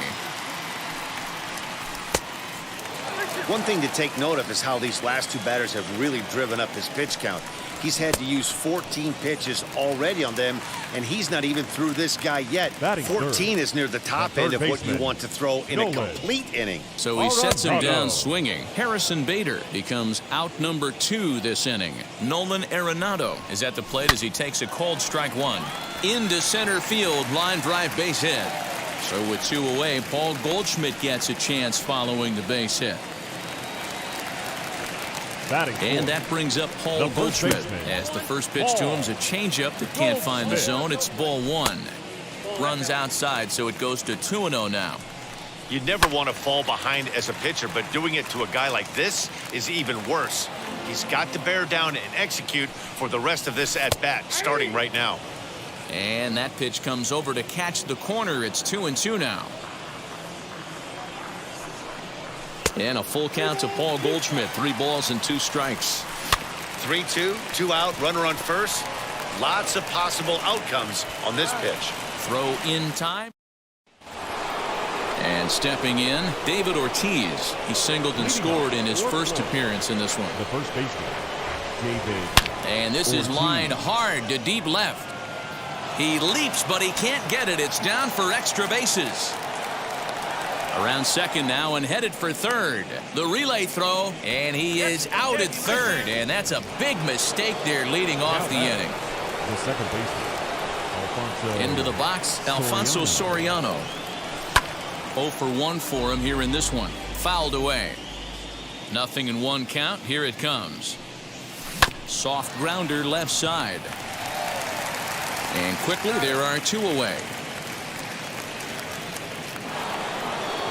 One thing to take note of is how these last 2 batters have really driven up his pitch count. He's had to use 14 pitches already on them, and he's not even through this guy yet. 14 is near the top end of what you want to throw in a complete inning. So he sets him down swinging. Harrison Bader becomes out number 2 this inning. Nolan Arenado is at the plate as he takes a called strike 1. Into center field, line drive base hit. So with 2 away, Paul Goldschmidt gets a chance following the base hit. And that brings up Paul Goldschmidt as the first pitch to him is a changeup that can't find the zone. It's ball 1. Runs outside, so it goes to 2-0 now. You never want to fall behind as a pitcher, but doing it to a guy like this is even worse. He's got to bear down and execute for the rest of this at bat, starting right now. And that pitch comes over to catch the corner. It's 2-2 now. And a full count to Paul Goldschmidt. 3 balls and 2 strikes. 3-2, 2 out, runner on first. Lots of possible outcomes on this pitch. Throw in time. And stepping in, David Ortiz. He singled and scored in his first appearance in this one. The first baseman, David. And this is lined hard to deep left. He leaps, but he can't get it. It's down for extra bases. Around second now and headed for third. The relay throw, and he is out at third. And that's a big mistake there leading off the inning. The second baseman, Into the box, Alfonso Soriano. 0 for 1 for him here in this one. Fouled away. 0-1 count. Here it comes. Soft grounder left side. And quickly there are 2 away.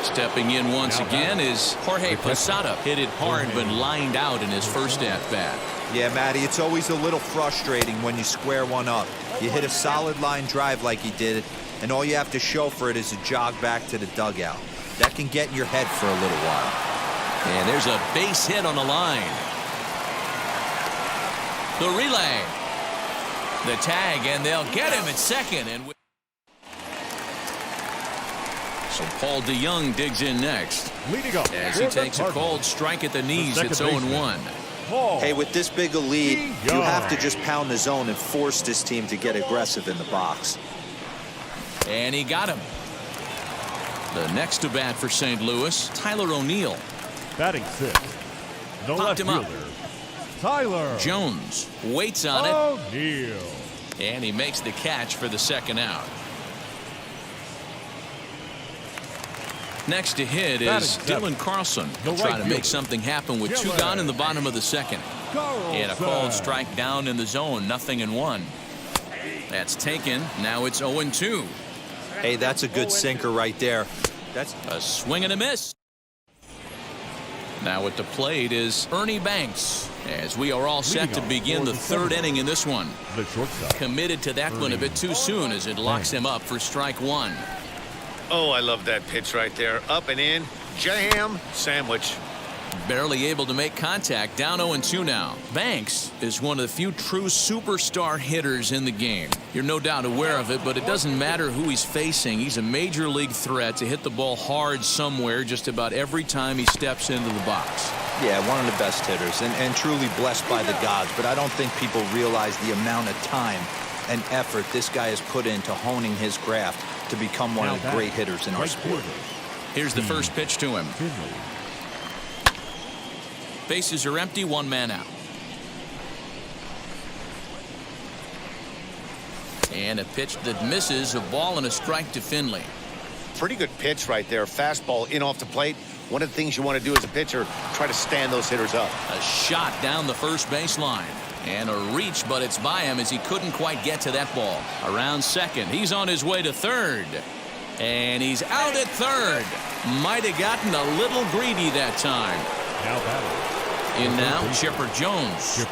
Stepping in once again is Jorge Posada. Hit it hard but lined out in his first at-bat. Yeah, Matty, it's always a little frustrating when you square one up. You hit a solid line drive like he did, and all you have to show for it is a jog back to the dugout. That can get in your head for a little while. And there's a base hit on the line. The relay. The tag, and they'll get him at second. And so Paul DeYoung digs in next. Leading up as he takes a called strike at the knees. It's 0-1. Hey, with this big a lead, you have to just pound the zone and force this team to get aggressive in the box. And he got him. The next to bat for St. Louis, Tyler O'Neill. Batting 6th. No left fielder. Tyler Jones waits on it. O'Neill. And he makes the catch for the second out. Next to hit is Dylan Carlson. He'll try to make something happen with 2 gone in the bottom of the second. And a called strike down in the zone, 0-1. That's taken. Now it's 0-2. Hey, that's a good sinker right there. That's a swing and a miss. Now at the plate is Ernie Banks, as we are all set to begin the 3rd inning in this one. The shortstop. Committed to that one a bit too soon as it locks him up for strike 1. Oh, I love that pitch right there. Up and in. Jam sandwich. Barely able to make contact. Down 0-2 now. Banks is one of the few true superstar hitters in the game. You're no doubt aware of it, but it doesn't matter who he's facing. He's a major league threat to hit the ball hard somewhere just about every time he steps into the box. Yeah, one of the best hitters and truly blessed by the gods, but I don't think people realize the amount of time and effort this guy has put into honing his craft to become one of the great hitters in our sport. Here's the first pitch to him. Bases are empty, 1 man out. And a pitch that misses, a ball and a strike to Finley. Pretty good pitch right there. Fastball in off the plate. One of the things you want to do as a pitcher, try to stand those hitters up. A shot down the first baseline. And a reach, but it's by him as he couldn't quite get to that ball. Around second. He's on his way to third. And he's out at third. Might have gotten a little greedy that time. Now battle. In now, Chipper Jones.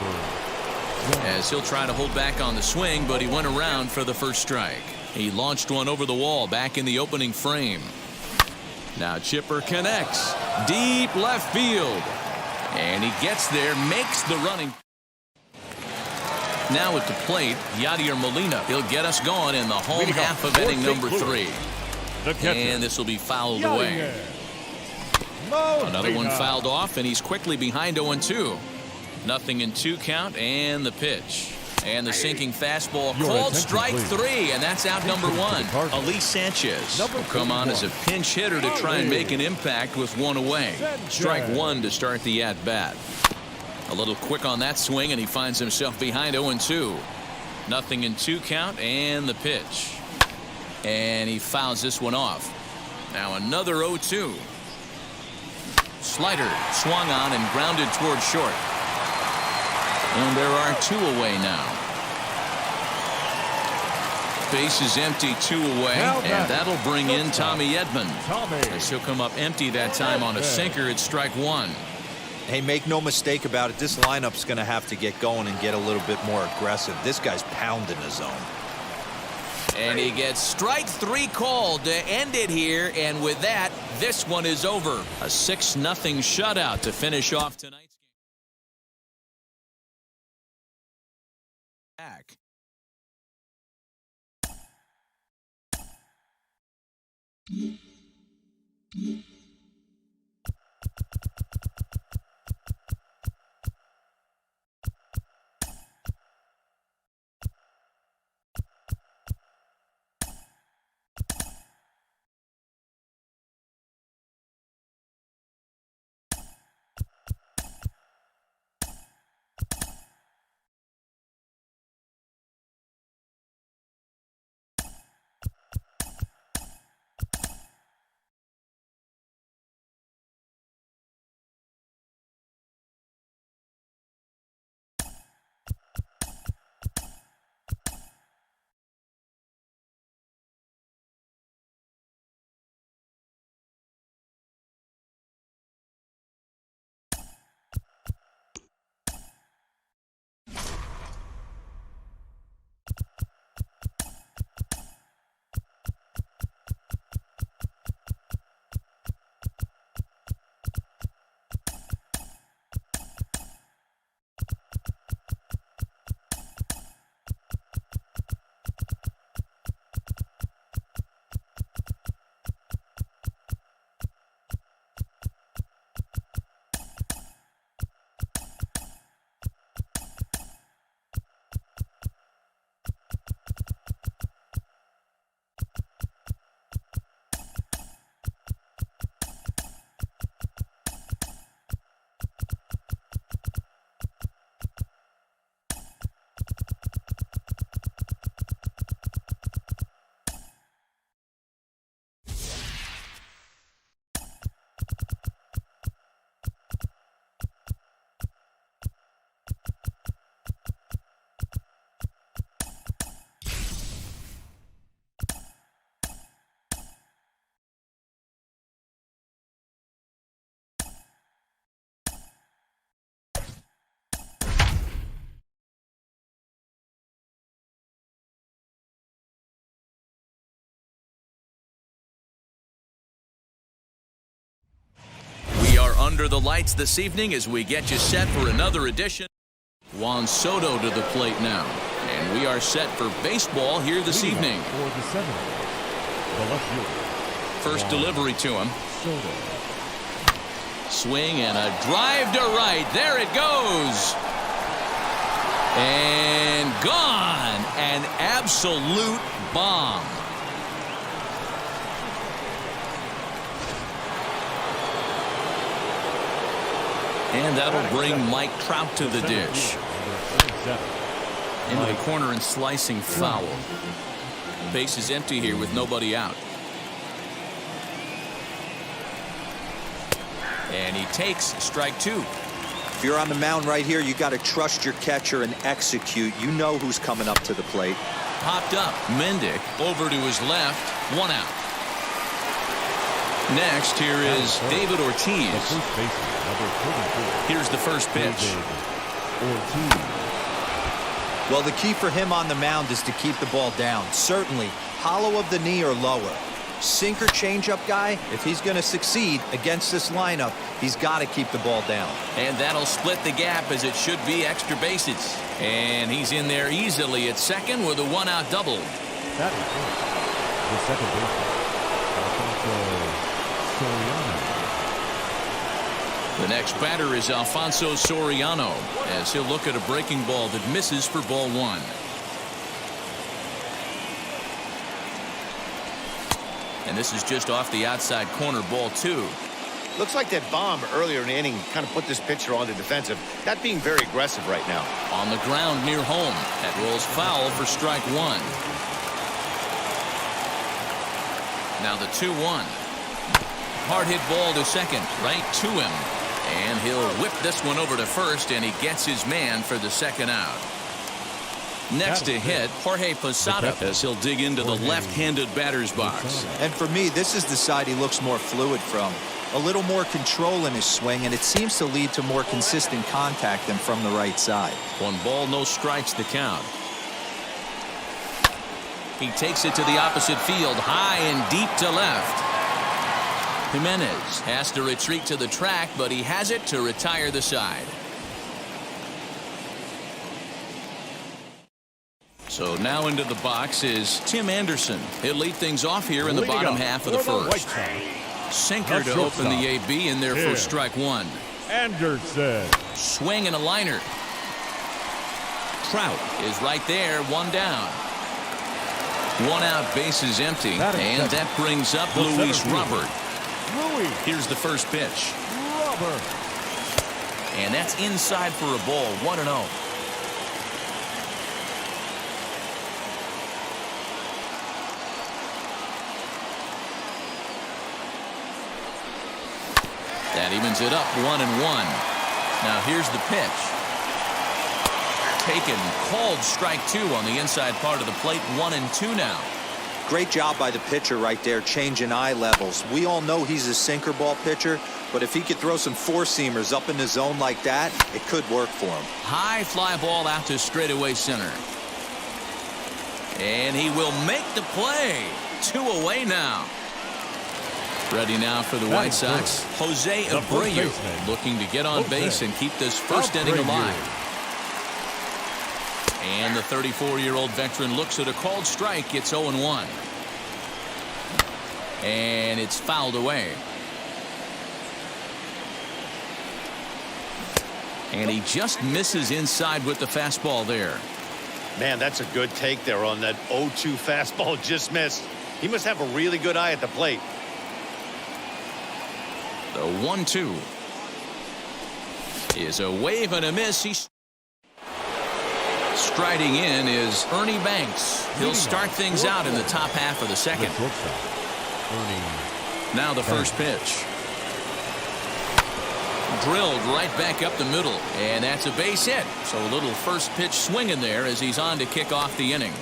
As he'll try to hold back on the swing, but he went around for the first strike. He launched one over the wall back in the opening frame. Now Chipper connects. Deep left field. And he gets there, makes the running. Now at the plate, Yadier Molina. He'll get us going in the home half of inning number 3. And this will be fouled away. Another one fouled off, and he's quickly behind 0-2. 0-2 count, and the pitch. And the sinking fastball called strike 3, and that's out number 1. Elise Sanchez will come on as a pinch hitter to try and make an impact with 1 away. Strike 1 to start the at-bat. A little quick on that swing, and he finds himself behind 0-2. 0-2 count, and the pitch. And he fouls this one off. Now another 0-2. Slider swung on and grounded toward short. And there are 2 away now. Base is empty, 2 away, and that'll bring in Tommy Edman. As he'll come up empty that time on a sinker at strike 1. Hey, make no mistake about it, this lineup's going to have to get going and get a little bit more aggressive. This guy's pounding the zone. And he gets strike 3 called to end it here, and with that, this one is over. A 6-0 shutout to finish off tonight's game. under the lights this evening as we get you set for another edition. Juan Soto to the plate now. And we are set for baseball here this evening. For the seventh, the left fielder. First delivery to him. Soto. Swing and a drive to right. There it goes. And gone. An absolute bomb. And that'll bring Mike Trout to the dish. Into the corner and slicing foul. Base is empty here with nobody out. And he takes strike two. If you're on the mound right here, you got to trust your catcher and execute. You know who's coming up to the plate. Popped up. Mendick over to his left. One out. Next, here is David Ortiz. Here's the first pitch. Well, the key for him on the mound is to keep the ball down. Certainly, hollow of the knee or lower. Sinker changeup guy, if he's going to succeed against this lineup, he's got to keep the ball down. And that'll split the gap as it should be extra bases. And he's in there easily at second with a one-out double. That is it. The second baseman, Alfonso Soriano. The next batter is Alfonso Soriano as he'll look at a breaking ball that misses for ball one. And this is just off the outside corner, ball two. Looks like that bomb earlier in the inning kind of put this pitcher on the defensive. Not being very aggressive right now. On the ground near home. That rolls foul for strike one. Now the 2-1. Hard hit ball to second, right to him. And he'll whip this one over to first, and he gets his man for the second out. Next to hit, Jorge Posada as he'll dig into the left-handed batter's box. And for me, this is the side he looks more fluid from. A little more control in his swing, and it seems to lead to more consistent contact than from the right side. 1 ball, no strikes to count. He takes it to the opposite field, high and deep to left. Jimenez has to retreat to the track, but he has it to retire the side. So now into the box is Tim Anderson. He'll lead things off here in the bottom half of the first. Sinker to open the AB in there for strike one. Anderson. Swing and a liner. Trout is right there, one down. One out, base is empty. And that brings up Luis Robert. Here's the first pitch. Robert. And that's inside for a ball, 1-0. That evens it up, 1-1. Now here's the pitch. Taken, called strike two on the inside part of the plate, 1-2 now. Great job by the pitcher right there, changing eye levels. We all know he's a sinker ball pitcher, but if he could throw some four-seamers up in the zone like that, it could work for him. High fly ball out to straightaway center. And he will make the play. 2 away now. Ready now for the White Sox. Jose Abreu looking to get on base and keep this first inning alive. And the 34-year-old veteran looks at a called strike. It's 0-1. And it's fouled away. And he just misses inside with the fastball there. Man, that's a good take there on that 0-2 fastball just missed. He must have a really good eye at the plate. The 1-2 is a wave and a miss. He's striding in is Ernie Banks. He'll start things out in the top half of the second. Now the first pitch. Drilled right back up the middle, and that's a base hit. So a little first pitch swinging there as he's on to kick off the inning.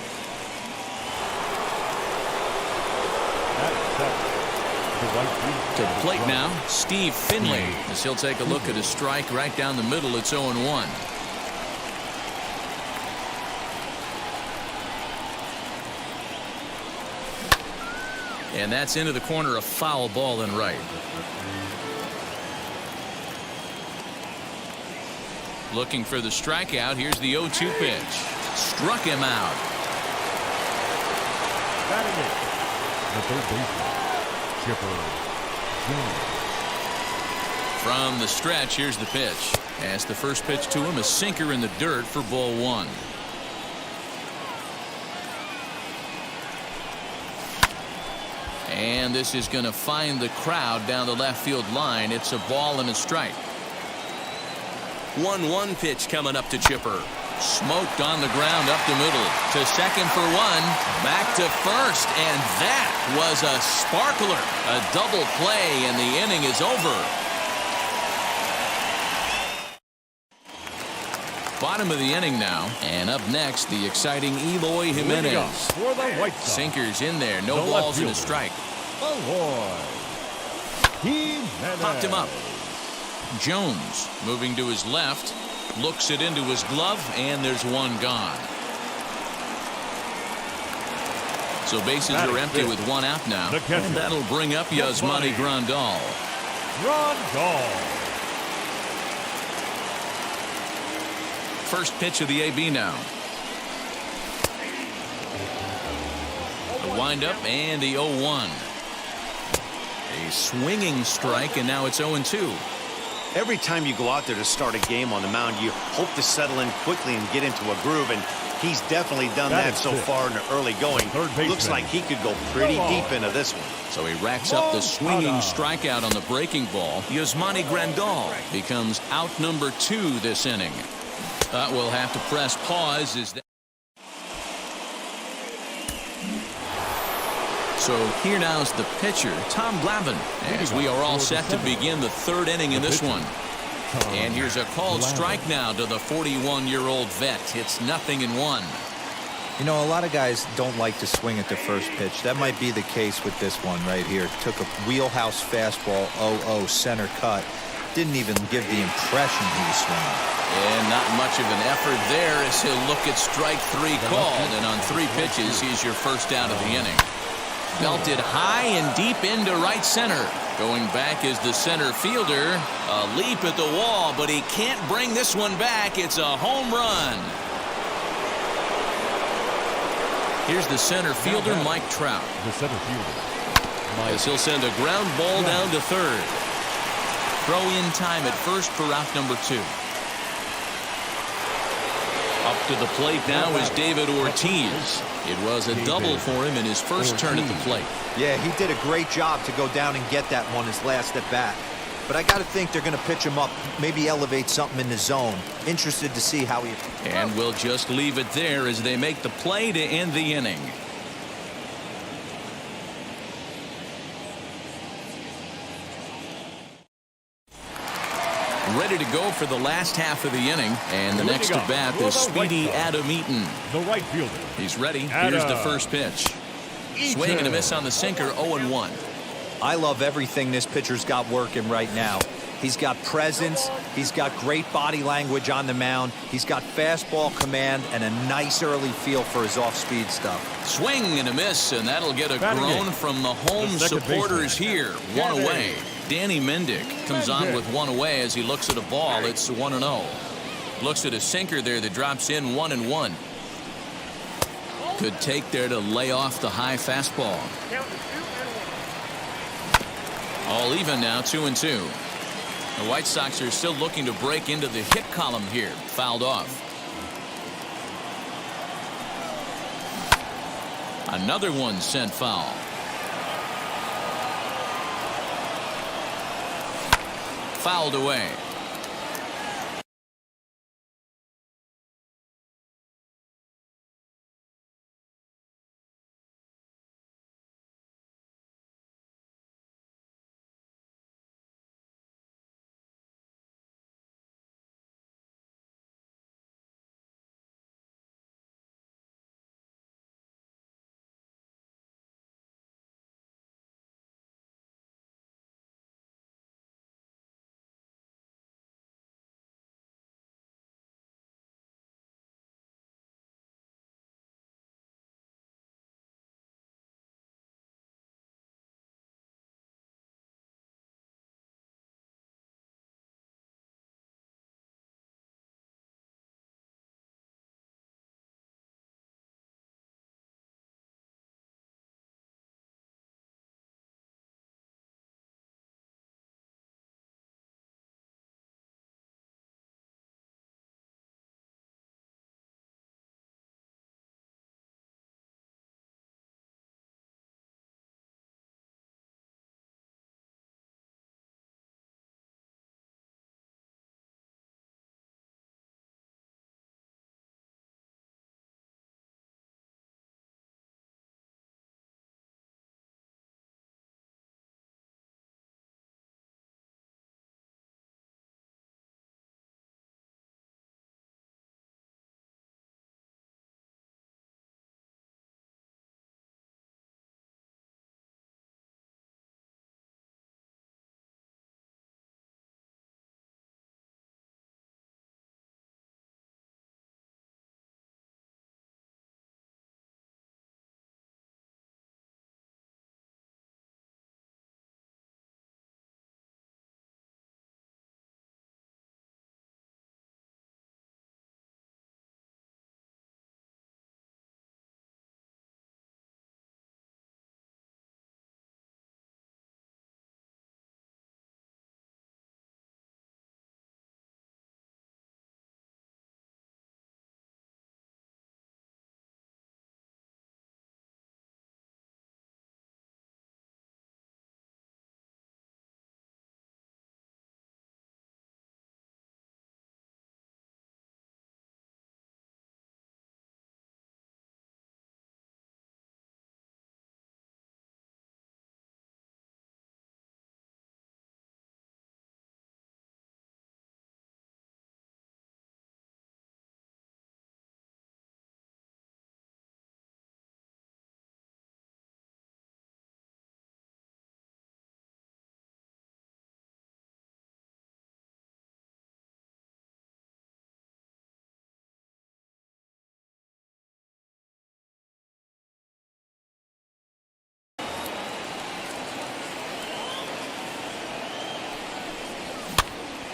To the plate now, Steve Finley, as he'll take a look at a strike right down the middle. It's 0-1. And that's into the corner, a foul ball and right. Looking for the strikeout. Here's the 0-2 pitch. Struck him out. Batting it, the third baseman, Chipper Jones. From the stretch, here's the pitch. As the first pitch to him, a sinker in the dirt for ball one. And this is going to find the crowd down the left field line. It's a ball and a strike. 1-1 pitch coming up to Chipper. Smoked on the ground up the middle. To second for one. Back to first. And that was a sparkler. A double play, and the inning is over. Bottom of the inning now. And up next, the exciting Eloy Jimenez. For the White Sox. Sinkers in there. No balls and a strike. Eloy Jimenez. Popped him up. Jones moving to his left. Looks it into his glove, and there's one gone. So bases are empty with one out now. And that'll bring up Yasmani Grandal. First pitch of the AB now. The windup and the 0-1. A swinging strike, and now it's 0-2. Every time you go out there to start a game on the mound, you hope to settle in quickly and get into a groove, and he's definitely done that so far in the early going. Looks like he could go pretty deep into this one. So he racks up the swinging strikeout on the breaking ball. Yasmani Grandal becomes out number 2 this inning. We'll have to press pause. So here now's the pitcher, Tom Glavine, as we are all set to begin the third inning in this one. And here's a called strike now to the 41-year-old vet. It's 0-1. You know, a lot of guys don't like to swing at the first pitch. That might be the case with this one right here. Took a wheelhouse fastball, 0-0 center cut. Didn't even give the impression he was swinging. And not much of an effort there as he'll look at strike 3 called. And on 3 pitches, he's your first out of the inning. Belted high and deep into right center. Going back is the center fielder. A leap at the wall, but he can't bring this one back. It's a home run. Here's the center fielder, Mike Trout. The center fielder, As he'll send a ground ball down to third. Throw in time at first for out number 2. Up to the plate now is David Ortiz. It was a double for him in his first turn at the plate. Yeah, he did a great job to go down and get that one his last at bat. But I got to think they're going to pitch him up, maybe elevate something in the zone. Interested to see how he... And we'll just leave it there as they make the play to end the inning. Ready to go for the last half of the inning. And the next at bat is Speedy Adam Eaton. the right fielder. He's ready. Here's the first pitch. Swing and a miss on the sinker, 0-1. I love everything this pitcher's got working right now. He's got presence. He's got great body language on the mound. He's got fastball command and a nice early feel for his off-speed stuff. Swing and a miss, and that'll get a groan from the home supporters here. One away. Danny Mendick comes on with one away as he looks at a ball. It's 1-0. Looks at a sinker there that drops in 1-1. Could take there to lay off the high fastball. All even now, 2-2. The White Sox are still looking to break into the hit column here. Fouled off. Another one sent foul. Fouled away.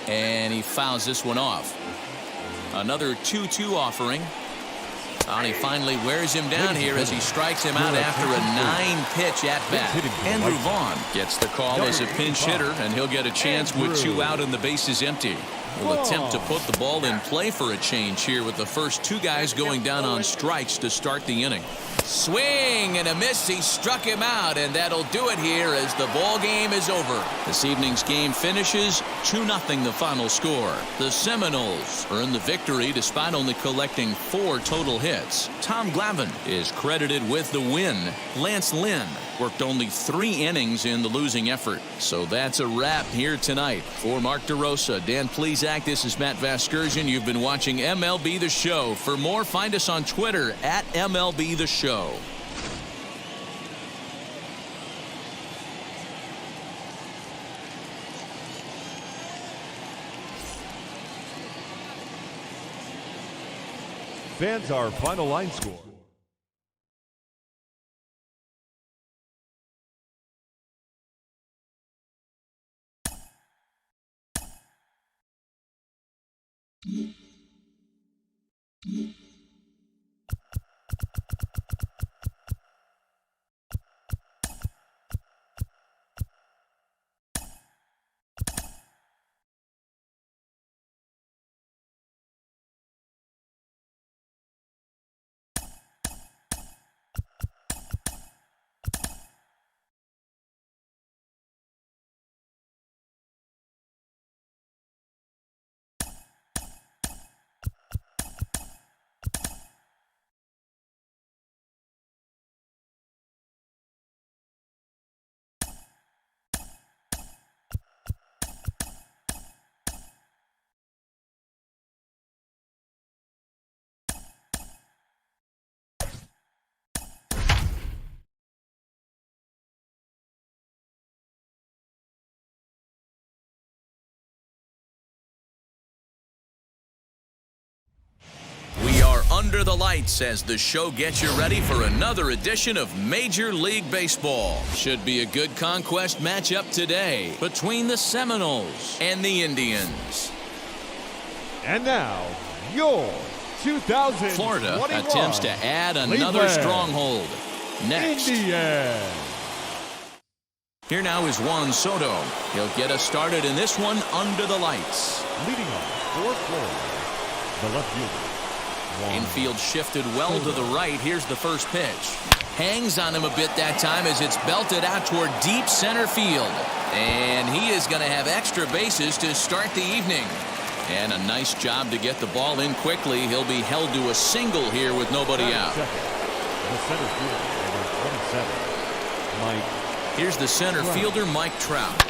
And he fouls this one off. Another 2-2 offering. And he finally wears him down here as he strikes him out after a 9-pitch at-bat. Andrew Vaughn gets the call as a pinch hitter, and he'll get a chance with 2 out and the bases empty. Will attempt to put the ball in play for a change here with the first 2 guys going down on strikes to start the inning. Swing and a miss. He struck him out, and that'll do it here as the ball game is over. This evening's game finishes 2-0 the final score. The Seminoles earn the victory despite only collecting 4 total hits. Tom Glavine is credited with the win. Lance Lynn worked only 3 innings in the losing effort. So that's a wrap here tonight. For Mark DeRosa, Dan Plesac, this is Matt Vasgersian. You've been watching MLB The Show. For more, find us on Twitter at MLB The Show. Fans, our final line score. Under the lights as the show gets you ready for another edition of Major League Baseball. Should be a good conquest matchup today between the Seminoles and the Indians. And now, your 2021 Florida attempts to add another stronghold. Next, Indians. Here now is Juan Soto. He'll get us started in this one under the lights. Leading off for Florida, the left fielder. Infield shifted well to the right. Here's the first pitch. Hangs on him a bit that time as it's belted out toward deep center field. And he is going to have extra bases to start the evening. And a nice job to get the ball in quickly. He'll be held to a single here with nobody out. The center fielder, number 27, Mike. Here's the center fielder, Mike Trout.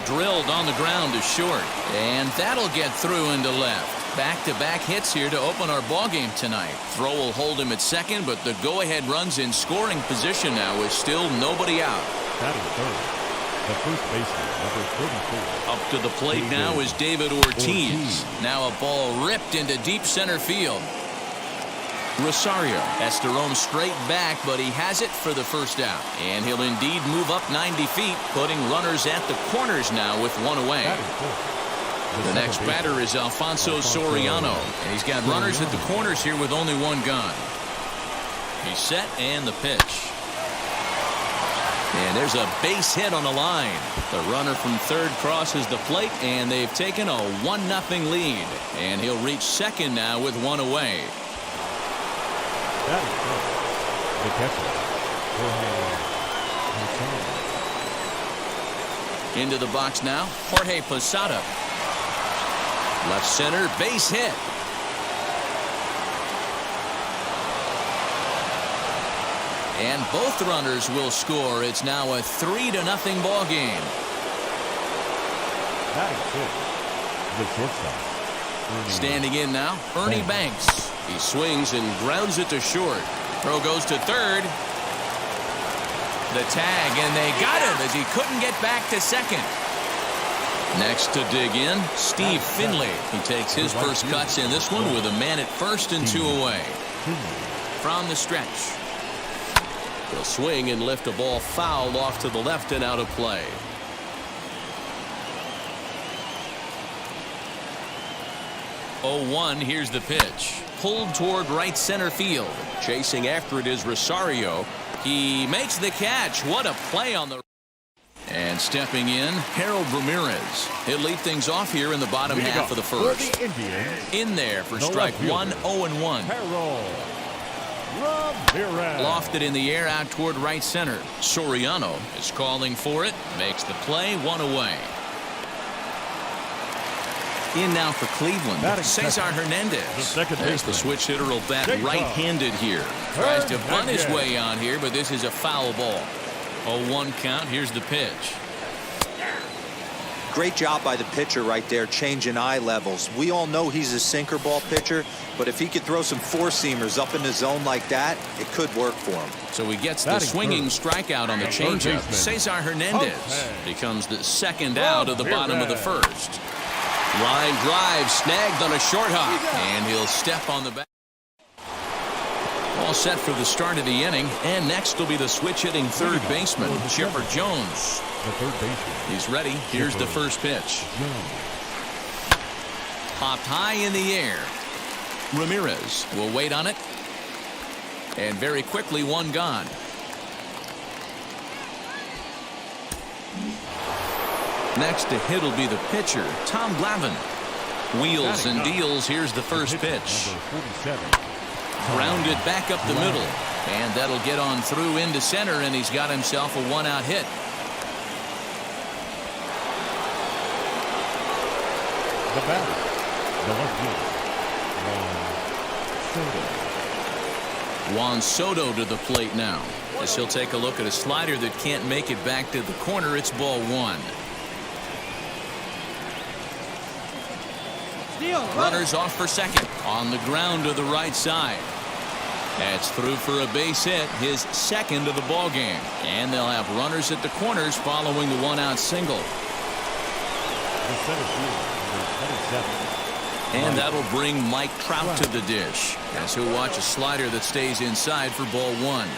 Drilled on the ground to short. And that'll get through into left. Back-to-back hits here to open our ballgame tonight. Throw will hold him at second, but the go-ahead run's in scoring position now with still nobody out. Batting third, the first baseman, number 34. Up to the plate now is David Ortiz. Now a ball ripped into deep center field. Rosario has to roam straight back, but he has it for the first out. And he'll indeed move up 90 feet, putting runners at the corners now with 1 away. The next batter is Alfonso Soriano, and he's got runners at the corners here with only 1 gone. He's set, and the pitch. And there's a base hit on the line. The runner from third crosses the plate, and they've taken a 1-0 lead. And he'll reach second now with 1 away. The catcher, into the box now, Jorge Posada. Left center, base hit. And both runners will score. It's now a 3-0 ball game. The shortstop. Standing in now, Ernie Banks. He swings and grounds it to short. Throw goes to third. The tag, and they got him as he couldn't get back to second. Next to dig in, Steve Finley. He takes his first cuts in this one with a man at first and 2 away. From the stretch. He'll swing and lift a ball foul off to the left and out of play. 0-1, here's the pitch. Pulled toward right center field. Chasing after it is Rosario. He makes the catch. What a play on the... And stepping in, Harold Ramirez. He'll lead things off here in the bottom half of the first. For the Indians, In there for strike one, 0-1. Harold Ramirez. Lofted in the air out toward right center. Soriano is calling for it. Makes the play, 1 away. In now for Cleveland, Batting Cesar second. Hernandez. The second As the baseman. switch hitter will bat Jacob right-handed here. Tries to bunt his Hernandez. way on here, but this is a foul ball. 0-1 count. Here's the pitch. Great job by the pitcher right there, changing eye levels. We all know he's a sinker ball pitcher, but if he could throw some four-seamers up in the zone like that, it could work for him. So he gets the Batting swinging third. strikeout on the The third changeup. baseman. Cesar Hernandez Okay. becomes the second out of the bottom of the Ramirez. first. Line drive snagged on a short hop, and he'll step on the back. All set for the start of the inning, and next will be the switch-hitting third baseman, Chipper Jones. The third baseman. He's ready. Here's the first pitch. Popped high in the air. Ramirez will wait on it. And very quickly, one gone. Next to hit will be the pitcher, Tom Glavine. Wheels and deals. Here's the first pitch. Number 47. Grounded back up the middle. And that'll get on through into center, and he's got himself a one-out hit. The batter. The left fielder. Juan Soto to the plate now, as he'll take a look at a slider that can't make it back to the corner. It's ball one. Runners off for second on the ground to the right side. That's through for a base hit, his second of the ball game, and they'll have runners at the corners following the one-out single. The center fielder, number 27. And that'll bring Mike Trout to the dish, as he'll watch a slider that stays inside for ball one.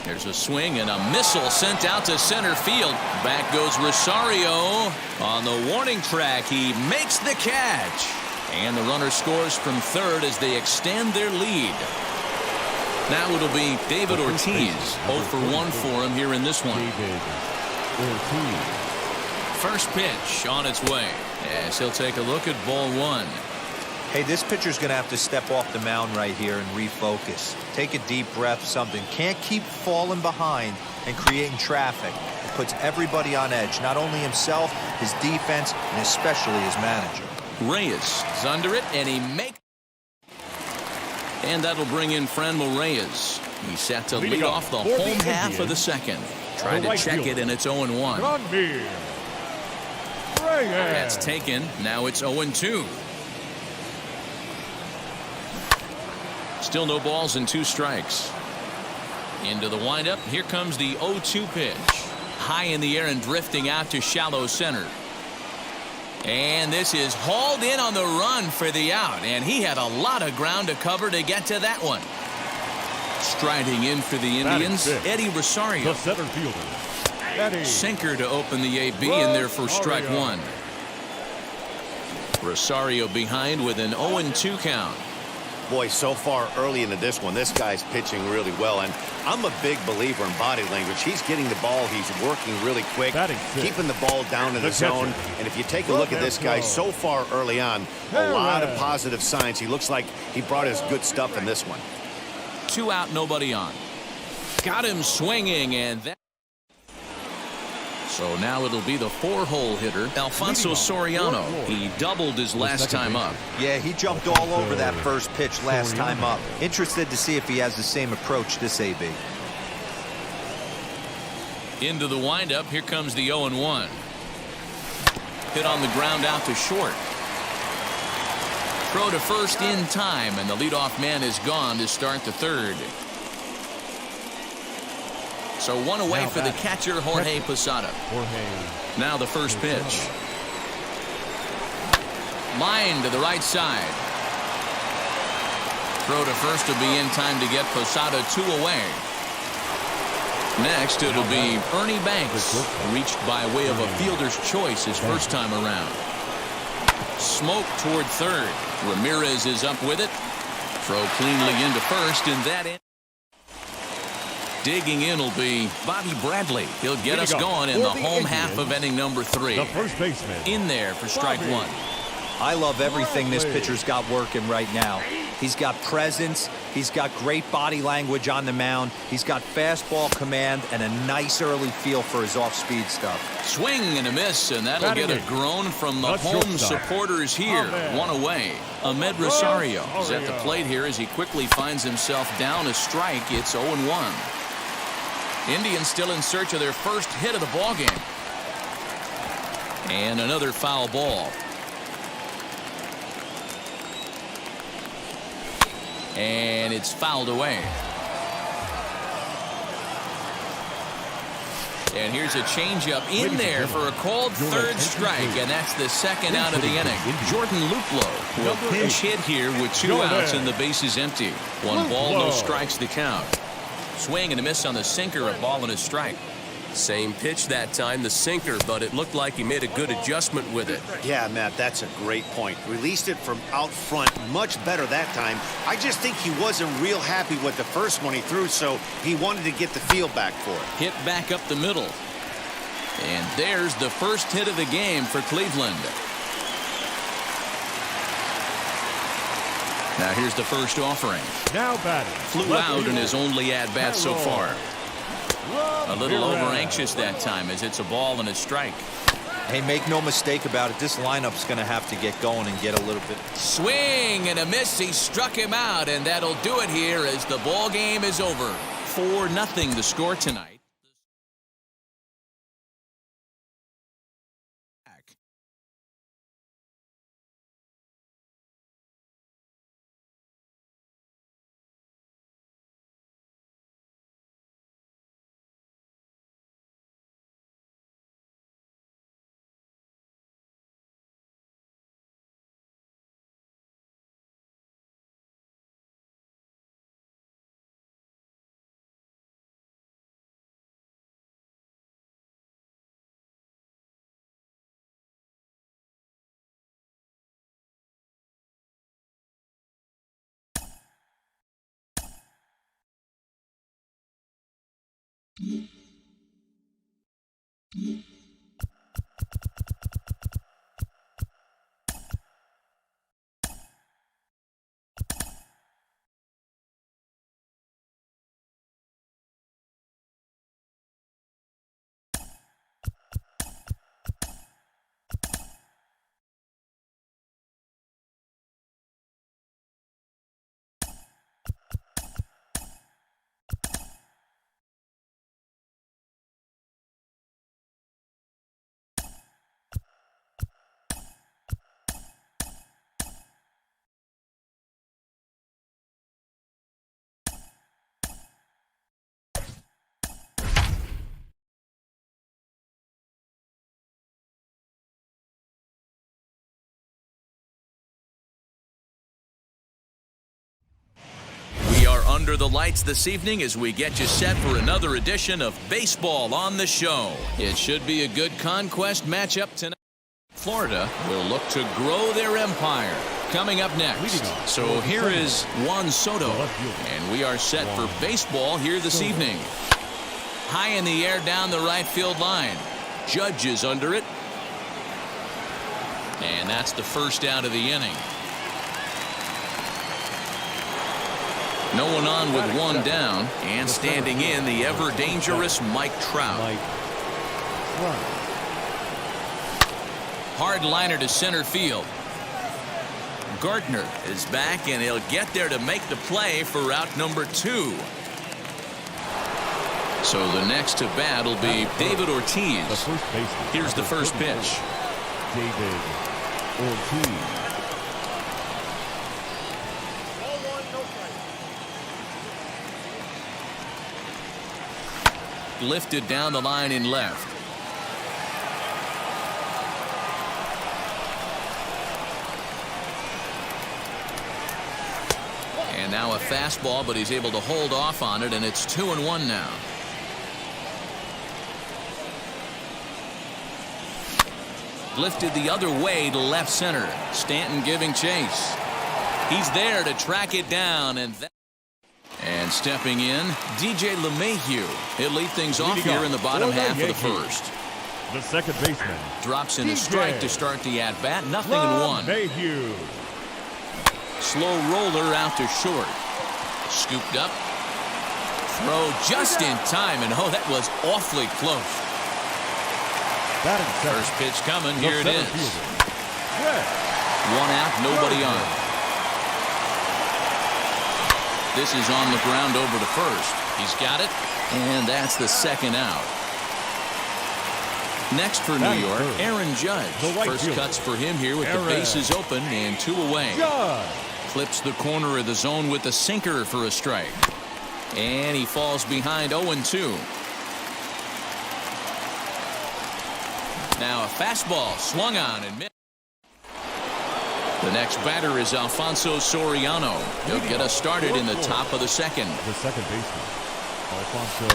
There's a swing and a missile sent out to center field. Back goes Rosario on the warning track. He makes the catch, and the runner scores from third as they extend their lead. Now it'll be David Ortiz. 0 for 1 for him here in this one. David Ortiz. First pitch on its way, as he'll take a look at ball one. Hey, this pitcher's going to have to step off the mound right here and refocus. Take a deep breath, something. Can't keep falling behind and creating traffic. It puts everybody on edge, not only himself, his defense, and especially his manager. Reyes is under it, and he makes. And that'll bring in Franmil Reyes. He's set to lead off the home half of the second. Trying to check it, and it's 0-1. Franmil Reyes. That's taken. Now it's 0-2. Still no balls and 2 strikes. Into the windup. Here comes the 0-2 pitch. High in the air and drifting out to shallow center. And this is hauled in on the run for the out. And he had a lot of ground to cover to get to that one. Striding in for the Indians, Eddie Rosario. The center fielder, Eddie. Sinker to open the AB in there for strike one. Rosario behind with an 0-2 count. Boy, so far early into this one, this guy's pitching really well, and I'm a big believer in body language. He's getting the ball, he's working really quick, keeping the ball down in the zone, and if you take a look at this guy so far early on, a lot of positive signs. He looks like he brought his good stuff in this one. 2 out, nobody on. Got him swinging, and that. So now it'll be the 4-hole hitter, Alfonso Soriano. He doubled his last time up. Yeah, he jumped all over that first pitch last time up. Interested to see if he has the same approach this AB. Into the windup. Here comes the 0-1. Hit on the ground out to short. Throw to first in time, and the leadoff man is gone to start the third. So 1 away for the catcher, Jorge Posada. Now the first pitch. Line to the right side. Throw to first will be in time to get Posada 2 away. Next, it'll be Ernie Banks, reached by way of a fielder's choice his first time around. Smoke toward third. Ramirez is up with it. Throw cleanly into first, and that in. Digging in will be Bobby Bradley. He'll get us going in the home half of inning number 3. The first baseman. In there for strike 1. I love everything this pitcher's got working right now. He's got presence. He's got great body language on the mound. He's got fastball command and a nice early feel for his off-speed stuff. Swing and a miss, and that'll get a groan from the home supporters here. One away. Ahmed Rosario is at the plate here as he quickly finds himself down a strike. It's 0-1. Indians still in search of their first hit of the ballgame. And another foul ball. And it's fouled away. And here's a changeup in there for a called third strike, and that's the second out of the inning. Jordan Luplow will pinch hit here with 2 outs and the bases empty. 1 ball, no strikes the count. Swing and a miss on the sinker, a ball and a strike. Same pitch that time, the sinker, but it looked like he made a good adjustment with it. Yeah, Matt, that's a great point. Released it from out front much better that time. I just think he wasn't real happy with the first one he threw, so he wanted to get the feel back for it. Hit back up the middle. And there's the first hit of the game for Cleveland. Now here's the first offering. Now batting. Flew out in his only at-bat so far. A little over-anxious that time as it's a ball and a strike. Hey, make no mistake about it. This lineup's going to have to get going and get a little bit. Swing and a miss. He struck him out, and that'll do it here as the ball game is over. 4-0 the score tonight. Under the lights this evening as we get you set for another edition of Baseball on the Show. It should be a good conquest matchup tonight. Florida will look to grow their empire. Coming up next. So here is Juan Soto, and we are set for baseball here this evening. High in the air down the right field line. Judge is under it. And that's the first out of the inning. No one on with 1 down, and standing in the ever-dangerous Mike Trout. Hard liner to center field. Gardner is back, and he'll get there to make the play for route number 2. So the next to bat will be David Ortiz. Here's the first pitch. David Ortiz. Lifted down the line in left. And now a fastball, but he's able to hold off on it, and it's 2-1 now. lifted the other way to left center. Stanton giving chase. He's there to track it down, and stepping in, DJ LeMahieu. He'll lead things off here in the bottom half of the first. The second baseman Drops in a strike to start the at-bat. Nothing in one. LeMahieu. Slow roller out to short. Scooped up. Throw just in time, and that was awfully close. Batting second. First pitch coming. The Here it center is. fielder, Red. 1 out, nobody on. This is on the ground over to first. He's got it, and that's the second out. Next for New York, Aaron Judge. First fielder. cuts for him here with the bases open and 2 away. Judge. Clips the corner of the zone with the sinker for a strike. And he falls behind 0-2. Now a fastball swung on and missed. The next batter is Alfonso Soriano. He'll get us started in the top of the second. The second baseman, Alfonso.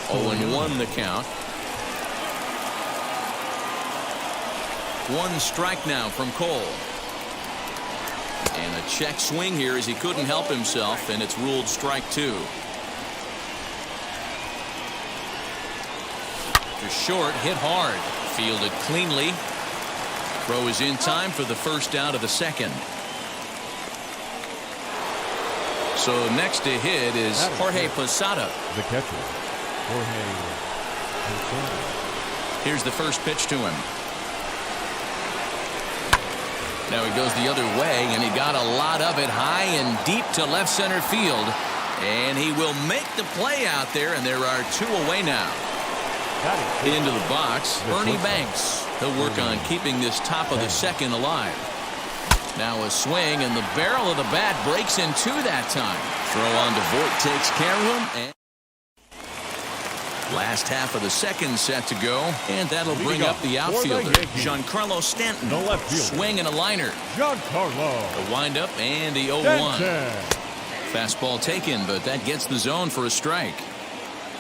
0-1 the count. 1 strike now from Cole. And a check swing here as he couldn't help himself, and it's ruled strike 2. To short, hit hard. Fielded cleanly. Throw is in time for the first out of the second. So next to hit is Jorge Posada. The catcher, Jorge Posada. Here's the first pitch to him. Now he goes the other way, and he got a lot of it high and deep to left center field. And he will make the play out there, and there are 2 away now. Into the box, Ernie Banks. He'll work on keeping this top of the second alive. Now a swing, and the barrel of the bat breaks in 2 that time. Throw on to Voit takes care of him. And last half of the second set to go, and that'll bring up the outfielder, Giancarlo Stanton. The left fielder. Swing and a liner. Giancarlo. The windup and the 0-1. Fastball taken, but that gets the zone for a strike.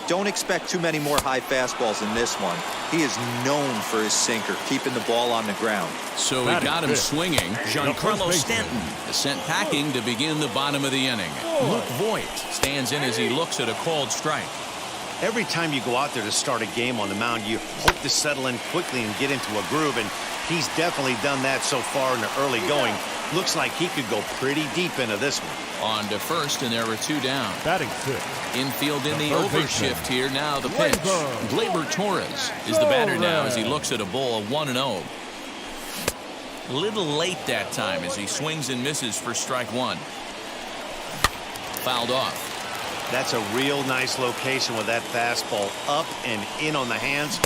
Don't expect too many more high fastballs in this one. He is known for his sinker, keeping the ball on the ground. So he got him swinging. Giancarlo Stanton is sent packing to begin the bottom of the inning. Luke Voit stands in as he looks at a called strike. Every time you go out there to start a game on the mound, you hope to settle in quickly and get into a groove, and he's definitely done that so far in the early going. Looks like he could go pretty deep into this one. On to first, and there are 2 down. Batting 6. Infield in the overshift here. Now the pitch. Gleyber Torres is the batter now as he looks at a ball 1-0. A little late that time as he swings and misses for strike 1. Fouled off. That's a real nice location with that fastball up and in on the hands.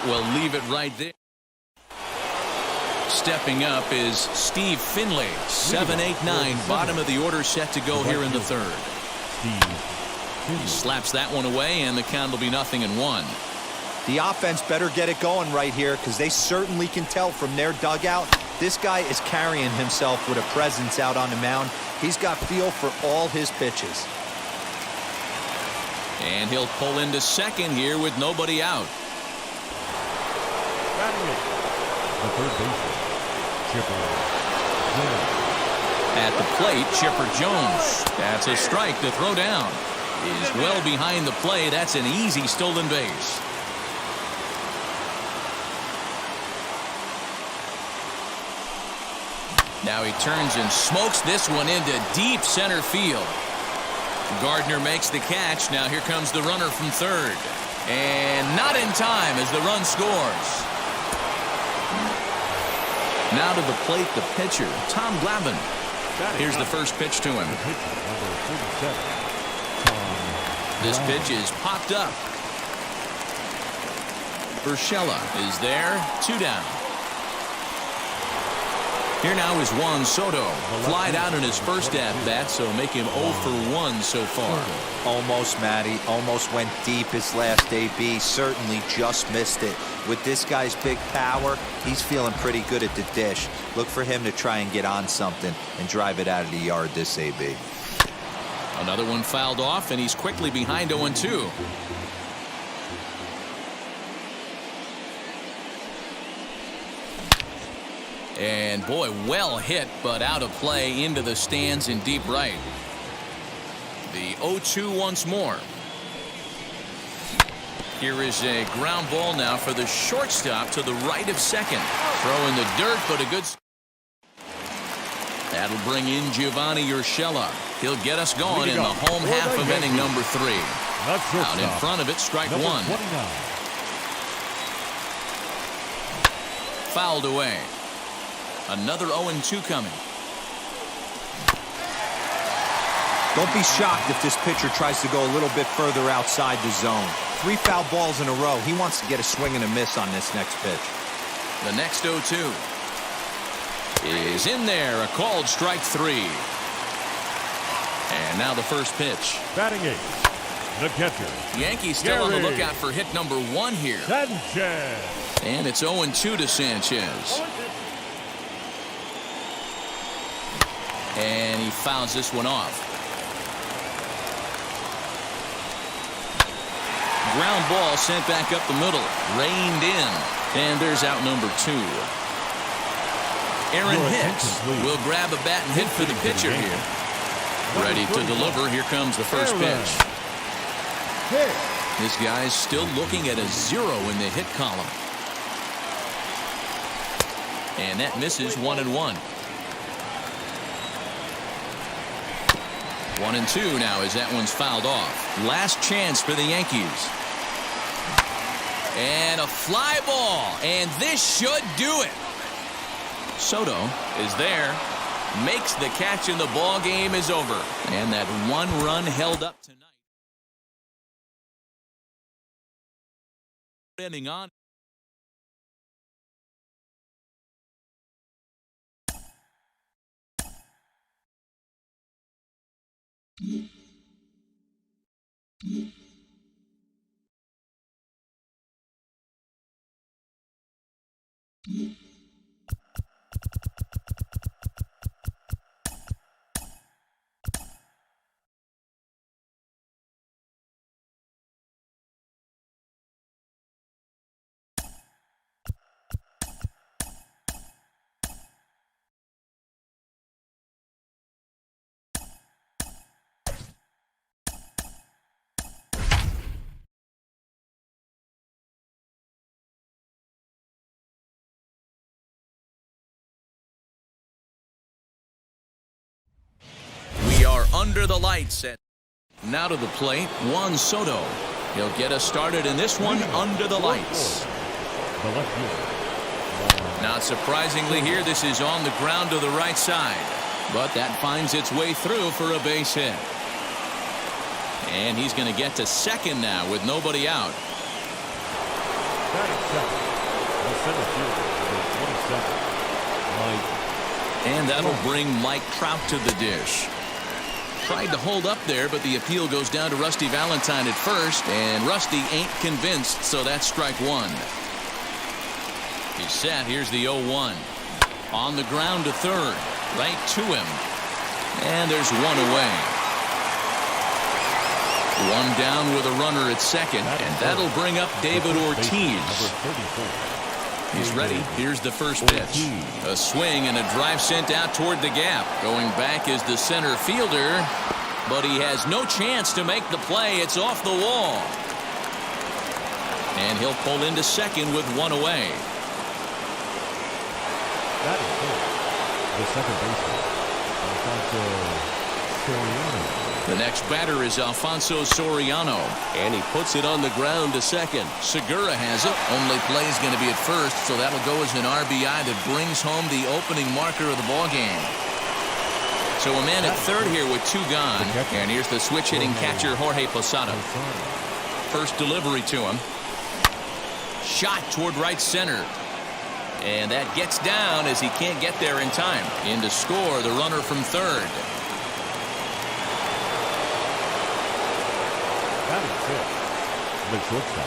We'll leave it right there. Stepping up is Steve Finley. 7-8-9. Bottom of the order set to go here in the third. He slaps that one away, and the count will be 0-1. The offense better get it going right here, because they certainly can tell from their dugout. This guy is carrying himself with a presence out on the mound. He's got feel for all his pitches. And he'll pull into second here with nobody out. The third baseman, Chipper Jones. At the plate, Chipper Jones. That's a strike to throw down. He's well behind the play. That's an easy stolen base. Now he turns and smokes this one into deep center field. Gardner makes the catch. Now here comes the runner from third. And not in time as the run scores. Now to the plate, the pitcher, Tom Glavine. Here's the first pitch to him. This pitch is popped up. Urshela is there. 2 down. Here now is Juan Soto. Flied out in his first at-bat, so make him 0 for 1 so far. Almost, Matty. Almost went deep his last AB. Certainly just missed it. With this guy's big power, he's feeling pretty good at the dish. Look for him to try and get on something and drive it out of the yard this AB. Another one fouled off, and he's quickly behind 0-2. And boy, well hit, but out of play into the stands in deep right. The 0-2 once more. Here is a ground ball now for the shortstop to the right of second. Throw in the dirt, but a good. That'll bring in Giovanni Urshela. He'll get us going in the home half of inning number 3. Out in front of it, strike one. Fouled away. Another 0-2 coming. Don't be shocked if this pitcher tries to go a little bit further outside the zone. 3 foul balls in a row. He wants to get a swing and a miss on this next pitch. The next 0-2 is in there. A called strike 3. And now the first pitch. Batting 8, the catcher. Yankees still on the lookout for hit number 1 here. Sanchez. And it's 0-2 to Sanchez. And he fouls this one off. Ground ball sent back up the middle. Reined in. And there's out number 2. Aaron Hicks will grab a bat and hit for the pitcher here. Ready to deliver. Here comes the first pitch. This guy's still looking at a 0 in the hit column. And that misses 1-1. 1-2 now as that one's fouled off. Last chance for the Yankees. And a fly ball. And this should do it. Soto is there. Makes the catch and the ball game is over. And that 1 run held up tonight. Ending on. Under the lights. And now to the plate, Juan Soto. He'll get us started in this one under the lights. Not surprisingly here, this is on the ground to the right side. But that finds its way through for a base hit. And he's going to get to second now with nobody out. And that'll bring Mike Trout to the dish. Tried to hold up there, but the appeal goes down to Rusty Valentine at first, and Rusty ain't convinced, so that's strike 1. He's set. Here's the 0-1. On the ground to third. Right to him. And there's 1 away. 1 down with a runner at second, and that'll bring up David Ortiz. He's ready. Here's the first pitch. A swing and a drive sent out toward the gap. Going back is the center fielder, but he has no chance to make the play. It's off the wall. And he'll pull into second with 1 away. That is good. The second baseman, Alfonso Soriano. The next batter is Alfonso Soriano, and he puts it on the ground to second. Segura has it. Only play is going to be at first, so that'll go as an RBI that brings home the opening marker of the ball game. So a man at third here with 2 gone, and here's the switch-hitting catcher Jorge Posada. First delivery to him. Shot toward right center. And that gets down as he can't get there in time. In to score the runner from third. The shortstop,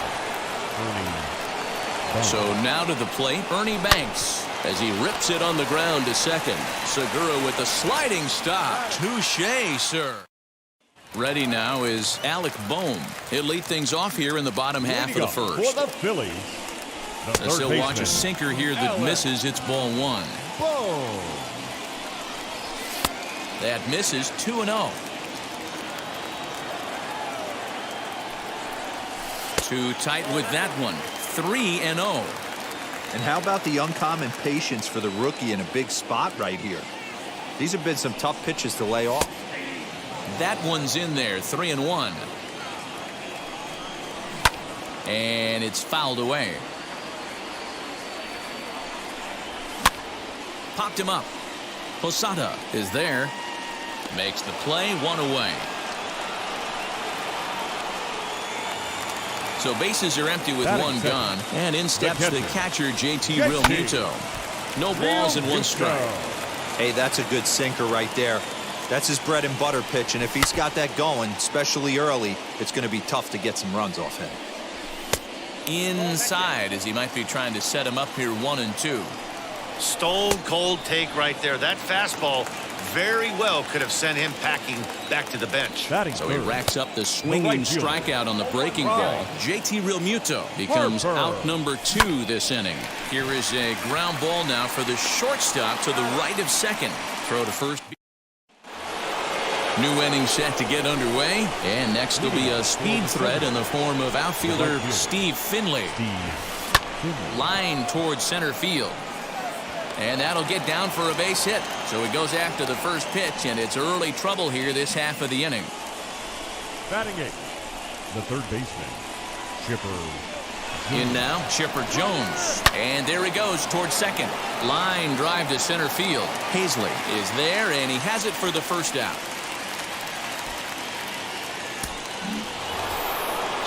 so now to the plate, Ernie Banks, as he rips it on the ground to second. Segura with the sliding stop. Touché, sir. Ready now is Alec Boehm. He'll lead things off here in the bottom half of the first. For the Phillies, They'll watch a sinker here that misses. It's ball 1. Ball. That misses 2-0. Too tight with that one. 3-0. And how about the uncommon patience for the rookie in a big spot right here? These have been some tough pitches to lay off. That one's in there. 3-1. And it's fouled away. Popped him up. Posada is there. Makes the play. 1 away. So bases are empty with one gone. And in steps the catcher, JT Realmuto. No balls and 1 strike. Hey, that's a good sinker right there. That's his bread and butter pitch, and if he's got that going, especially early, it's going to be tough to get some runs off him. Inside, as he might be trying to set him up here 1-2. Stone cold take right there. That fastball very well could have sent him packing back to the bench. So he racks up the swinging strikeout on the breaking ball. JT Realmuto becomes out number 2 this inning. Here is a ground ball now for the shortstop to the right of second. Throw to first. New inning set to get underway, and next will be a speed threat in the form of outfielder Steve Finley. Line towards center field. And that'll get down for a base hit. So he goes after the first pitch, and it's early trouble here this half of the inning. Batting 8, the third baseman, Chipper. In now, Chipper Jones. And there he goes towards second. Line drive to center field. Hazley is there, and he has it for the first out.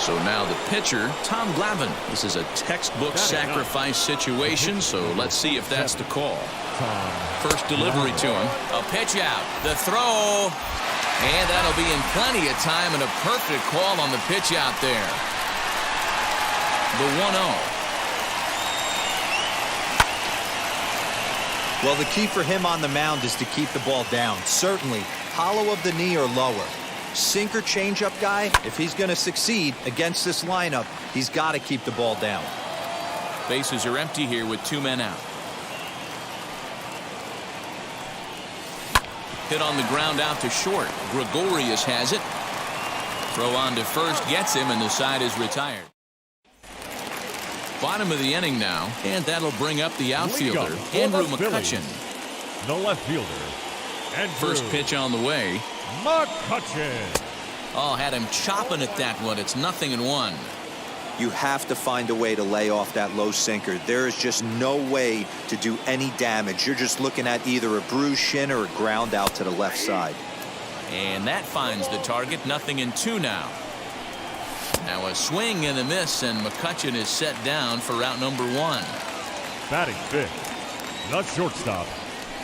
So now the pitcher, Tom Glavine. This is a textbook sacrifice situation, so let's see if that's the call. First delivery to him. A pitch out. The throw. And that'll be in plenty of time, and a perfect call on the pitch out there. The 1-0. Well, the key for him on the mound is to keep the ball down. Certainly, hollow of the knee or lower. Sinker changeup guy, if he's going to succeed against this lineup, he's got to keep the ball down. Bases are empty here with 2 men out. Hit on the ground out to short. Gregorius has it. Throw on to first, gets him, and the side is retired. Bottom of the inning now, and that'll bring up the outfielder, Andrew McCutchen. The left fielder, Andrew. First pitch on the way. McCutchen. Oh, had him chopping at that one. It's 0-1. You have to find a way to lay off that low sinker. There is just no way to do any damage. You're just looking at either a bruised shin or a ground out to the left side. And that finds the target. 0-2 now. Now a swing and a miss, and McCutchen is set down for out number 1. Batting 5th, the shortstop,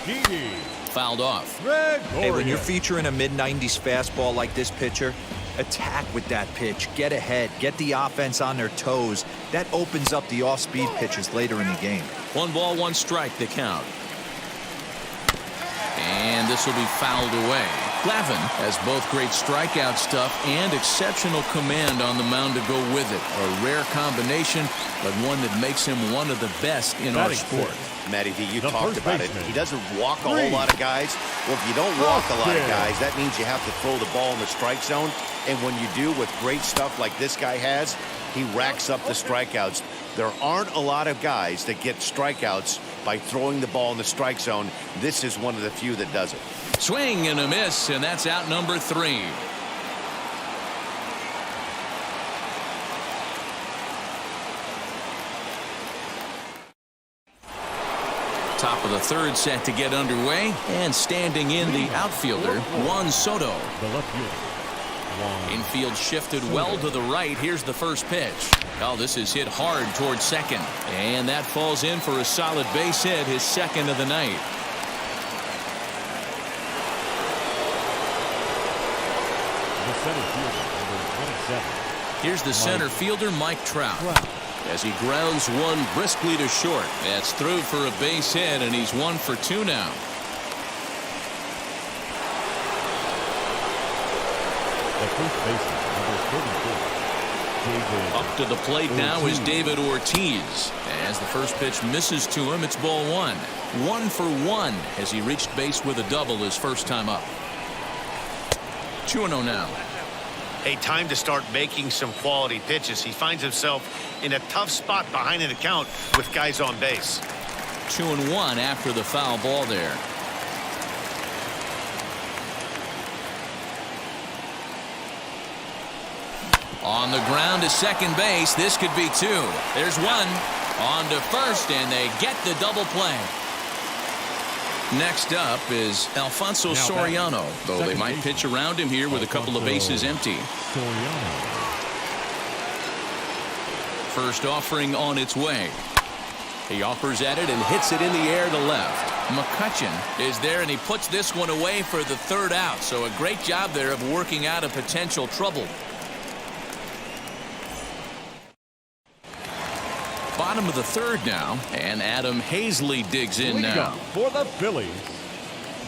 Didi. Fouled off. Hey, when you're featuring a mid-90s fastball like this pitcher, attack with that pitch. Get ahead. Get the offense on their toes. That opens up the off-speed pitches later in the game. 1 ball, 1 strike to count. And this will be fouled away. Glavine has both great strikeout stuff and exceptional command on the mound to go with it. A rare combination, but one that makes him one of the best in our sport. Matty V, you talked about it. He doesn't walk a whole lot of guys. Well, if you don't walk a lot of guys, that means you have to throw the ball in the strike zone. And when you do with great stuff like this guy has, he racks up the strikeouts. There aren't a lot of guys that get strikeouts by throwing the ball in the strike zone. This is one of the few that does it. Swing and a miss, and that's out number 3. Top of the third set to get underway, and standing in the outfielder, Juan Soto. The left fielder. Infield shifted well to the right. Here's the first pitch. Oh, this is hit hard towards second. And that falls in for a solid base hit, his second of the night. The center fielder, number 27. Here's the center fielder, Mike Trout. As he grounds one briskly to short. That's through for a base hit, and he's 1 for 2 now. The first baseman, number 34. Up to the plate now is David Ortiz. As the first pitch misses to him, it's ball one. 1 for 1 as he reached base with a double his first time up. 2-0 now. Hey, time to start making some quality pitches. He finds himself in a tough spot behind an account with guys on base. 2-1 after the foul ball there. On the ground to second base. This could be 2. There's 1. On to first, and they get the double play. Next up is Alfonso Soriano, though they might pitch around him here with a couple of bases empty. First offering on its way. He offers at it and hits it in the air to left. McCutchen is there, and he puts this one away for the third out. So a great job there of working out a potential trouble. Bottom of the third now, and Adam Hazley digs in now. For the Phillies,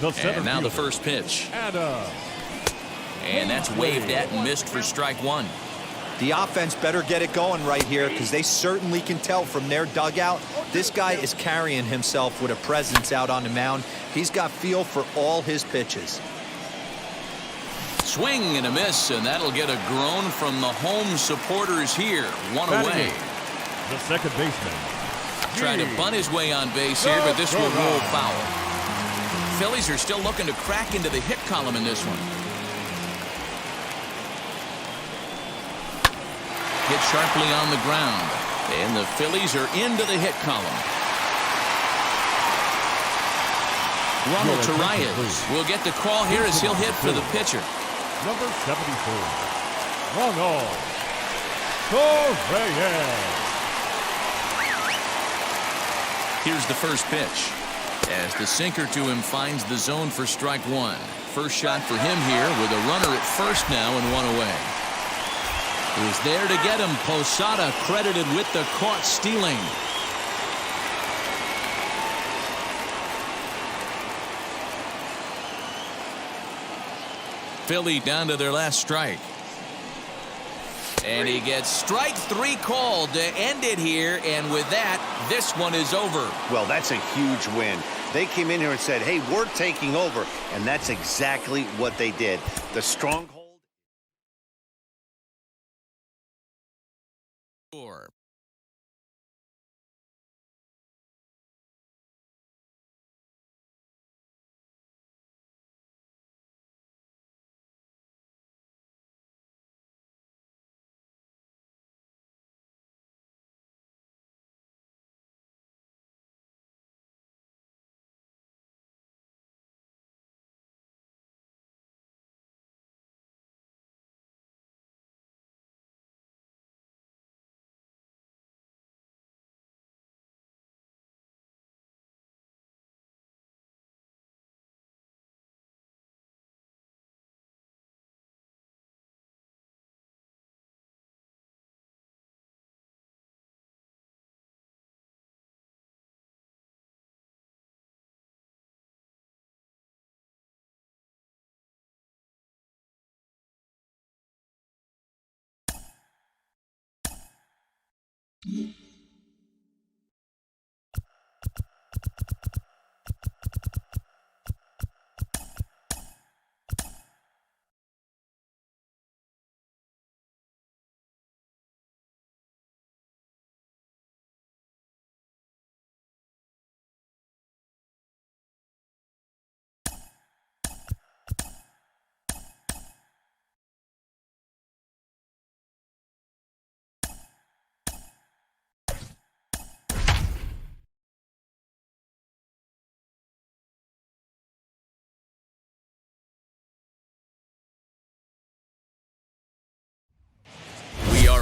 and now the first pitch. And that's waved at and missed for strike 1. The offense better get it going right here, because they certainly can tell from their dugout this guy is carrying himself with a presence out on the mound. He's got feel for all his pitches. Swing and a miss, and that'll get a groan from the home supporters here. 1 away. The second baseman. Tried to bunt his way on base here, but this will roll foul. Phillies are still looking to crack into the hit column in this one. Hit sharply on the ground, and the Phillies are into the hit column. Ronald Torreyes will get the call here as he'll hit for the pitcher. Number 74, Ronald Torreyes. Here's the first pitch. As the sinker to him finds the zone for strike 1. First shot for him here with a runner at first now and 1 away. Who's there to get him? Posada credited with the caught stealing. Philly down to their last strike. And he gets strike 3 called to end it here, and with that, this one is over. Well, that's a huge win. They came in here and said, hey, we're taking over, and that's exactly what they did. The stronghold.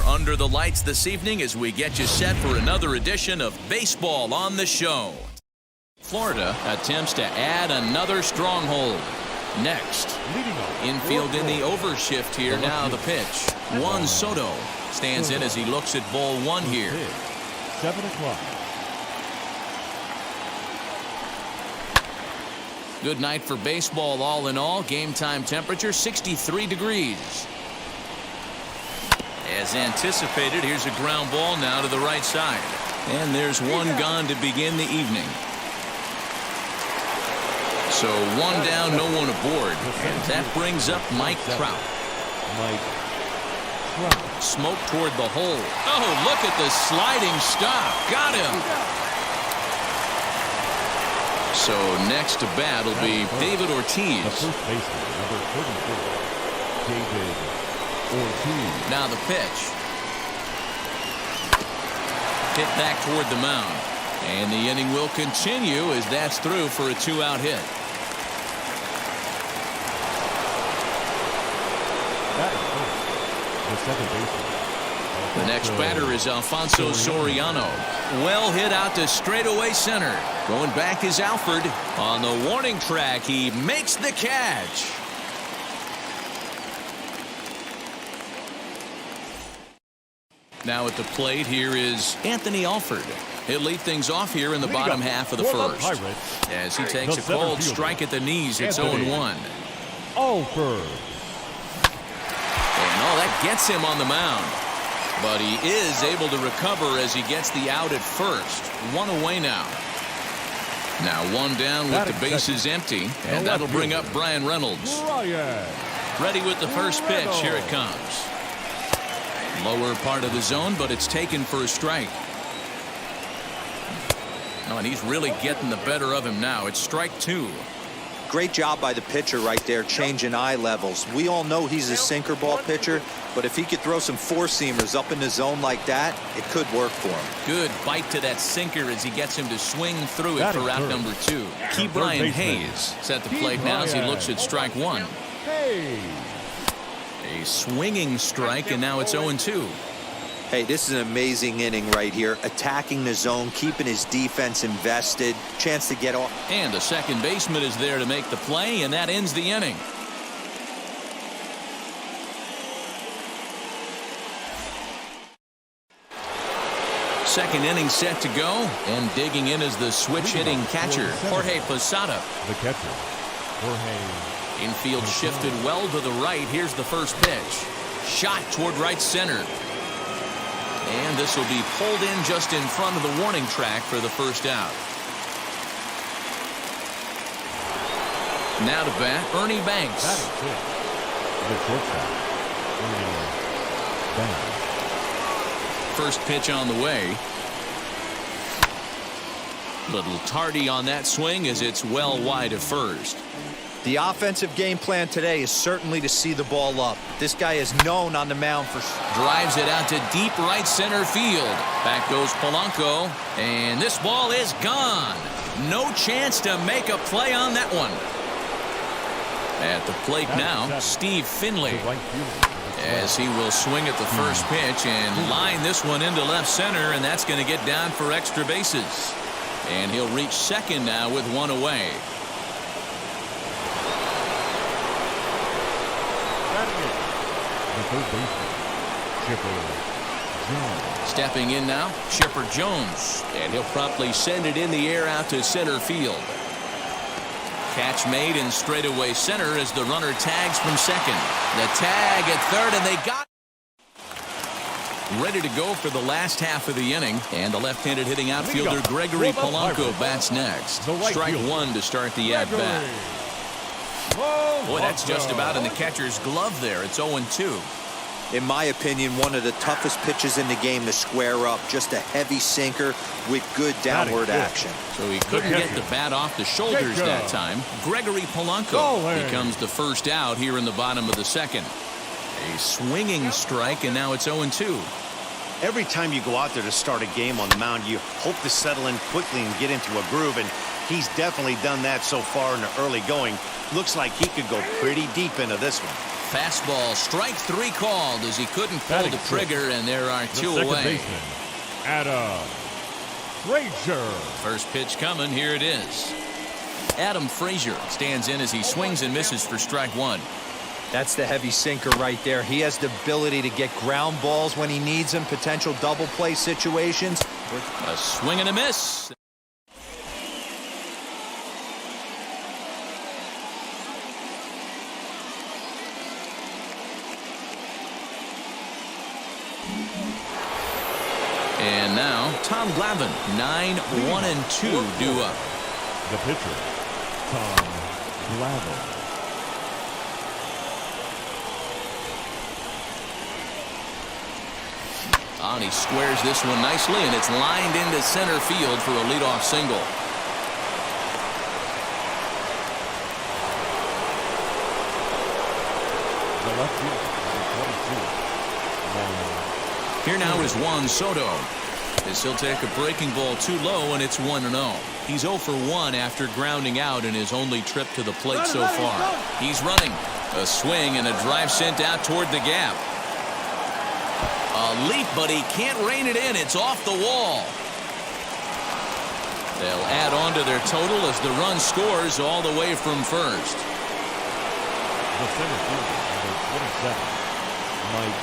Under the lights this evening as we get you set for another edition of Baseball on the Show. Florida attempts to add another stronghold. Next, infield in the overshift here. Now the pitch. Juan Soto stands in as he looks at ball 1 here. 7 o'clock. Good night for baseball all in all. Game time temperature 63 degrees. As anticipated, here's a ground ball now to the right side. And there's one gone to begin the evening. So one down, no one aboard. And that brings up Mike Trout. Smoke toward the hole. Oh, look at the sliding stop. Got him. So next to bat will be David Ortiz. The first baseman, number 34, David Ortiz. Now the pitch. Hit back toward the mound. And the inning will continue as that's through for a 2-out hit. The second baseman. The next batter is Alfonso Soriano. Well hit out to straightaway center. Going back is Alford. On the warning track, he makes the catch. Now at the plate, here is Anthony Alford. He'll lead things off here in the bottom half of the first. As he takes a cold strike at the knees, it's 0-1. Alford. And that gets him on the mound. But he is able to recover as he gets the out at first. One away now. Now one down with the bases empty. And that'll bring up Brian Reynolds. Ready with the first pitch. Here it comes. Lower part of the zone, but it's taken for a strike. Oh, and he's really getting the better of him now. It's strike 2. Great job by the pitcher right there, changing eye levels. We all know he's a sinker ball pitcher, but if he could throw some four-seamers up in the zone like that, it could work for him. Good bite to that sinker as he gets him to swing through it for out number 2. Key Brian Hayes set the plate now as he looks at strike 1. A swinging strike, and now it's 0-2. Hey, this is an amazing inning right here. Attacking the zone, keeping his defense invested. Chance to get off. And the second baseman is there to make the play, and that ends the inning. Second inning set to go, and digging in is the switch-hitting catcher, Jorge Posada. The catcher, Jorge. Infield shifted well to the right. Here's the first pitch. Shot toward right center. And this will be pulled in just in front of the warning track for the first out. Now to bat, Ernie Banks. The shortstop, Ernie Banks. First pitch on the way. Little tardy on that swing as it's well wide of first. The offensive game plan today is certainly to see the ball up. This guy is known on the mound for... Drives it out to deep right center field. Back goes Polanco, and this ball is gone. No chance to make a play on that one. At the plate now, Steve Finley. As he will swing at the first pitch and line this one into left center, and that's going to get down for extra bases. And he'll reach second now with one away. The third baseman, Chipper Jones. Stepping in now, Chipper Jones. And he'll promptly send it in the air out to center field. Catch made in straightaway center as the runner tags from second. The tag at third, and they got ready to go for the last half of the inning. And the left-handed hitting outfielder Gregory Polanco bats next. Strike 1 to start the at-bat. Boy, that's just about in the catcher's glove there. It's 0-2. In my opinion, one of the toughest pitches in the game to square up. Just a heavy sinker with good downward action. So he couldn't get the bat off the shoulders that time. Gregory Polanco becomes the first out here in the bottom of the second. A swinging strike, and now it's 0-2. Every time you go out there to start a game on the mound, you hope to settle in quickly and get into a groove, and he's definitely done that so far in the early going. Looks like he could go pretty deep into this one. Fastball, strike 3 called as he couldn't pull the trigger, and there are 2 away. Adam Frazier. First pitch coming, here it is. Adam Frazier stands in as he swings and misses for strike 1. That's the heavy sinker right there. He has the ability to get ground balls when he needs them, potential double play situations. A swing and a miss. And now Tom Glavine, 9-1-2 due up. The pitcher, Tom Glavine. And he squares this one nicely, and it's lined into center field for a leadoff single. The left fielder, number 22. Here now is Juan Soto, as he'll take a breaking ball too low, and it's 1-0. He's 0 for 1 after grounding out in his only trip to the plate so far. He's running. A swing and a drive sent out toward the gap. A leap, but he can't rein it in. It's off the wall. They'll add on to their total as the run scores all the way from first. The center fielder, number 27, Mike.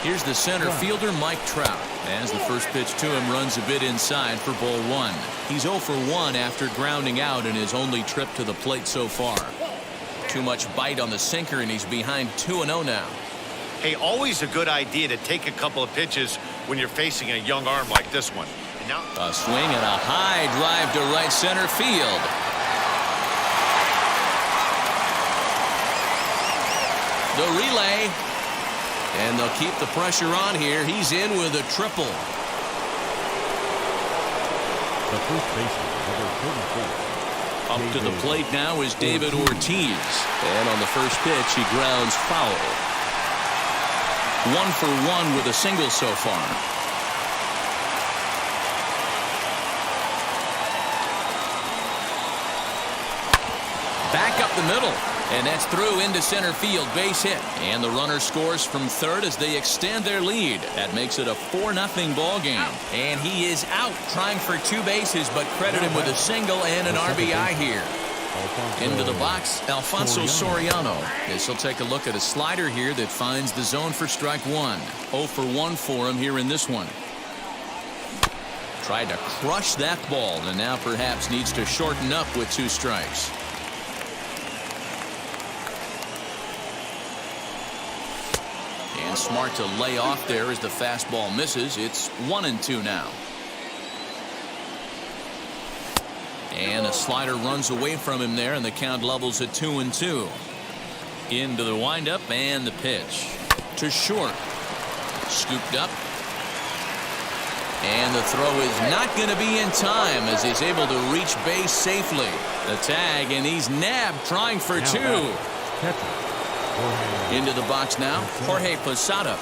Here's the center fielder, Mike Trout, as the first pitch to him runs a bit inside for ball 1. He's 0 for 1 after grounding out in his only trip to the plate so far. Too much bite on the sinker, and he's behind 2-0 now. Hey, always a good idea to take a couple of pitches when you're facing a young arm like this one. And now a swing and a high drive to right center field. The relay. And they'll keep the pressure on here. He's in with a triple. The first baseman, number 34. Up to the plate now is David Ortiz. And on the first pitch, he grounds foul. 1 for 1 with a single so far. Back up the middle. And that's through into center field. Base hit. And the runner scores from third as they extend their lead. That makes it a 4-0 ball game. And he is out trying for 2 bases, but credit him with a single and an RBI here. Into the box, Alfonso Soriano. As he'll take a look at a slider here that finds the zone for strike 1. 0 for 1 for him here in this one. Tried to crush that ball, and now perhaps needs to shorten up with 2 strikes. And smart to lay off there as the fastball misses. It's 1-2 now. And a slider runs away from him there, and the count levels at 2-2. Into the windup and the pitch to short. Scooped up. And the throw is not going to be in time as he's able to reach base safely. The tag, and he's nabbed trying for 2. Into the box now, Jorge Posada.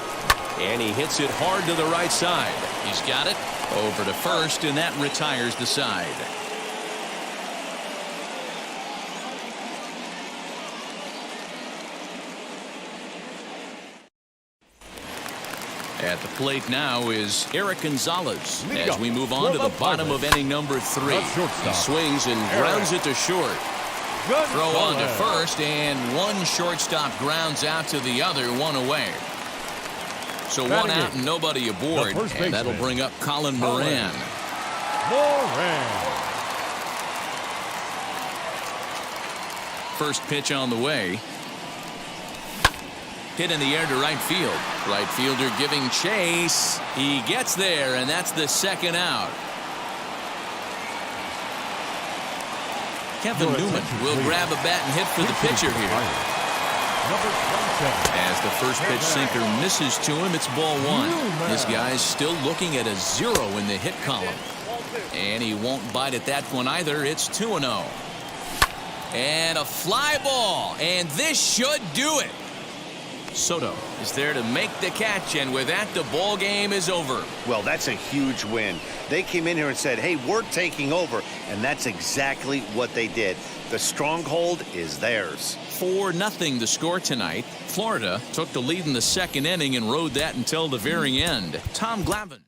And he hits it hard to the right side. He's got it over to first, and that retires the side. At the plate now is Eric Gonzalez as we move on to the bottom of inning number 3. He swings and grounds it to short. Throw on to first, and one shortstop grounds out to the other, 1 away. So 1 out and nobody aboard, and that'll bring up Colin Moran. First pitch on the way. Hit in the air to right field. Right fielder giving chase. He gets there, and that's the 2nd out. Kevin Newman will grab a bat and hit for the pitcher here. As the first pitch sinker misses to him, it's ball 1. This guy's still looking at a 0 in the hit column. And he won't bite at that one either. It's 2-0. And a fly ball. And this should do it. Soto is there to make the catch, and with that, the ball game is over. Well, that's a huge win. They came in here and said, hey, we're taking over, and that's exactly what they did. The stronghold is theirs. 4-0 the score tonight. Florida took the lead in the 2nd inning and rode that until the very end. Tom Glavine.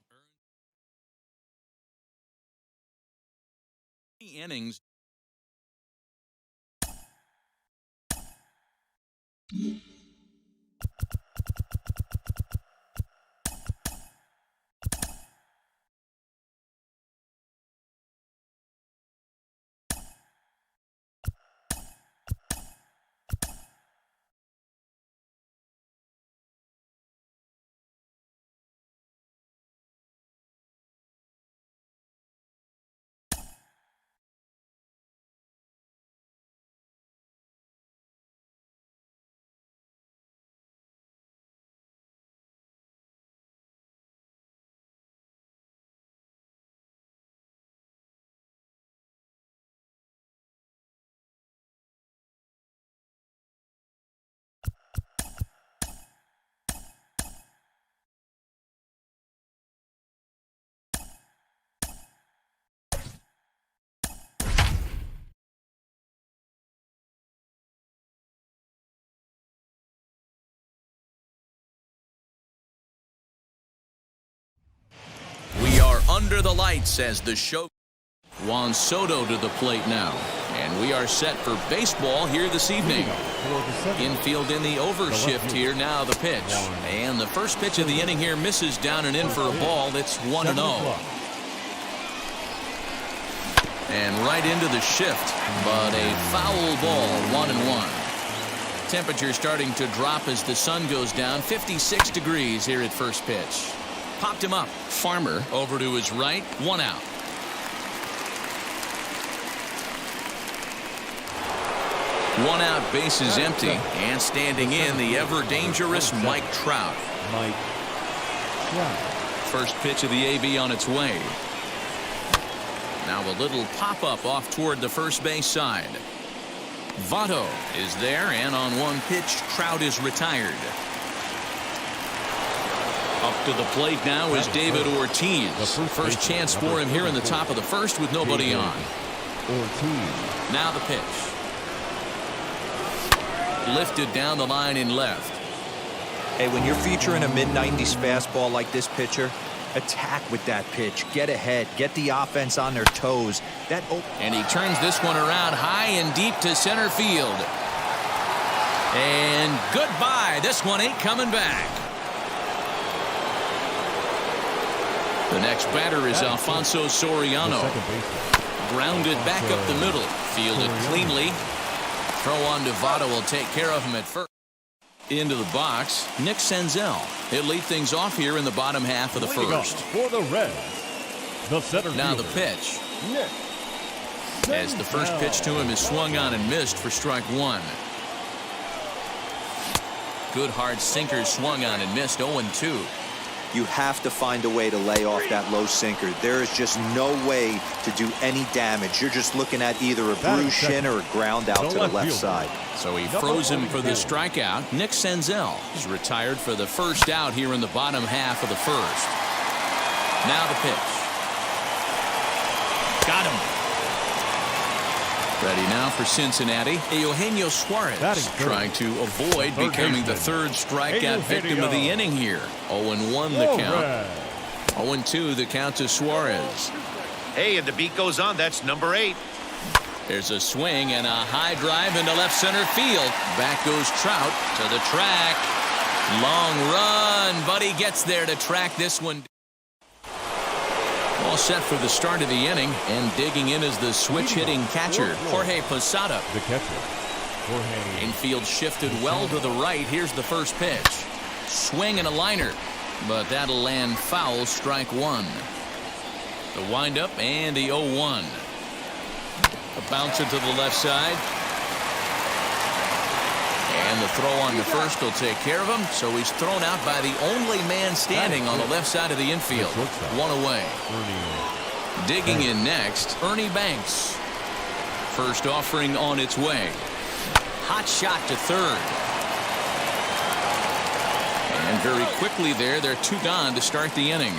Innings. under the lights as the show. Juan Soto to the plate now. And we are set for baseball here this evening. Infield in the overshift here. Now the pitch. And the first pitch of the inning here misses down and in for a ball. It's 1-0. And right into the shift. But a foul ball. 1-1. Temperature starting to drop as the sun goes down. 56 degrees here at first pitch. Popped him up. Farmer over to his right. 1 out. One out, bases empty, and standing in the ever-dangerous Mike Trout. First pitch of the AB on its way. Now a little pop-up off toward the first base side. Votto is there, and on one pitch, Trout is retired. Up to the plate now is David Ortiz. First chance for him here in the top of the first with nobody on. Now the pitch. Lifted down the line in left. Hey, when you're featuring a mid-90s fastball like this pitcher, attack with that pitch. Get ahead. Get the offense on their toes. And he turns this one around high and deep to center field. And goodbye. This one ain't coming back. The next batter is Alfonso Soriano. Grounded back up the middle. Fielded cleanly. Throw on to Votto will take care of him at first. Into the box, Nick Senzel. He'll lead things off here in the bottom half of the first. For the Reds, the center now fielder, the pitch. Nick As the first pitch to him is swung on and missed for strike one. Good hard sinker swung on and missed. 0-2. You have to find a way to lay off that low sinker. There is just no way to do any damage. You're just looking at either a bruised shin or a ground out to the left side. So he froze him for the strikeout. Nick Senzel is retired for the first out here in the bottom half of the first. Now the pitch. Got him. Ready now for Cincinnati. Eugenio Suarez trying to avoid becoming the third strikeout victim of the inning here. 0-1 the count. 0-2 the count to Suarez. Hey, and the beat goes on. That's number 8. There's a swing and a high drive into left center field. Back goes Trout to the track. Long run, but he gets there to track this one. All set for the start of the inning, and digging in is the switch-hitting catcher, Jorge Posada. The catcher, Jorge. Infield shifted well to the right. Here's the first pitch. Swing and a liner, but that'll land foul, strike one. The windup and the 0-1. A bouncer to the left side. And the throw on the first will take care of him, so he's thrown out by the only man standing on the left side of the infield. One away. Digging in next, Ernie Banks. First offering on its way. Hot shot to third. And very quickly there, they're 2 gone to start the inning.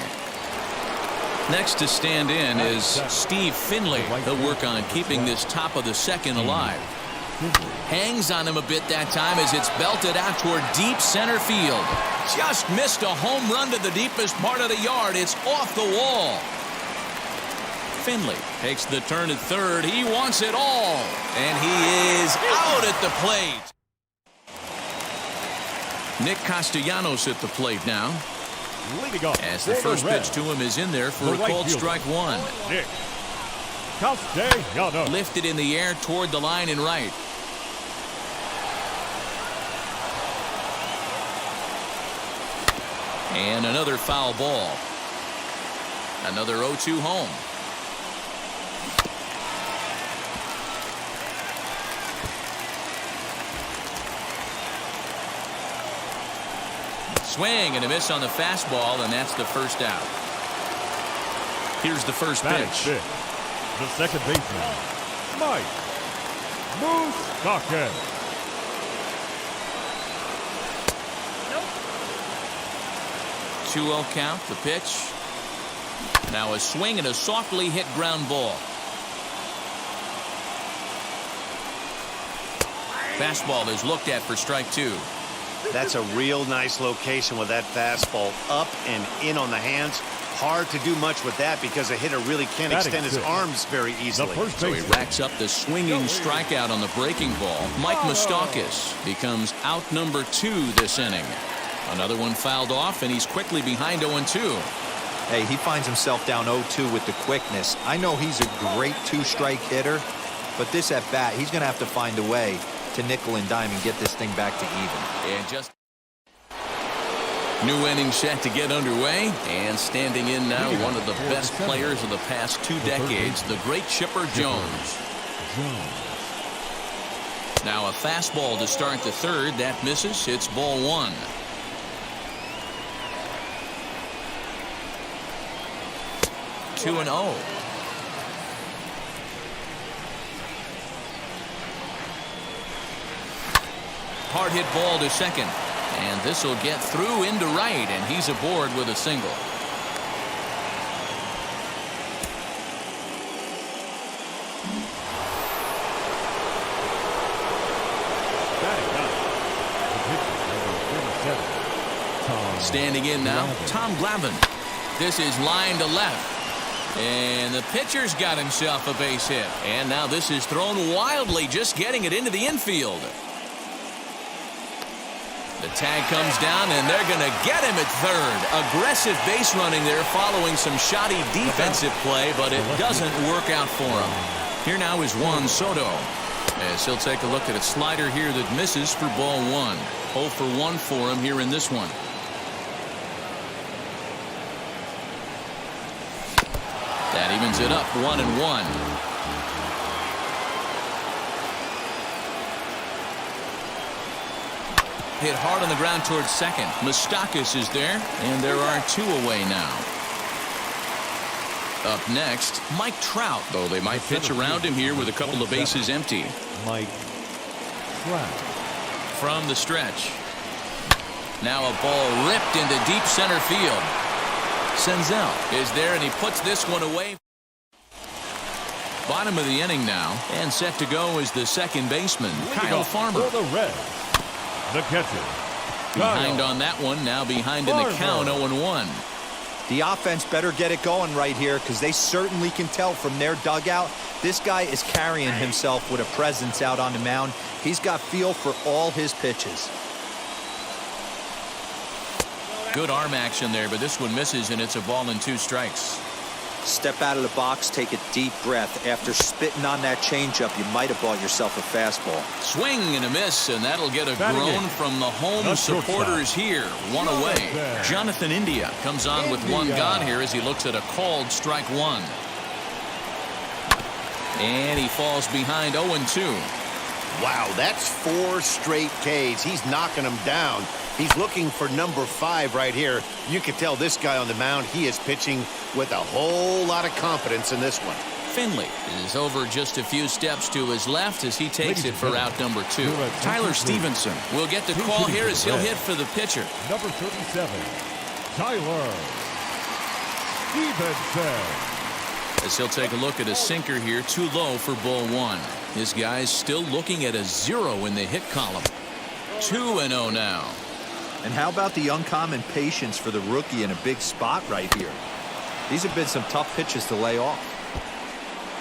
Next to stand in is Steve Finley. He'll work on keeping this top of the second alive. Hangs on him a bit that time as it's belted out toward deep center field. Just missed a home run to the deepest part of the yard. It's off the wall. Finley takes the turn at third. He wants it all. And he is out at the plate. Nick Castellanos at the plate now. As the first pitch to him is in there for a called strike one. Nick Castellanos. Lifted in the air toward the line and right. And another foul ball. Another 0-2 home. Swing and a miss on the fastball, and that's the first out. Here's the first pitch. The second baseman, Mike Moustakas. 2-0 count, the pitch. Now a swing and a softly hit ground ball. Fastball is looked at for strike two. That's a real nice location with that fastball up and in on the hands. Hard to do much with that because a hitter really can't extend his arms very easily. So he racks up the swinging strikeout on the breaking ball. Mike Moustakas becomes out number 2 this inning. Another one fouled off, and he's quickly behind 0-2. Hey, he finds himself down 0-2 with the quickness. I know he's a great 2-strike hitter, but this at bat, he's going to have to find a way to nickel and dime and get this thing back to even. And just new inning set to get underway, and standing in now one of the best players of the past 2 decades, the great Chipper Jones. Now a fastball to start the third. That misses. It's ball 1. Two and 0. Hard hit ball to second. And this will get through into right, and he's aboard with a single. Standing in now, Tom Glavine. This is line to left. And the pitcher's got himself a base hit. And now this is thrown wildly, just getting it into the infield. The tag comes down, and they're going to get him at third. Aggressive base running there following some shoddy defensive play, but it doesn't work out for him. Here now is Juan Soto, as he'll take a look at a slider here that misses for ball 1. 0 for 1 for him here in this one. That evens it up 1-1. Hit hard on the ground towards second. Moustakas is there, and there are 2 away now. Up next, Mike Trout, though they might pitch around him here with a couple of bases empty. Mike Trout. From the stretch. Now a ball ripped into deep center field. Senzel is there, and he puts this one away. Bottom of the inning now, and set to go is the second baseman, Kyle Farmer. For the Reds, the catcher. Behind on that one, now behind in the count, 0-1. The offense better get it going right here, because they certainly can tell from their dugout this guy is carrying himself with a presence out on the mound. He's got feel for all his pitches. Good arm action there, but this one misses, and it's a ball and 2 strikes. Step out of the box, take a deep breath. After spitting on that changeup, you might have bought yourself a fastball. Swing and a miss, and that'll get a groan from the home supporters here. 1 away. Jonathan India comes on with 1 gone here as he looks at a called strike 1. And he falls behind 0-2. Wow, that's 4 straight Ks. He's knocking them down. He's looking for number 5 right here. You can tell this guy on the mound, he is pitching with a whole lot of confidence in this one. Finley is over just a few steps to his left as he takes it for out number 2. Tyler Stevenson will get the call here as he'll hit for the pitcher. Number 37, Tyler Stevenson. As he'll take a look at a sinker here, too low for ball 1. This guy's still looking at a 0 in the hit column. 2-0 now. And how about the uncommon patience for the rookie in a big spot right here? These have been some tough pitches to lay off.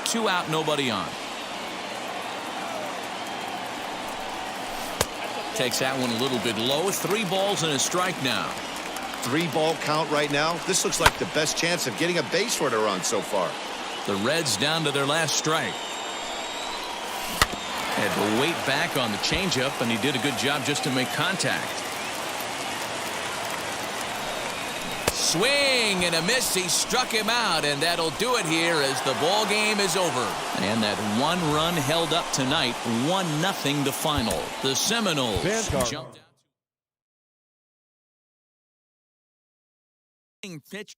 2 out, nobody on. Takes that one a little bit low. 3 balls and a strike now. 3-ball count right now. This looks like the best chance of getting a base runner on so far. The Reds down to their last strike. Had to wait back on the changeup, and he did a good job just to make contact. Swing and a miss. He struck him out, and that'll do it here as the ball game is over. And that 1 run held up tonight, 1-0 the final. The Seminoles jumped out. Pitch.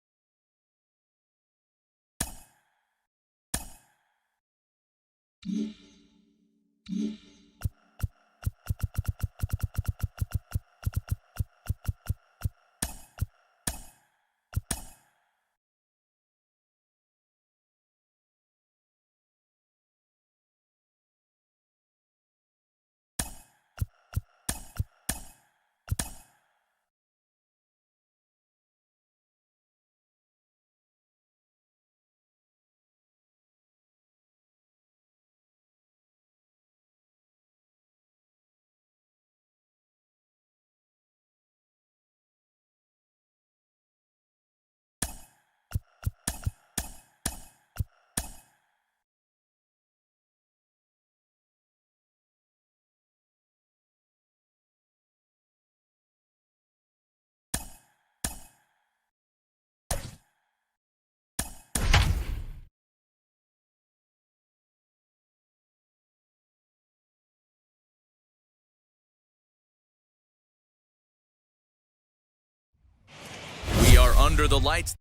under the lights.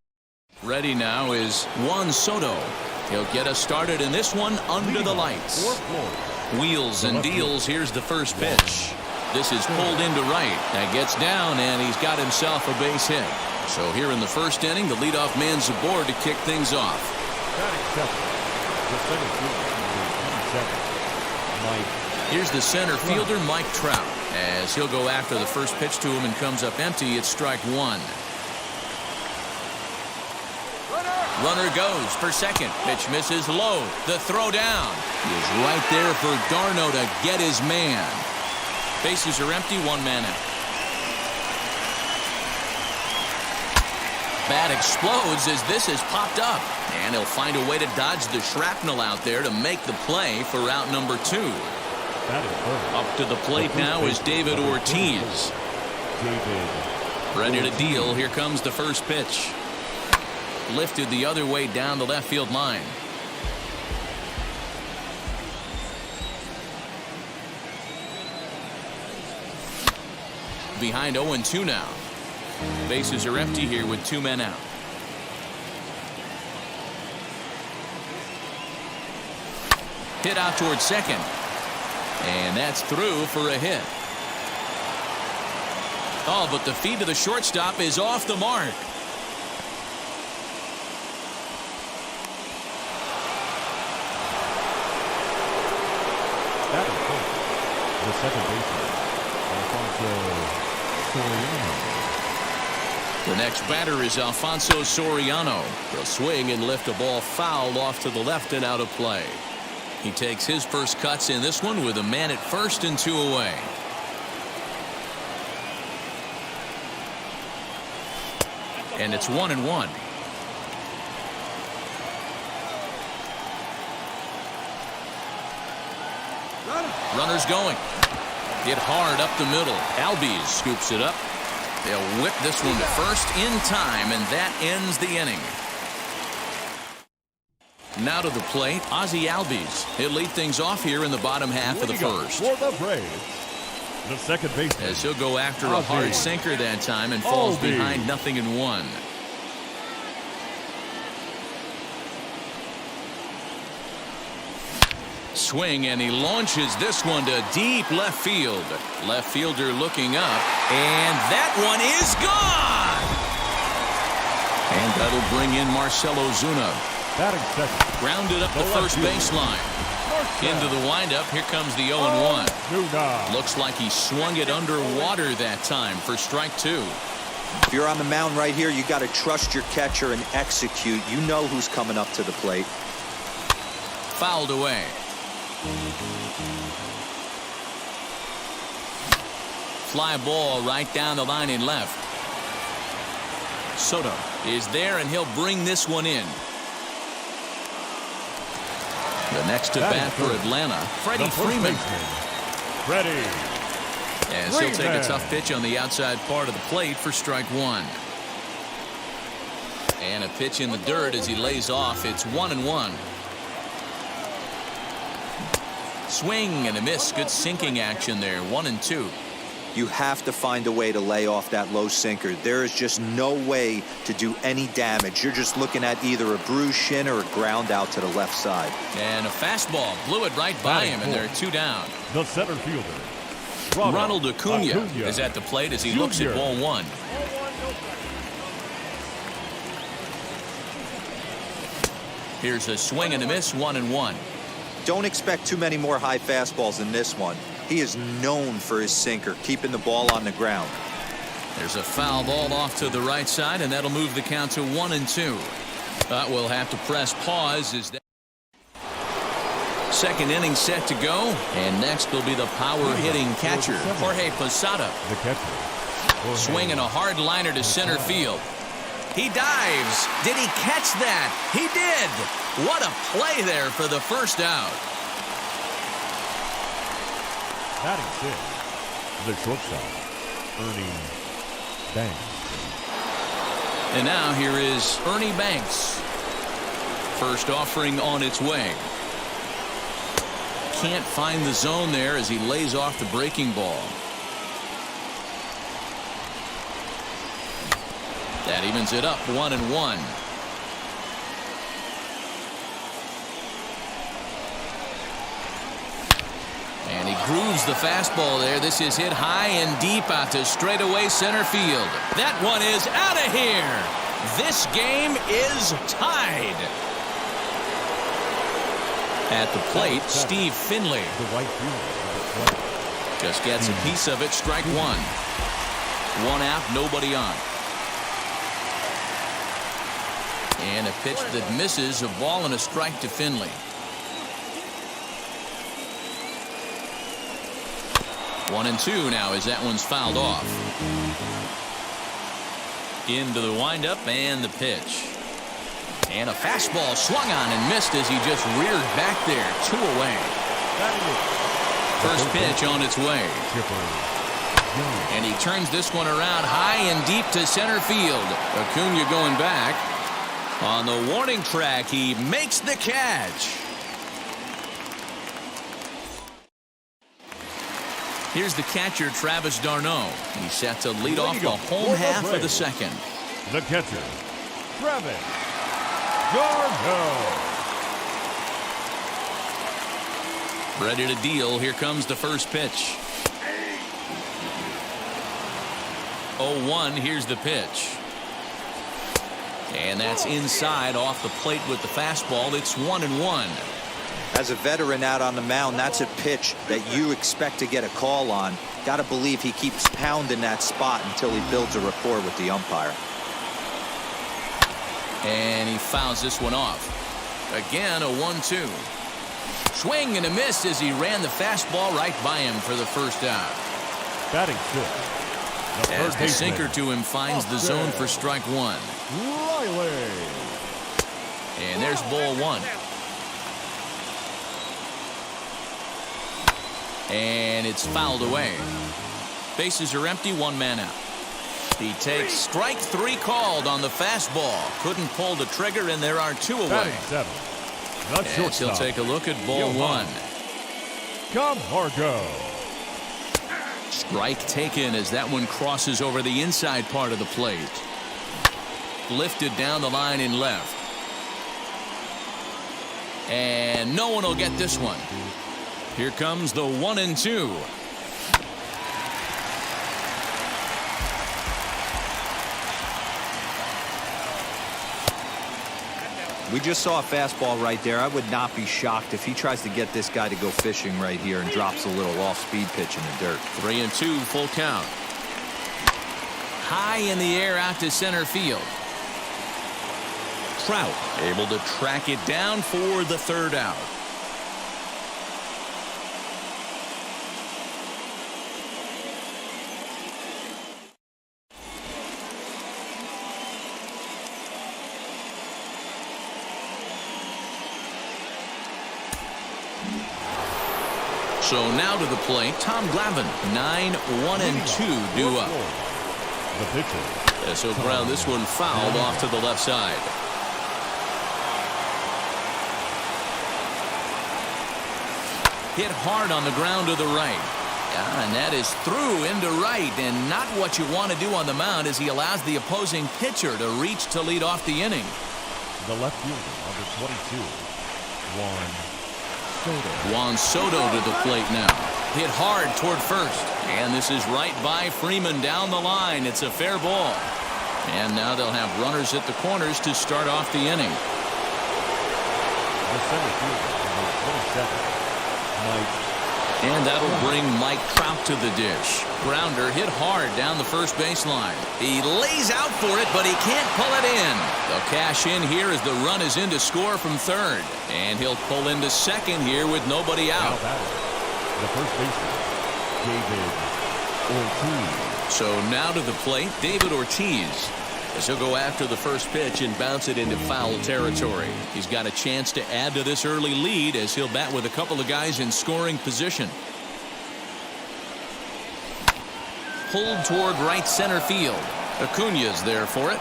Ready now is Juan Soto. He'll get us started in this one under the lights. Wheels and deals. Here's the first pitch. This is pulled into right. That gets down, and he's got himself a base hit. So here in the first inning, the leadoff man's aboard to kick things off. Here's the center fielder, Mike Trout, as he'll go after the first pitch to him and comes up empty. It's strike one. Runner goes for second. Pitch misses low. The throw down. He is right there for Darno to get his man. Bases are empty, one man out. Bat explodes as this has popped up. And he'll find a way to dodge the shrapnel out there to make the play for out number two. Up to the plate now is David Ortiz. Ready to deal. Here comes the first pitch. Lifted the other way down the left field line. Behind 0-2 now. Bases are empty here with two men out. Hit out towards second. And that's through for a hit. Oh, but the feed to the shortstop is off the mark. The second baseman, Alfonso Soriano. The next batter is Alfonso Soriano. He'll swing and lift a ball foul off to the left and out of play. He takes his first cuts in this one with a man at first and two away. And it's 1-1. Runners going. Hit hard up the middle. Albies scoops it up. They'll whip this one to first in time, and that ends the inning. Now to the plate, Ozzie Albies. He'll lead things off here in the bottom half of the first. For the Braves, the second baseman. As he'll go after a hard sinker that time and falls behind 0-1. Swing, and he launches this one to deep left field. Left fielder looking up, and that one is gone. And that'll bring in Marcell Ozuna. Batting second. Grounded up the first baseline. Into the windup. Here comes the 0-1. Looks like he swung it underwater that time for strike two. If you're on the mound right here, you got to trust your catcher and execute. You know who's coming up to the plate. Fouled away. Fly ball right down the line in left. Soto is there, and he'll bring this one in. The next to bat for Atlanta, Freddie Freeman. Freddie. As he'll take a tough pitch on the outside part of the plate for strike one. And a pitch in the dirt as he lays off. It's 1-1. Swing and a miss. Good sinking action there. 1-2. You have to find a way to lay off that low sinker. There is just no way to do any damage. You're just looking at either a bruised shin or a ground out to the left side. And a fastball blew it right by him, and there are two down. The center fielder, Ronald Acuna is at the plate as he looks at ball one. Here's a swing and a miss. 1-1. Don't expect too many more high fastballs in this one. He is known for his sinker, keeping the ball on the ground. There's a foul ball off to the right side, and that'll move the count to 1-2. But we'll have to press pause as that second inning set to go. And next will be the power-hitting catcher, Jorge Posada. The catcher. Swinging a hard liner to center field. He dives. Did he catch that? He did. What a play there for the first out. Batting sixth, the shortstop, Ernie Banks. And now here is Ernie Banks. First offering on its way. Can't find the zone there as he lays off the breaking ball. That evens it up 1-1. And he grooves the fastball there. This is hit high and deep out to straightaway center field. That one is out of here. This game is tied. At the plate, Steve Finley. Just gets a piece of it. Strike one. One out, nobody on. And a pitch that misses, a ball and a strike to Finley. 1-2 now as that one's fouled off. Into the windup and the pitch. And a fastball swung on and missed as he just reared back there. 2 away. First pitch on its way. And he turns this one around high and deep to center field. Acuna going back. On the warning track, he makes the catch. Here's the catcher, Travis d'Arnaud. He's set to lead off the home half of the second. The catcher, Travis d'Arnaud. Ready to deal. Here comes the first pitch. 0-1. Here's the pitch. And that's inside off the plate with the fastball. It's 1-1. As a veteran out on the mound, that's a pitch that you expect to get a call on. Got to believe he keeps pounding that spot until he builds a rapport with the umpire. And he fouls this one off. Again, a 1-2. Swing and a miss as he ran the fastball right by him for the first out. Batting fifth. As the sinker to him finds the zone for strike one. Riley. And there's ball one. And it's fouled away. Bases are empty, 1 man out. He takes strike 3 called on the fastball. Couldn't pull the trigger, and there are 2 away. And he'll take a look at ball one. Camargo. Strike taken as that one crosses over the inside part of the plate. Lifted down the line in left. And no one will get this one. Here comes the 1-2. We just saw a fastball right there. I would not be shocked if he tries to get this guy to go fishing right here and drops a little off-speed pitch in the dirt. 3-2, full count. High in the air out to center field. Trout able to track it down for the 3rd out. So now to the plate, Tom Glavine. 9-1-2 due up. The pitcher. So ground this one fouled off to the left side. Hit hard on the ground to the right. And that is through into right, and not what you want to do on the mound as he allows the opposing pitcher to reach to lead off the inning. The left fielder, number 22, Juan Soto to the plate now. Hit hard toward first. And this is right by Freeman down the line. It's a fair ball. And now they'll have runners at the corners to start off the inning. The center fielder, number 27, Mike. And that'll bring Mike Trout to the dish. Grounder hit hard down the first baseline. He lays out for it, but he can't pull it in. They'll cash in here as the run is in to score from third. And he'll pull into second here with nobody out. The first baseman, David Ortiz. So now to the plate, David Ortiz. As he'll go after the first pitch and bounce it into foul territory. He's got a chance to add to this early lead as he'll bat with a couple of guys in scoring position. Pulled toward right center field. Acuna's there for it.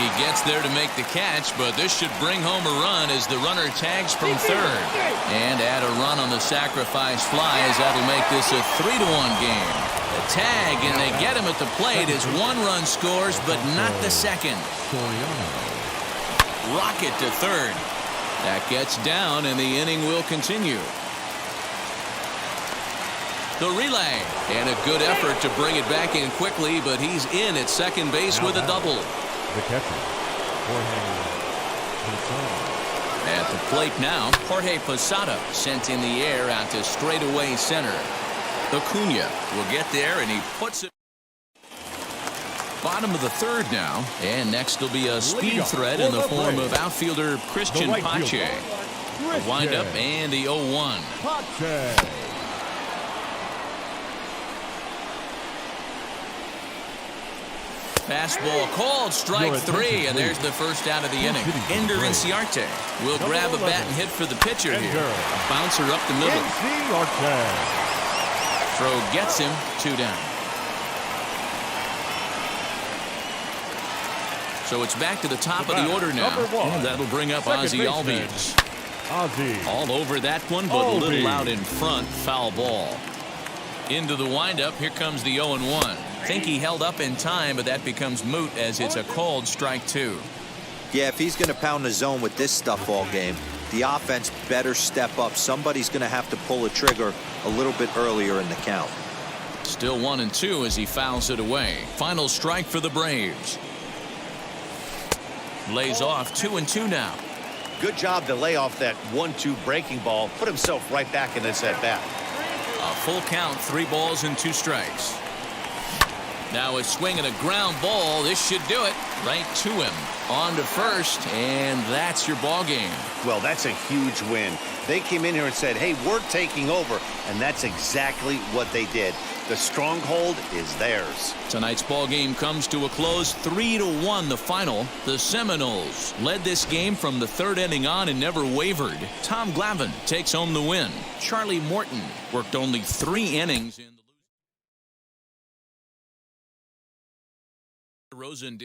He gets there to make the catch, but this should bring home a run as the runner tags from third. And add a run on the sacrifice fly as that'll make this a 3-1 game. The tag, and they get him at the plate as one run scores, but not the second. Rocket to third. That gets down, and the inning will continue. The relay, and a good effort to bring it back in quickly, but he's in at second base with a double. The catcher, At the plate now, Jorge Posada sent in the air out to straightaway center. Acuna will get there, and he puts it. Bottom of the third now, and next will be a speed threat in the form of outfielder Christian Pache. A windup and the 0-1. Fastball called, strike three, and there's the first out of the inning. Ender Inciarte will grab a bat and hit for the pitcher here. A bouncer up the middle. Throw gets him, 2 down. So it's back to the top of the order now. And that'll bring up Ozzie Albies. All over that one, but a little out in front. Foul ball. Into the windup. Here comes the 0-1. Think he held up in time, but that becomes moot as it's a called strike 2. Yeah, if he's going to pound the zone with this stuff all game, the offense better step up. Somebody's going to have to pull a trigger a little bit earlier in the count. Still 1-2 as he fouls it away. Final strike for the Braves. Lays off 2-2 now. Good job to lay off that 1-2 breaking ball. Put himself right back in this at bat. A full count, 3 balls and 2 strikes. Now a swing and a ground ball. This should do it. Right to him. On to first, and that's your ball game. Well, that's a huge win. They came in here and said, hey, we're taking over, and that's exactly what they did. The stronghold is theirs. Tonight's ball game comes to a close, 3-1 the final. The Seminoles led this game from the third inning on and never wavered. Tom Glavine takes home the win. Charlie Morton worked only 3 innings in the Rosen.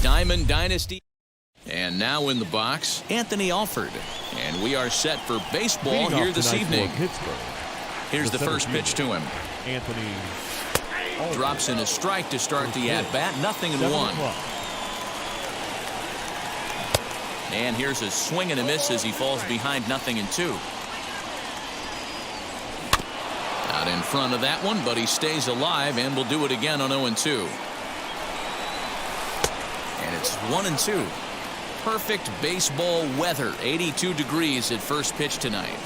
Diamond Dynasty. And now in the box, Anthony Alford. And we are set for baseball here this evening. Here's the first pitch to him. Anthony drops in a strike to start the at-bat. 0-1. And here's a swing and a miss as he falls behind 0-2. Out in front of that one, but he stays alive and will do it again on 0-2. And it's 1-2. Perfect baseball weather. 82 degrees at first pitch tonight.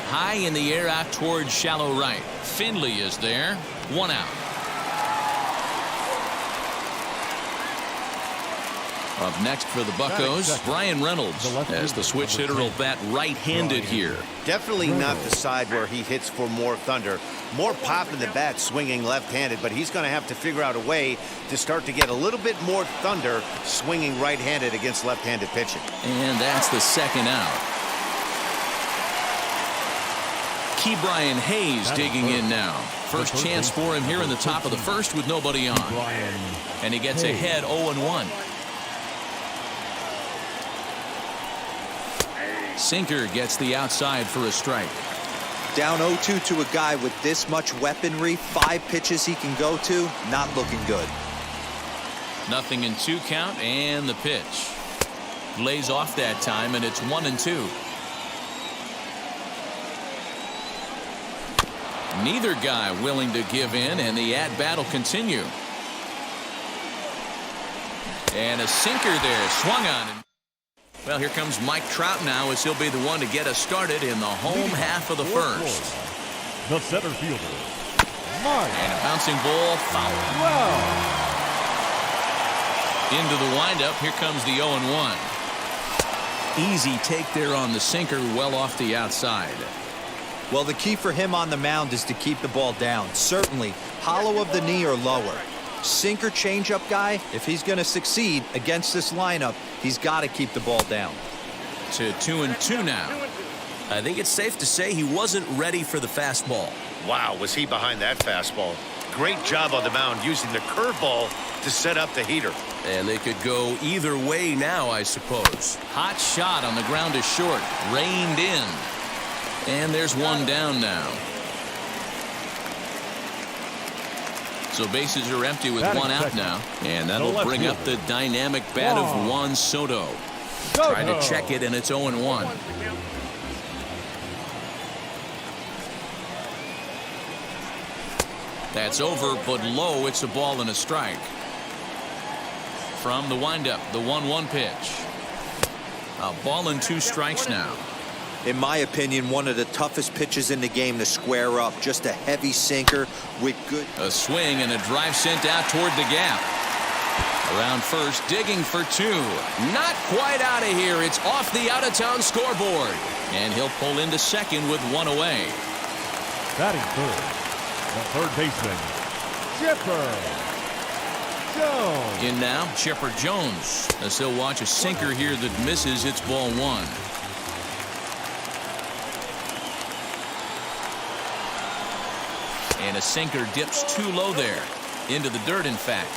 High in the air out towards shallow right. Finley is there. 1 out. Up next for the Buccos, Brian Reynolds, as the switch hitter will bat right-handed here. Definitely not the side where he hits for more thunder. More pop in the bat swinging left-handed, but he's going to have to figure out a way to start to get a little bit more thunder swinging right-handed against left-handed pitching. And that's the second out. Ke'Bryan Hayes digging in now. First chance for him here in the top of the first with nobody on. And he gets ahead 0-1. Sinker gets the outside for a strike. Down 0-2 to a guy with this much weaponry, 5 pitches he can go to, not looking good. 0-2 count, and the pitch. Lays off that time, and it's 1-2. Neither guy willing to give in, and the at-bat will continue. And a sinker there, swung on. Well, here comes Mike Trout now, as he'll be the one to get us started in the home half of the first. The center fielder, Mike. And a bouncing ball, foul. Wow. Into the windup, here comes the 0-1. Easy take there on the sinker, well off the outside. Well, the key for him on the mound is to keep the ball down. Certainly, hollow of the knee or lower. Sinker changeup guy, if he's going to succeed against this lineup, he's got to keep the ball down. To 2-2 now. I think it's safe to say he wasn't ready for the fastball. Wow, was he behind that fastball. Great job on the mound using the curveball to set up the heater. And they could go either way now, I suppose. Hot shot on the ground is short. Reined in. And there's one down now. So bases are empty with one out now. And that'll bring up the dynamic bat of Juan Soto. Trying to check it, and it's 0-1. That's over, but low. It's a ball and a strike. From the windup, the 1-1 pitch. A ball and 2 strikes now. In my opinion, one of the toughest pitches in the game to square up. Just a heavy sinker with good... A swing and a drive sent out toward the gap. Around first, digging for 2. Not quite out of here. It's off the out-of-town scoreboard. And he'll pull into second with 1 away. Batting third, the third baseman, Chipper Jones. In now, Chipper Jones. As he'll watch a sinker here that misses. It's ball 1. And a sinker dips too low there. Into the dirt, in fact.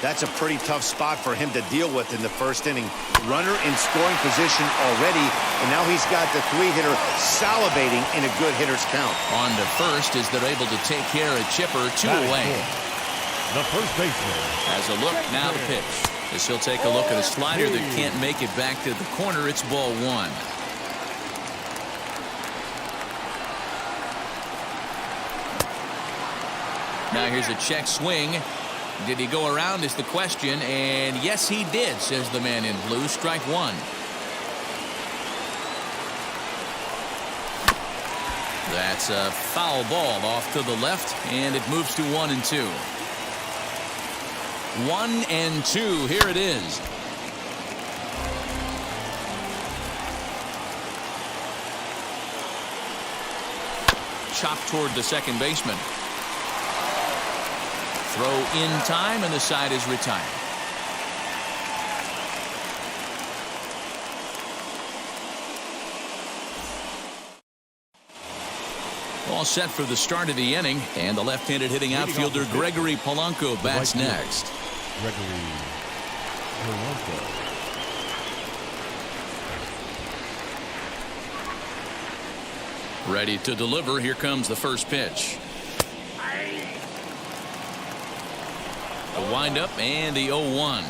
That's a pretty tough spot for him to deal with in the first inning. Runner in scoring position already, and now he's got the 3-hitter salivating in a good hitter's count. On to first as they're able to take care of Chipper. 2 away. The first baseman. As a look, now the pitch. As he'll take a look at a slider that can't make it back to the corner. It's ball 1. Now here's a check swing. Did he go around is the question, and yes he did, says the man in blue. Strike 1. That's a foul ball off to the left, and it moves to 1-2. 1-2, here it is. Chopped toward the second baseman. Throw in time, and the side is retired. All set for the start of the inning, and the left-handed hitting outfielder Gregory Polanco bats next. Gregory Polanco. Ready to deliver. Here comes the first pitch. The windup and the 0-1.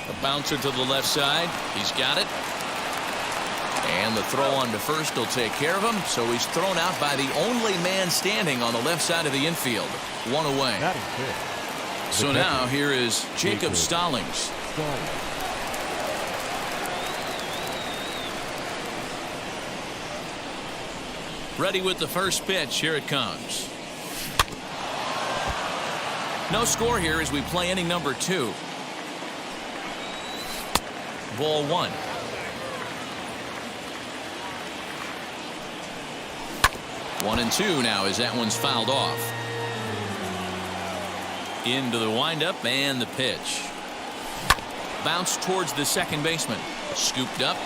A bouncer to the left side. He's got it. And the throw on to first will take care of him. So he's thrown out by the only man standing on the left side of the infield. 1 away. So now here is Jacob Stallings. Ready with the first pitch. Here it comes. No score here as we play inning number 2. Ball 1. 1-2 now as that one's fouled off. Into the windup and the pitch. Bounce towards the second baseman. Scooped up.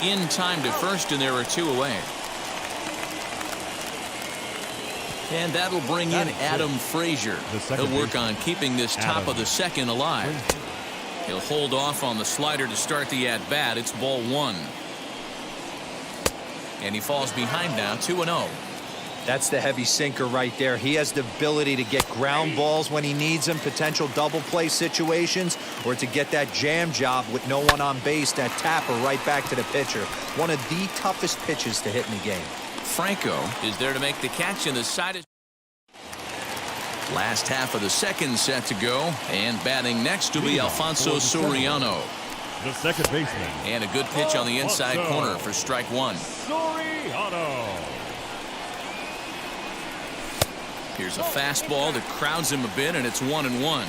In time to first, and there are 2 away. And that'll bring in Adam Frazier. He'll work on keeping this top of the second alive. He'll hold off on the slider to start the at-bat. It's ball one. And he falls behind now, 2-0. That's the heavy sinker right there. He has the ability to get ground balls when he needs them, potential double play situations, or to get that jam job with no one on base, that tapper right back to the pitcher. One of the toughest pitches to hit in the game. Franco is there to make the catch, and the side is... Last half of the second set to go, and batting next to be Alfonso Soriano. The second baseman. And a good pitch on the inside corner for strike one. Soriano. Here's a fastball that crowds him a bit, and it's 1-1.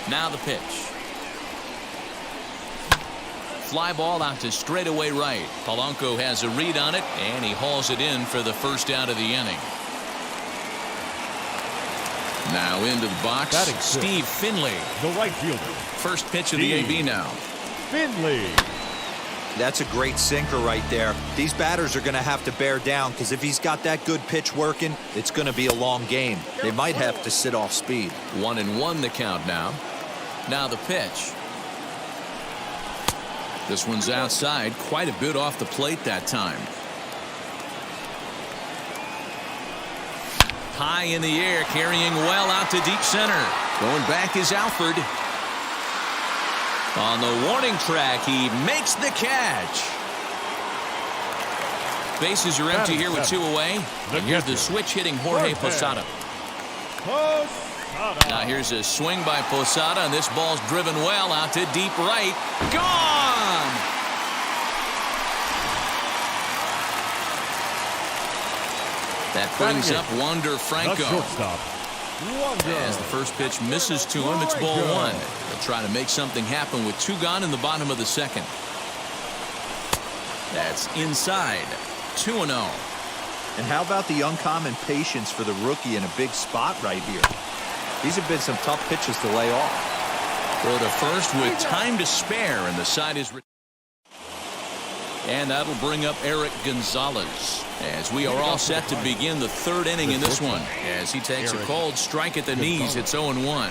Now the pitch. Fly ball out to straightaway right. Polanco has a read on it, and he hauls it in for the first out of the inning. Now into the box, Steve Finley. The right fielder. First pitch of the AB now. Finley. That's a great sinker right there. These batters are going to have to bear down because if he's got that good pitch working, it's going to be a long game. They might have to sit off speed. 1-1 the count now. Now the pitch. This one's outside, quite a bit off the plate that time. High in the air, carrying well out to deep center. Going back is Alford. On the warning track, he makes the catch. Bases are empty here with two away. And here's the switch hitting Jorge Posada. Now here's a swing by Posada, and this ball's driven well out to deep right. Gone! That brings up Wander Franco. As the first pitch misses to him, it's ball one. They'll try to make something happen with two gone in the bottom of the second. That's inside. 2-0. And how about the uncommon patience for the rookie in a big spot right here? These have been some tough pitches to lay off. Throw to first with time to spare, and the side is... And that'll bring up Eric Gonzalez as we are all set to begin the third inning in this one. As he takes a cold strike at the knees, it's 0-1.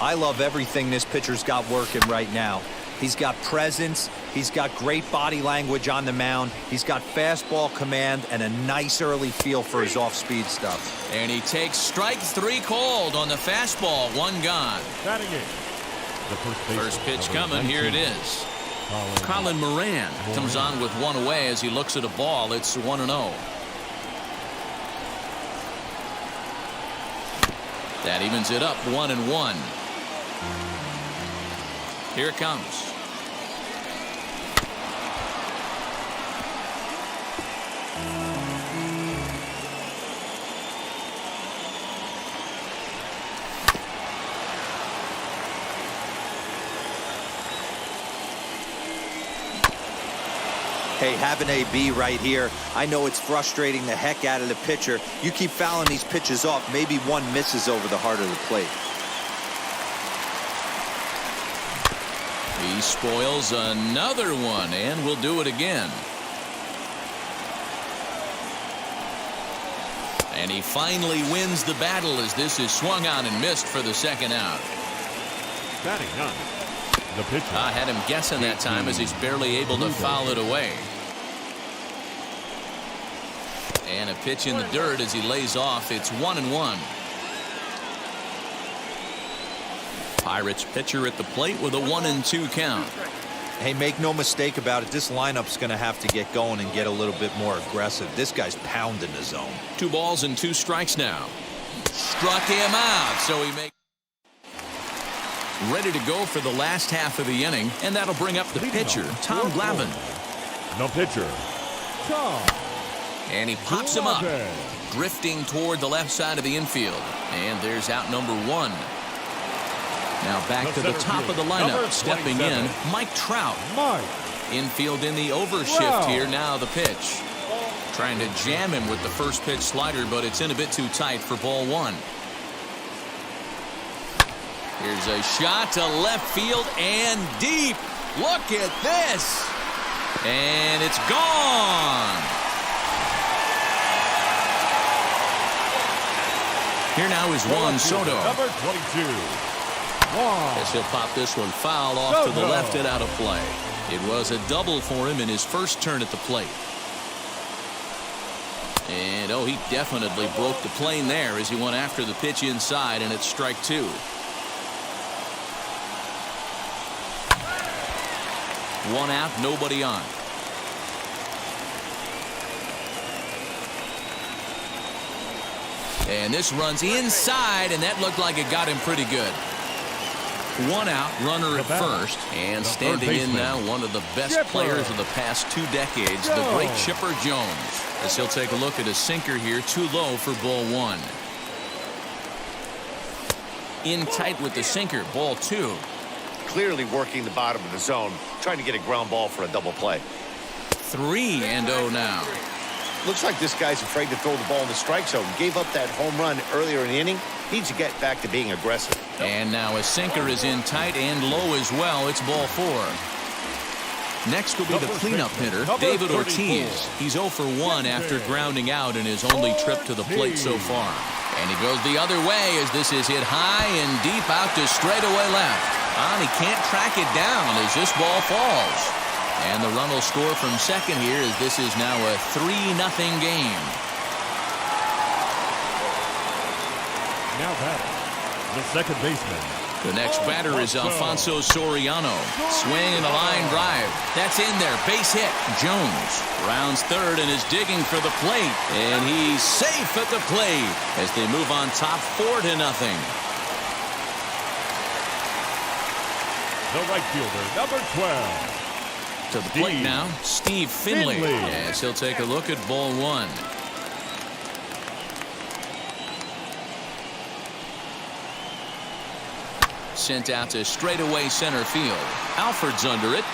I love everything this pitcher's got working right now. He's got presence. He's got great body language on the mound. He's got fastball command and a nice early feel for his off-speed stuff. And he takes strike three cold on the fastball. One gone. First pitch coming. Here it is. Colin Moran comes on with one away as he looks at a ball. It's 1-0. That evens it up 1-1. Here it comes. Hey, have an AB right here. I know it's frustrating the heck out of the pitcher. You keep fouling these pitches off, maybe one misses over the heart of the plate. He spoils another one, and will do it again. And he finally wins the battle as this is swung on and missed for the second out. Batting ninth, the pitcher. I had him guessing that time as he's barely able to foul it away. And a pitch in the dirt as he lays off. It's 1-1. Pirates pitcher at the plate with a 1-2 count. Hey, make no mistake about it. This lineup's going to have to get going and get a little bit more aggressive. This guy's pounding the zone. 2 balls and 2 strikes now. Struck him out, so he makes ready to go for the last half of the inning, and that'll bring up the pitcher, Tom Glavine. No pitcher, Tom. And he pops him up, drifting toward the left side of the infield. And there's out number 1. Now back to the top of the lineup, stepping in, Mike Trout. Infield in the overshift here. Now the pitch. Trying to jam him with the first pitch slider, but it's in a bit too tight for ball 1. Here's a shot to left field and deep. Look at this. And it's gone. Here now is Juan Soto. Number 22. As he'll pop this one foul off to the left and out of play. It was a double for him in his first turn at the plate. And, oh, he definitely broke the plane there as he went after the pitch inside, and it's strike two. One out, nobody on. And this runs inside, and that looked like it got him pretty good. One out, runner at first, and standing in now one of the best players of the past 2 decades, the great Chipper Jones. As he'll take a look at a sinker here, too low for ball one. In tight with the sinker, ball two. Clearly working the bottom of the zone, trying to get a ground ball for a double play. 3-0 now. Looks like this guy's afraid to throw the ball in the strike zone. Gave up that home run earlier in the inning. Needs to get back to being aggressive. And now a sinker is in tight and low as well. It's ball four. Next will be the cleanup hitter, David Ortiz. He's 0 for 1 after grounding out in his only trip to the plate so far. And he goes the other way as this is hit high and deep out to straightaway left. And he can't track it down as this ball falls. And the run will score from second here as this is now a 3-0 game. Now batting, the second baseman. The next batter is Alfonso Soriano. Swing and a line drive. That's in there. Base hit. Jones rounds third and is digging for the plate. And he's safe at the plate as they move on top 4-0. The right fielder, number 12. To the plate now, Steve Finley. As he'll take a look at ball one. Sent out to straightaway center field. Alford's under it.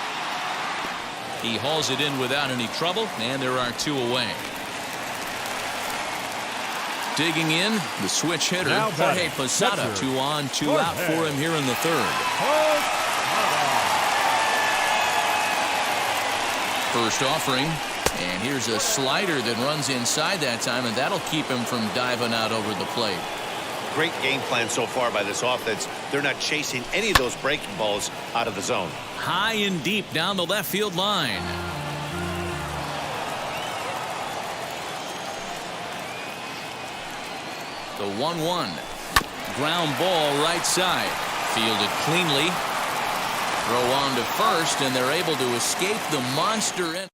He hauls it in without any trouble, and there are 2 away. Digging in, the switch hitter, Jorge Posada. 2 on, 2 out for him here in the third. First offering, and here's a slider that runs inside that time, and that'll keep him from diving out over the plate. Great game plan so far by this offense. They're not chasing any of those breaking balls out of the zone. High and deep down the left field line. The 1-1. Ground ball right side. Fielded cleanly. Throw on to first, and they're able to escape the monster.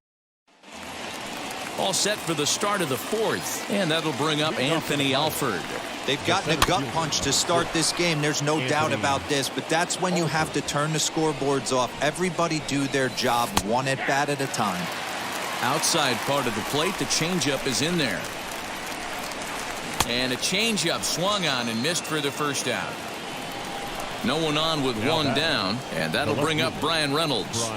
All set for the start of the fourth, and that'll bring up Anthony Alford. They've gotten a gut punch to start this game. There's no doubt about this, but that's when you have to turn the scoreboards off. Everybody do their job one at bat at a time. Outside part of the plate, the changeup is in there. And a changeup swung on and missed for the first out. No one on with one down, and that'll bring up Brian Reynolds.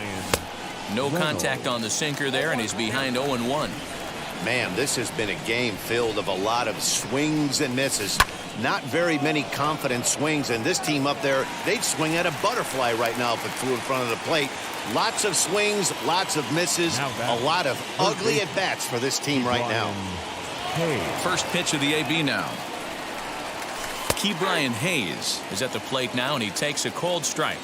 No contact on the sinker there, and he's behind 0-1. Man, this has been a game filled of a lot of swings and misses. Not very many confident swings, and this team up there, they'd swing at a butterfly right now if it flew in front of the plate. Lots of swings, lots of misses, a lot of ugly at-bats for this team right now. First pitch of the AB now. Ke'Bryan Hayes is at the plate now, and he takes a cold strike.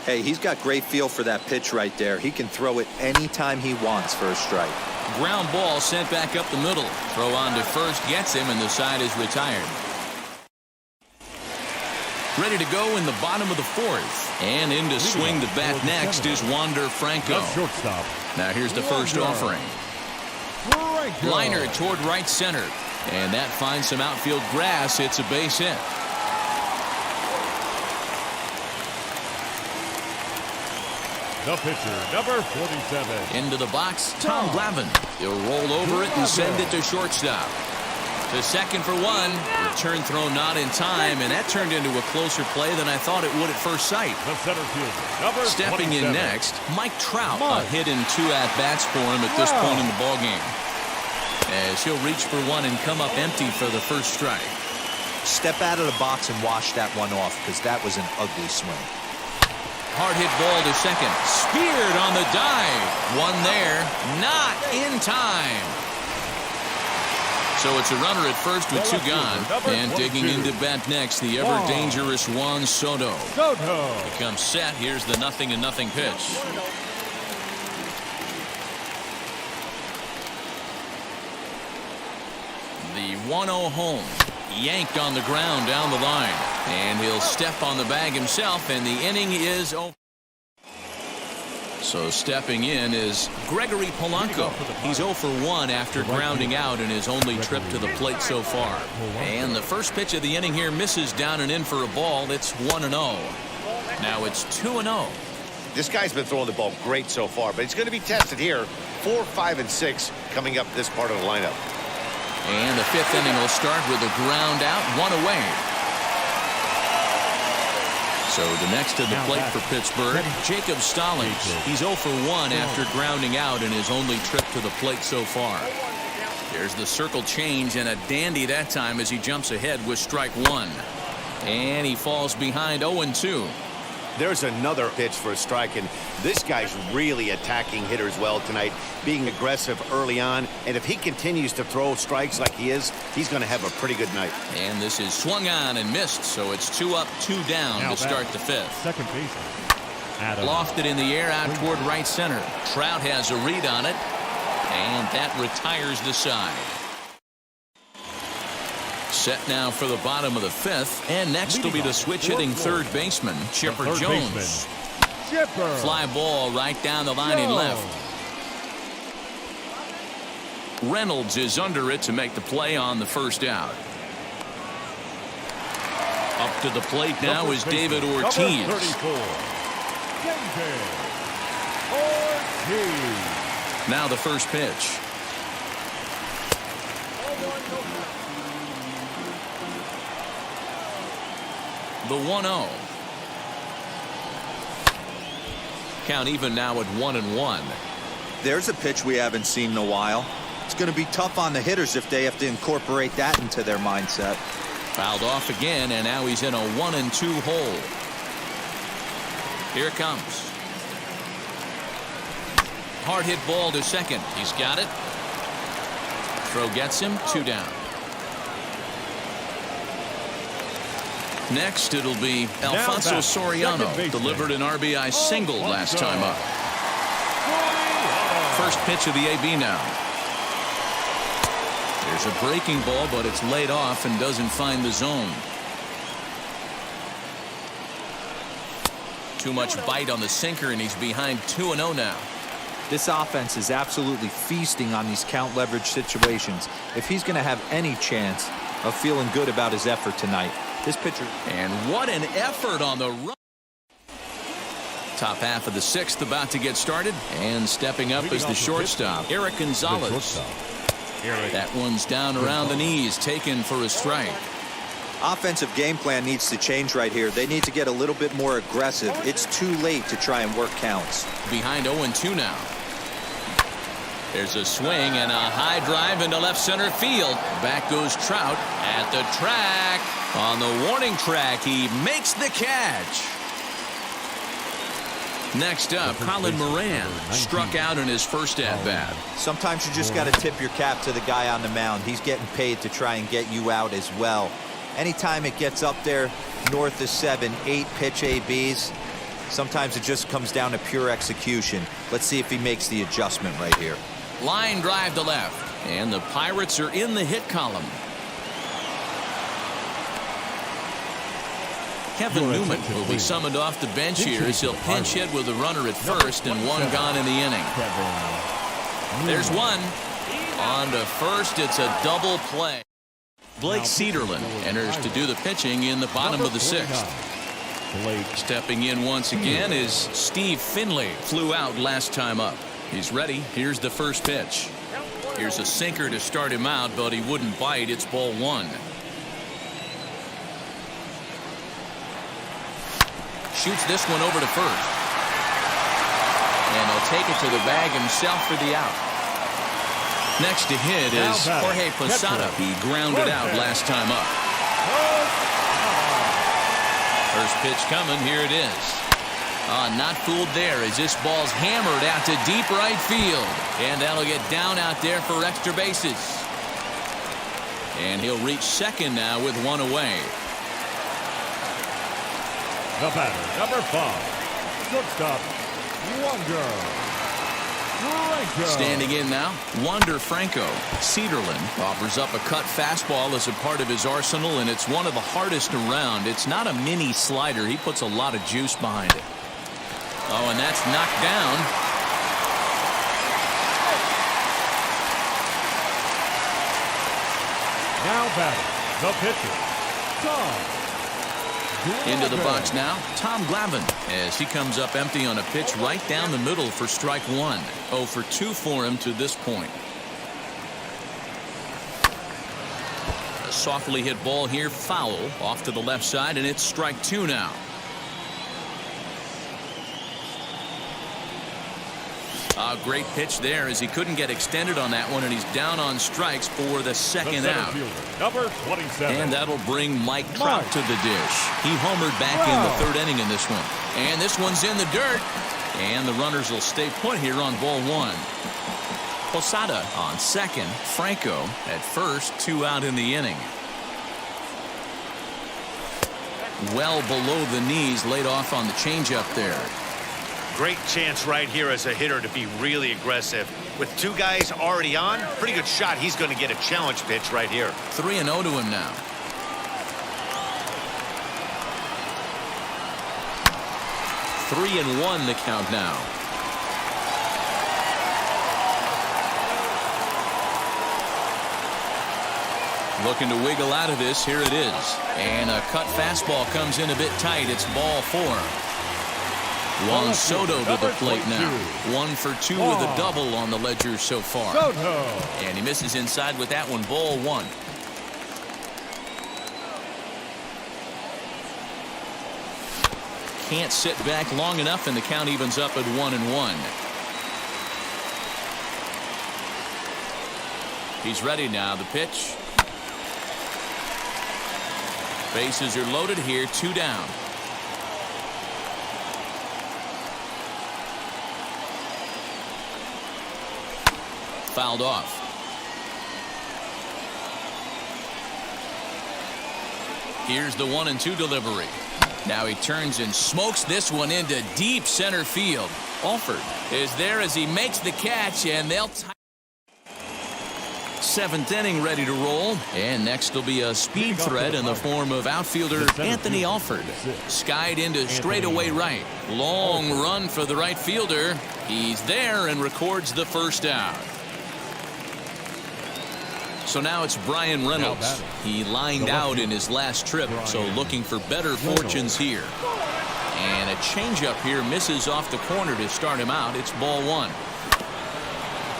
Hey, he's got great feel for that pitch right there. He can throw it anytime he wants for a strike. Ground ball sent back up the middle. Throw on to first gets him, and the side is retired. Ready to go in the bottom of the fourth. And in to swing the bat next is Wander Franco. Now here's the first offering. Liner toward right center. And that finds some outfield grass. It's a base hit. The pitcher, number 47. Into the box, Tom Glavine. He'll roll over it and send it to shortstop. To second for one. Return throw not in time, and that turned into a closer play than I thought it would at first sight. The center fielder, number Stepping 27. in next, Mike Trout. A hit in 2 at-bats for him at this point in the ballgame. As he'll reach for one and come up empty for the first strike. Step out of the box and wash that one off, because that was an ugly swing. Hard hit ball to second. Speared on the dive. One there. Not in time. So it's a runner at first with two gone. And digging into bat next, the ever-dangerous Juan Soto. He comes set. Here's the 0-0 pitch. The 1-0 home. Yanked on the ground down the line. And he'll step on the bag himself, and the inning is over. So stepping in is Gregory Polanco. He's 0 for 1 after grounding out in his only trip to the plate so far. And the first pitch of the inning here misses down and in for a ball. It's 1-0. Now it's 2-0. This guy's been throwing the ball great so far, but he's going to be tested here. 4, 5, and 6 coming up this part of the lineup. And the fifth inning will start with a ground out, 1 away. So the next to the plate for Pittsburgh, Jacob Stallings. He's 0 for 1 after grounding out in his only trip to the plate so far. There's the circle change, and a dandy that time as he jumps ahead with strike 1. And he falls behind 0-2. There's another pitch for a strike, and this guy's really attacking hitters well tonight, being aggressive early on. And if he continues to throw strikes like he is, he's going to have a pretty good night. And this is swung on and missed, so it's 2 up, 2 down to start the fifth. Second baseman. Lofted in the air out toward right center. Trout has a read on it, and that retires the side. Set now for the bottom of the fifth, and next will be the switch-hitting third baseman, Chipper Jones. Fly ball right down the line and left. Reynolds is under it to make the play on the first out. Up to the plate now is David Ortiz. Now the first pitch. The 1-0. Count even now at 1-1. There's a pitch we haven't seen in a while. It's going to be tough on the hitters if they have to incorporate that into their mindset. Fouled off again, and now he's in a 1-2 hole. Here it comes. Hard hit ball to second. He's got it. Throw gets him. 2 down. Next, it'll be Alfonso Soriano. Delivered an RBI single last time up. First pitch of the AB now. There's a breaking ball, but it's laid off and doesn't find the zone. Too much bite on the sinker, and he's behind 2-0 now. This offense is absolutely feasting on these count leverage situations. If he's going to have any chance of feeling good about his effort tonight, this pitcher. And what an effort on the run. Top half of the sixth about to get started, and stepping up is the shortstop, Eric Gonzalez. That one's down around the knees, taken for a strike. Offensive game plan needs to change right here. They need to get a little bit more aggressive. It's too late to try and work counts. Behind 0-2 now. There's a swing and a high drive into left center field. Back goes Trout at the track. On the warning track, he makes the catch. Next up, Colin Moran struck out in his first at-bat. Sometimes you just got to tip your cap to the guy on the mound. He's getting paid to try and get you out as well. Anytime it gets up there north of 7, 8 pitch ABs, sometimes it just comes down to pure execution. Let's see if he makes the adjustment right here. Line drive to left, and the Pirates are in the hit column. Kevin Newman will be summoned off the bench here as he'll pinch hit with a runner at first and 1 gone in the inning. There's one. On to first, it's a double play. Blake Cederlin enters to do the pitching in the bottom of the sixth. Stepping in once again is Steve Finley. Flew out last time up. He's ready. Here's the first pitch. Here's a sinker to start him out, but he wouldn't bite. It's ball 1. Shoots this one over to first. And he'll take it to the bag himself for the out. Next to hit is Jorge Posada. He grounded out last time up. First pitch coming. Here it is. Not fooled there as this ball's hammered out to deep right field. And that'll get down out there for extra bases. And he'll reach second now with one away. The batter, number 5, shortstop, Wander Franco. Standing in now, Wander Franco. Cedarland offers up a cut fastball as a part of his arsenal, and it's one of the hardest around. It's not a mini slider. He puts a lot of juice behind it. Oh, and that's knocked down. Now batting, the pitcher, Tom Into the Glavine. box now, Tom Glavine, as he comes up empty on a pitch right down the middle for strike one. 0 for 2 for him to this point. A softly hit ball here, foul, off to the left side, and it's strike 2 now. A great pitch there as he couldn't get extended on that one, and he's down on strikes for the second The out. center fielder, number 27. And that'll bring Mike Trout to the dish. He homered back in the third inning in this one. And this one's in the dirt. And the runners will stay put here on ball 1. Posada on second. Franco at first. 2 out in the inning. Well below the knees, laid off on the changeup there. Great chance right here as a hitter to be really aggressive. With 2 guys already on, pretty good shot. He's going to get a challenge pitch right here. 3-0 to him now. Three and 1 the count now. Looking to wiggle out of this. Here it is. And a cut fastball comes in a bit tight. It's ball 4. Juan Soto to the plate now. 1 for 2 with a double on the ledger so far. Soto. And he misses inside with that one. Ball 1. Can't sit back long enough, and the count evens up at 1-1. He's ready now. The pitch. Bases are loaded here. 2 down. Fouled off. Here's the 1-2 delivery. Now he turns and smokes this one into deep center field. Alford is there as he makes the catch, and they'll tie. 7th inning ready to roll, and next will be a speed threat in the form of outfielder Anthony Alford. Skied into straightaway right. Long run for the right fielder. He's there and records the first out. So now it's Brian Reynolds. He lined out in his last trip, so looking for better fortunes here. And a changeup here misses off the corner to start him out. It's ball 1.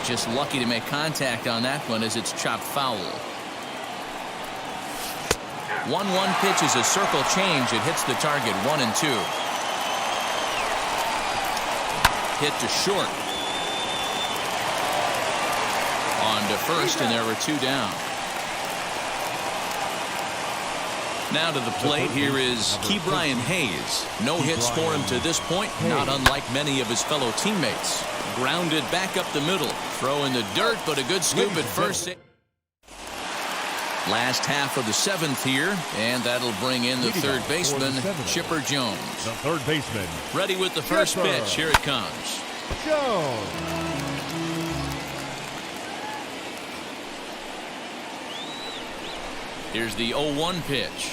Just lucky to make contact on that one as it's chopped foul. 1-1 pitch is a circle change. It hits the target. 1-2. Hit to short. On to first, and there were 2 down. Now to the plate, here is Ke'Bryan Hayes. No hits for him to this point, not unlike many of his fellow teammates. Grounded back up the middle. Throw in the dirt, but a good scoop at first. Last half of the 7th here, and that'll bring in the third baseman, Chipper Jones. The third baseman, Ready with the first pitch. Here it comes. Jones. Here's the 0-1 pitch.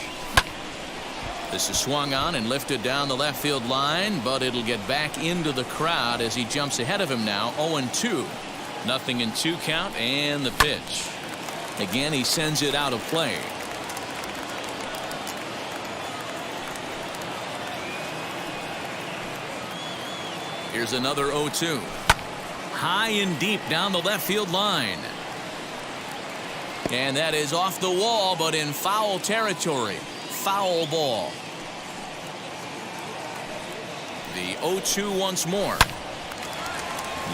This is swung on and lifted down the left field line, but it'll get back into the crowd as he jumps ahead of him now. 0-2. 0-2 count, and the pitch. Again, he sends it out of play. Here's another 0-2. High and deep down the left field line. And that is off the wall, but in foul territory. Foul ball. The 0-2 once more.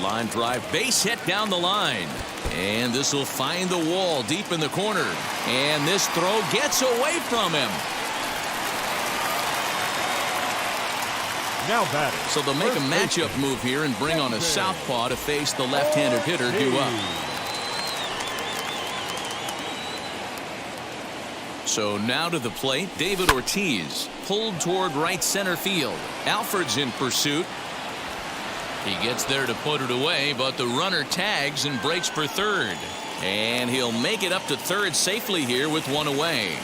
Line drive, base hit down the line. And this will find the wall deep in the corner. And this throw gets away from him. Now batting. So they'll make a matchup move here and bring on a southpaw to face the left-handed hitter due up. So now to the plate, David Ortiz, pulled toward right center field. Alford's in pursuit. He gets there to put it away, but the runner tags and breaks for third. And he'll make it up to third safely here with one away.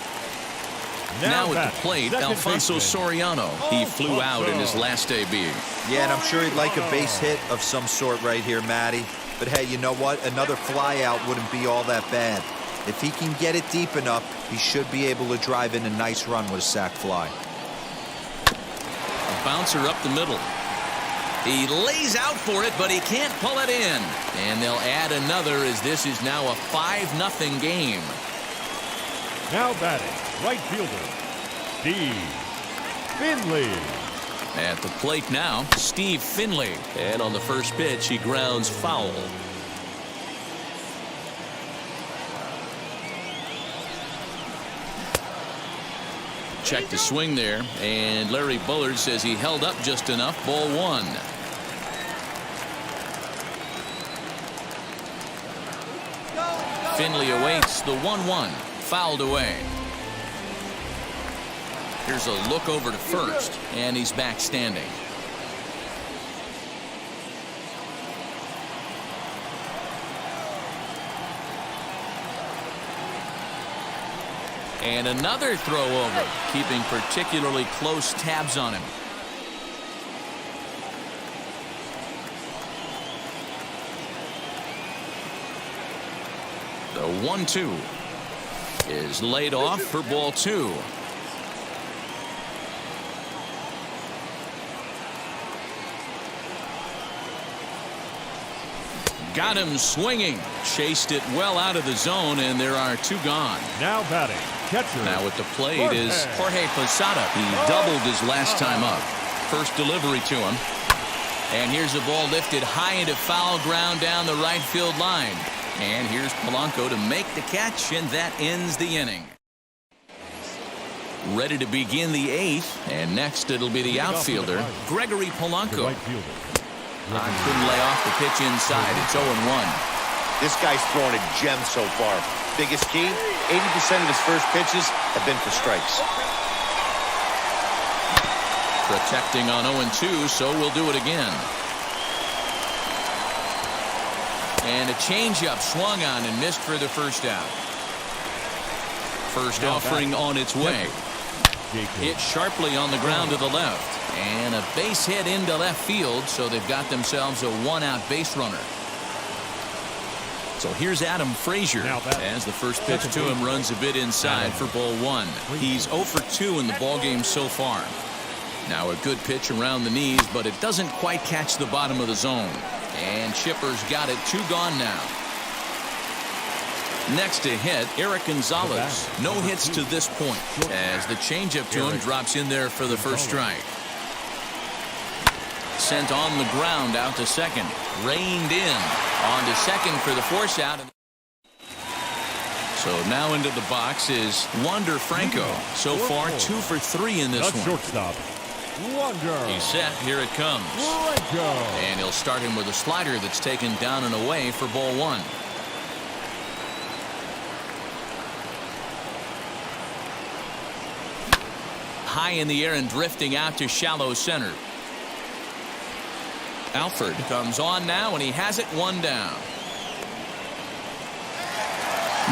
Now at the plate, Alfonso Soriano. He flew out in his last debut. Yeah, and I'm sure he'd like a base hit of some sort right here, Matty. But hey, you know what? Another fly out wouldn't be all that bad. If he can get it deep enough, he should be able to drive in a nice run with a sac fly. A bouncer up the middle. He lays out for it, but he can't pull it in. And they'll add another as this is now a 5-0 game. Now batting, right fielder, Steve Finley. At the plate now, Steve Finley. And on the first pitch, he grounds foul. Check the swing there, and Larry Bullard says he held up just enough. Ball one. Finley awaits the 1-1. Fouled away. Here's a look over to first, and he's back standing. And another throw over, keeping particularly close tabs on him. The 1-2 is laid off for ball two. Got him swinging. Chased it well out of the zone, and there are two gone. Now batting, catcher. Now at the plate is Jorge Posada. He doubled his last time up. First delivery to him. And here's a ball lifted high into foul ground down the right field line. And here's Polanco to make the catch, and that ends the inning. Ready to begin the eighth, and next it'll be the outfielder, Gregory Polanco. Couldn't lay off the pitch inside. It's 0-1. This guy's throwing a gem so far. Biggest key, 80% of his first pitches have been for strikes. Protecting on 0-2, so we'll do it again. And a changeup swung on and missed for the first out. First offering on its way. Hit sharply on the ground to the left. And a base hit into left field, so they've got themselves a one-out base runner. So here's Adam Frazier as the first pitch to him runs a bit inside for ball one. He's 0 for 2 in the ballgame so far. Now a good pitch around the knees, but it doesn't quite catch the bottom of the zone. And Chipper's got it. 2 gone now. Next to hit, Eric Gonzalez. No hits to this point as the changeup to him drops in there for the first strike. Sent on the ground out to second. Reined in. On to second for the force out. So now into the box is Wander Franco. So far 2 for 3 in this one. Shortstop, Wander. He's set. Here it comes. Franco. And he'll start him with a slider that's taken down and away for ball one. High in the air and drifting out to shallow center. Alford comes on now, and he has it 1 down.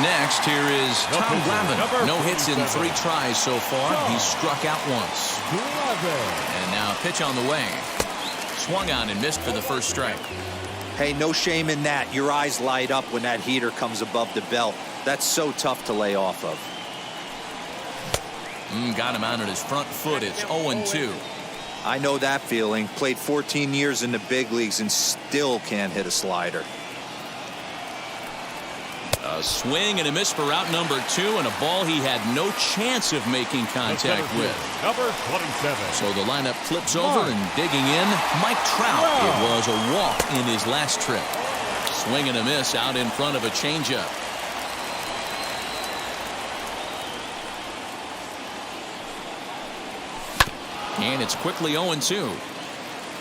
Next, here is Tom Glavine. No hits in 3 tries so far. He's struck out once. And now a pitch on the way. Swung on and missed for the first strike. Hey, no shame in that. Your eyes light up when that heater comes above the belt. That's so tough to lay off of. Got him out on his front foot. It's 0-2. I know that feeling. Played 14 years in the big leagues and still can't hit a slider. A swing and a miss for out number 2, and a ball he had no chance of making contact with. Number 27. So the lineup flips over, and digging in, Mike Trout. It was a walk in his last trip. Swing and a miss out in front of a changeup. And it's quickly 0-2.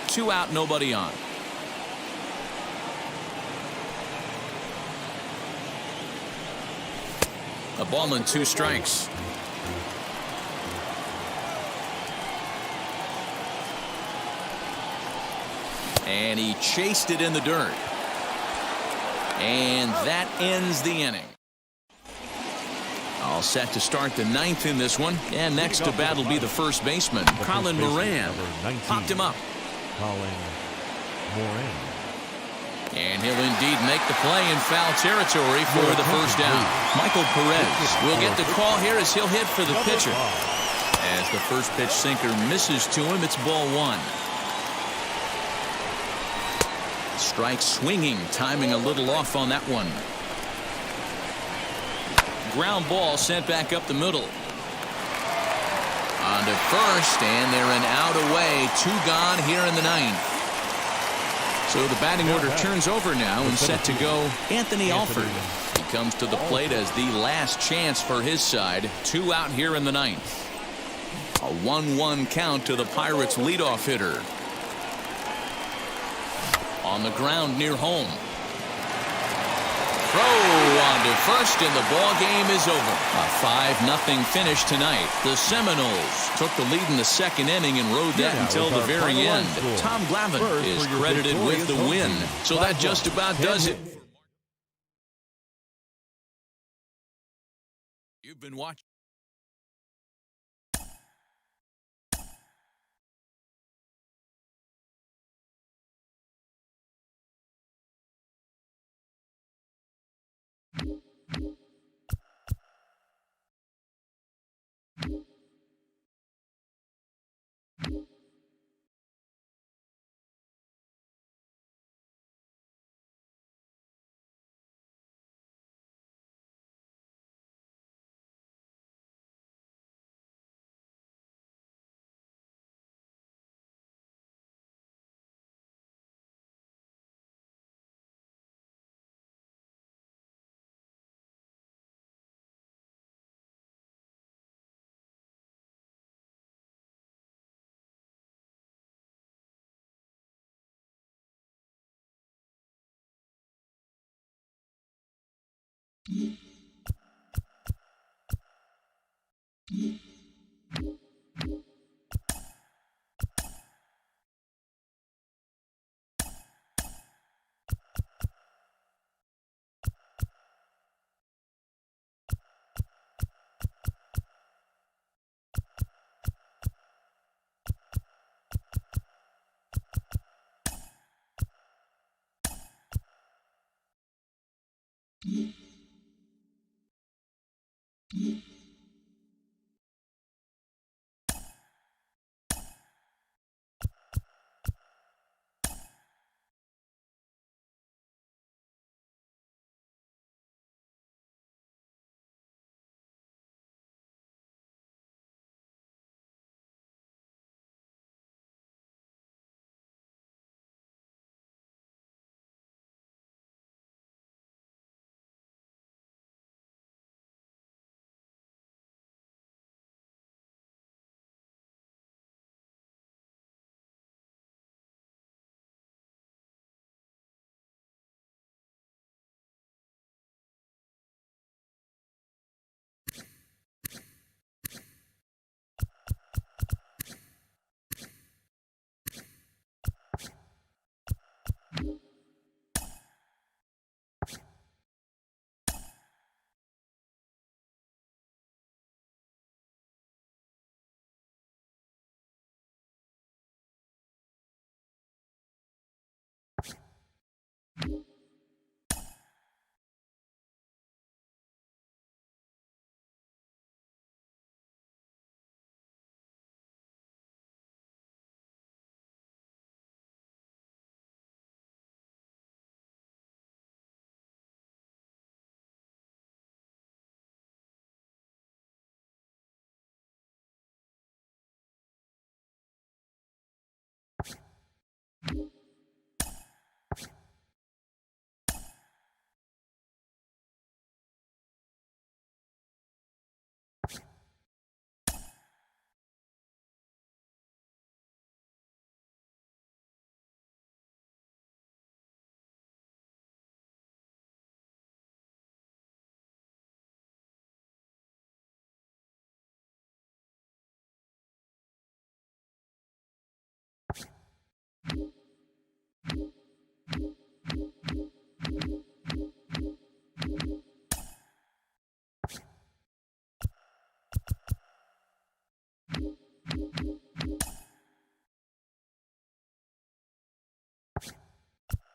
2 out, nobody on. A ball and 2 strikes. And he chased it in the dirt. And that ends the inning. All set to start the ninth in this one. And next to bat will be the first baseman, Colin Moran. Popped him up. Colin Moran. And he'll indeed make the play in foul territory for the first down. Michael Perez will get the call here as he'll hit for the pitcher. As the first pitch sinker misses to him, it's ball one. Strike swinging, timing a little off on that one. Ground ball sent back up the middle. On to first, and they're an out away. 2 gone here in the ninth. So the batting order turns over now and set to go Anthony Alford. He comes to the plate as the last chance for his side. 2 out here in the ninth. A 1-1 count to the Pirates leadoff hitter. On the ground near home. Throw on to first, and the ball game is over. A 5-0 finish tonight. The Seminoles took the lead in the second inning and rode that until the very end. Tom Glavine is credited with the win. So that just about does it. You've been watching.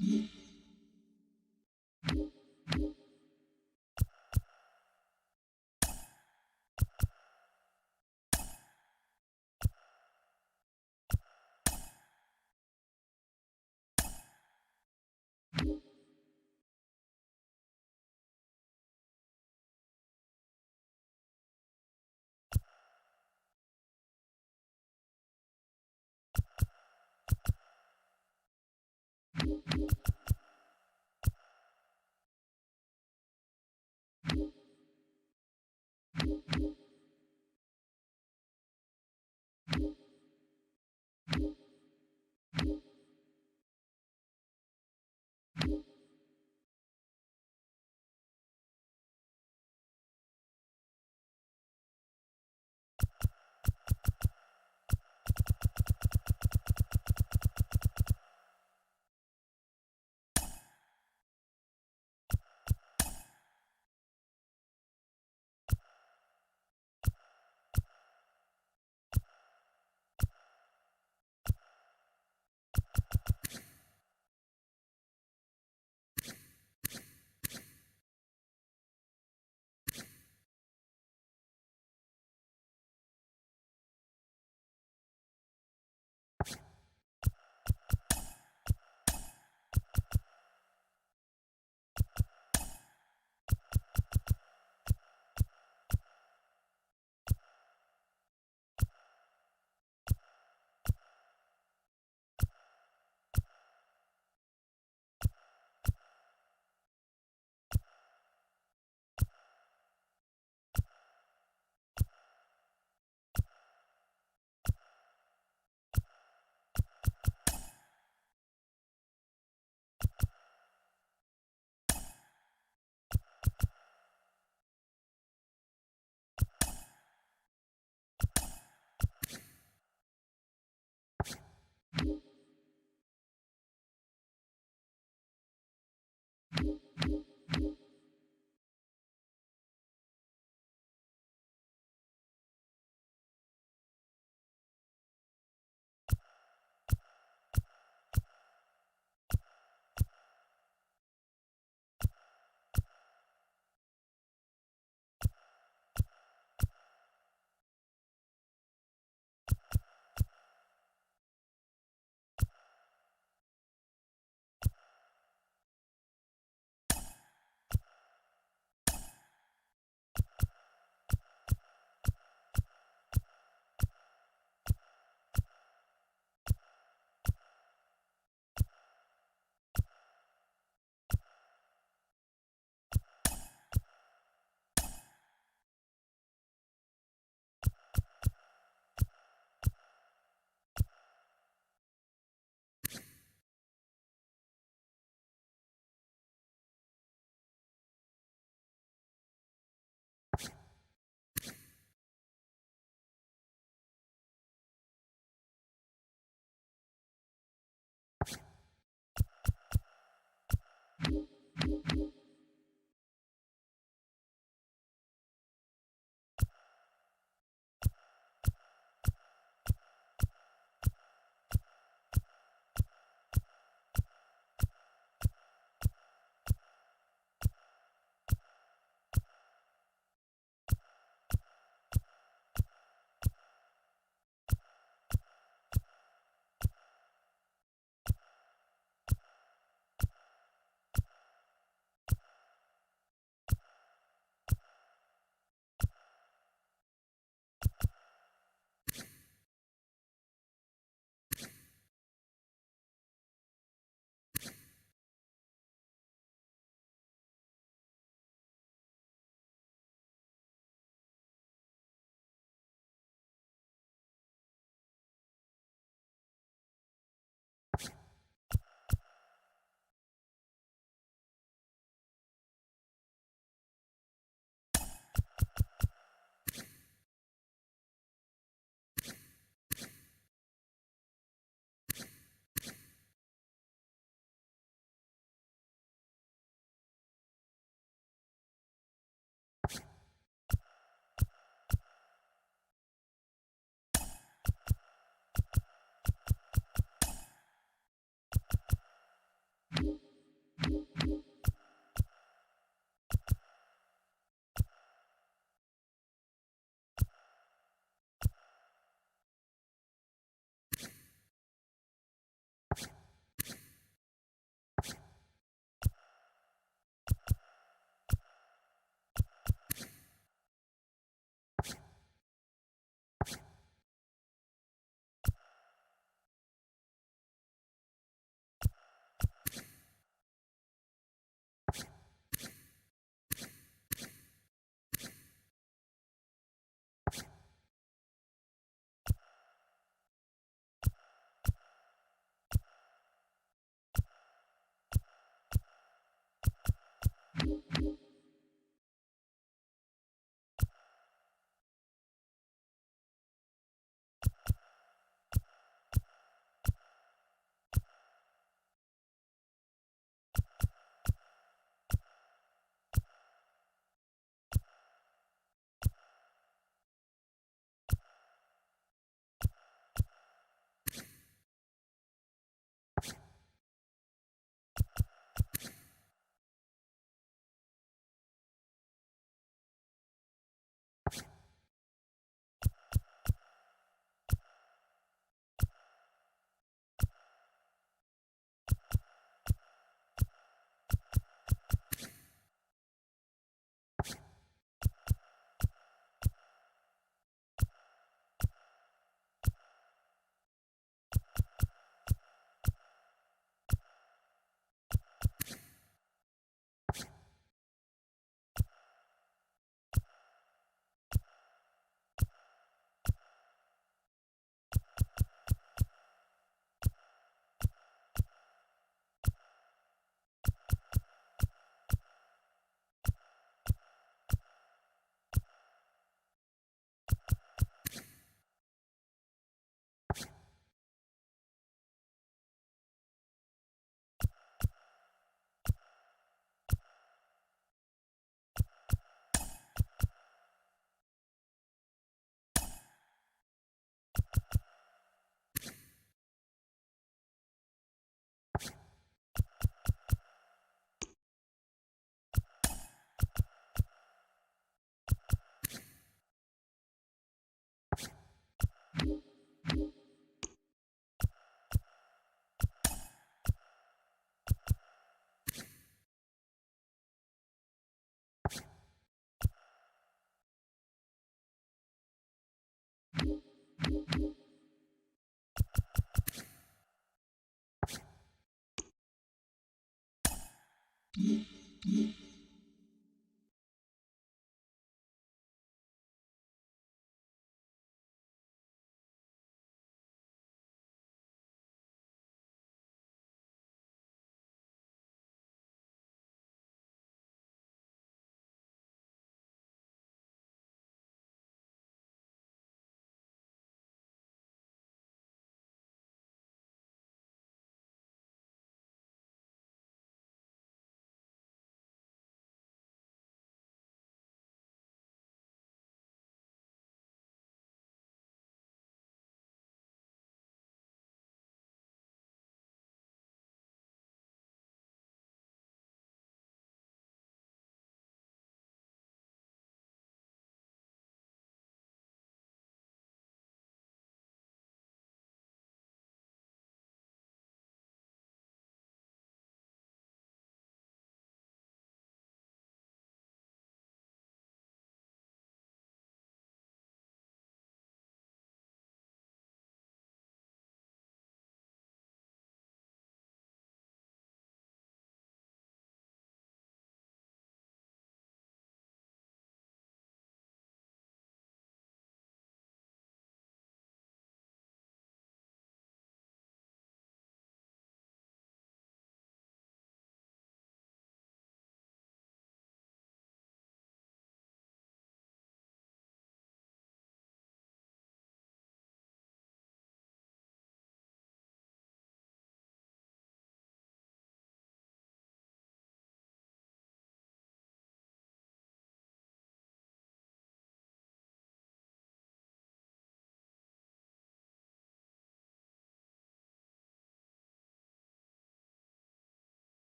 You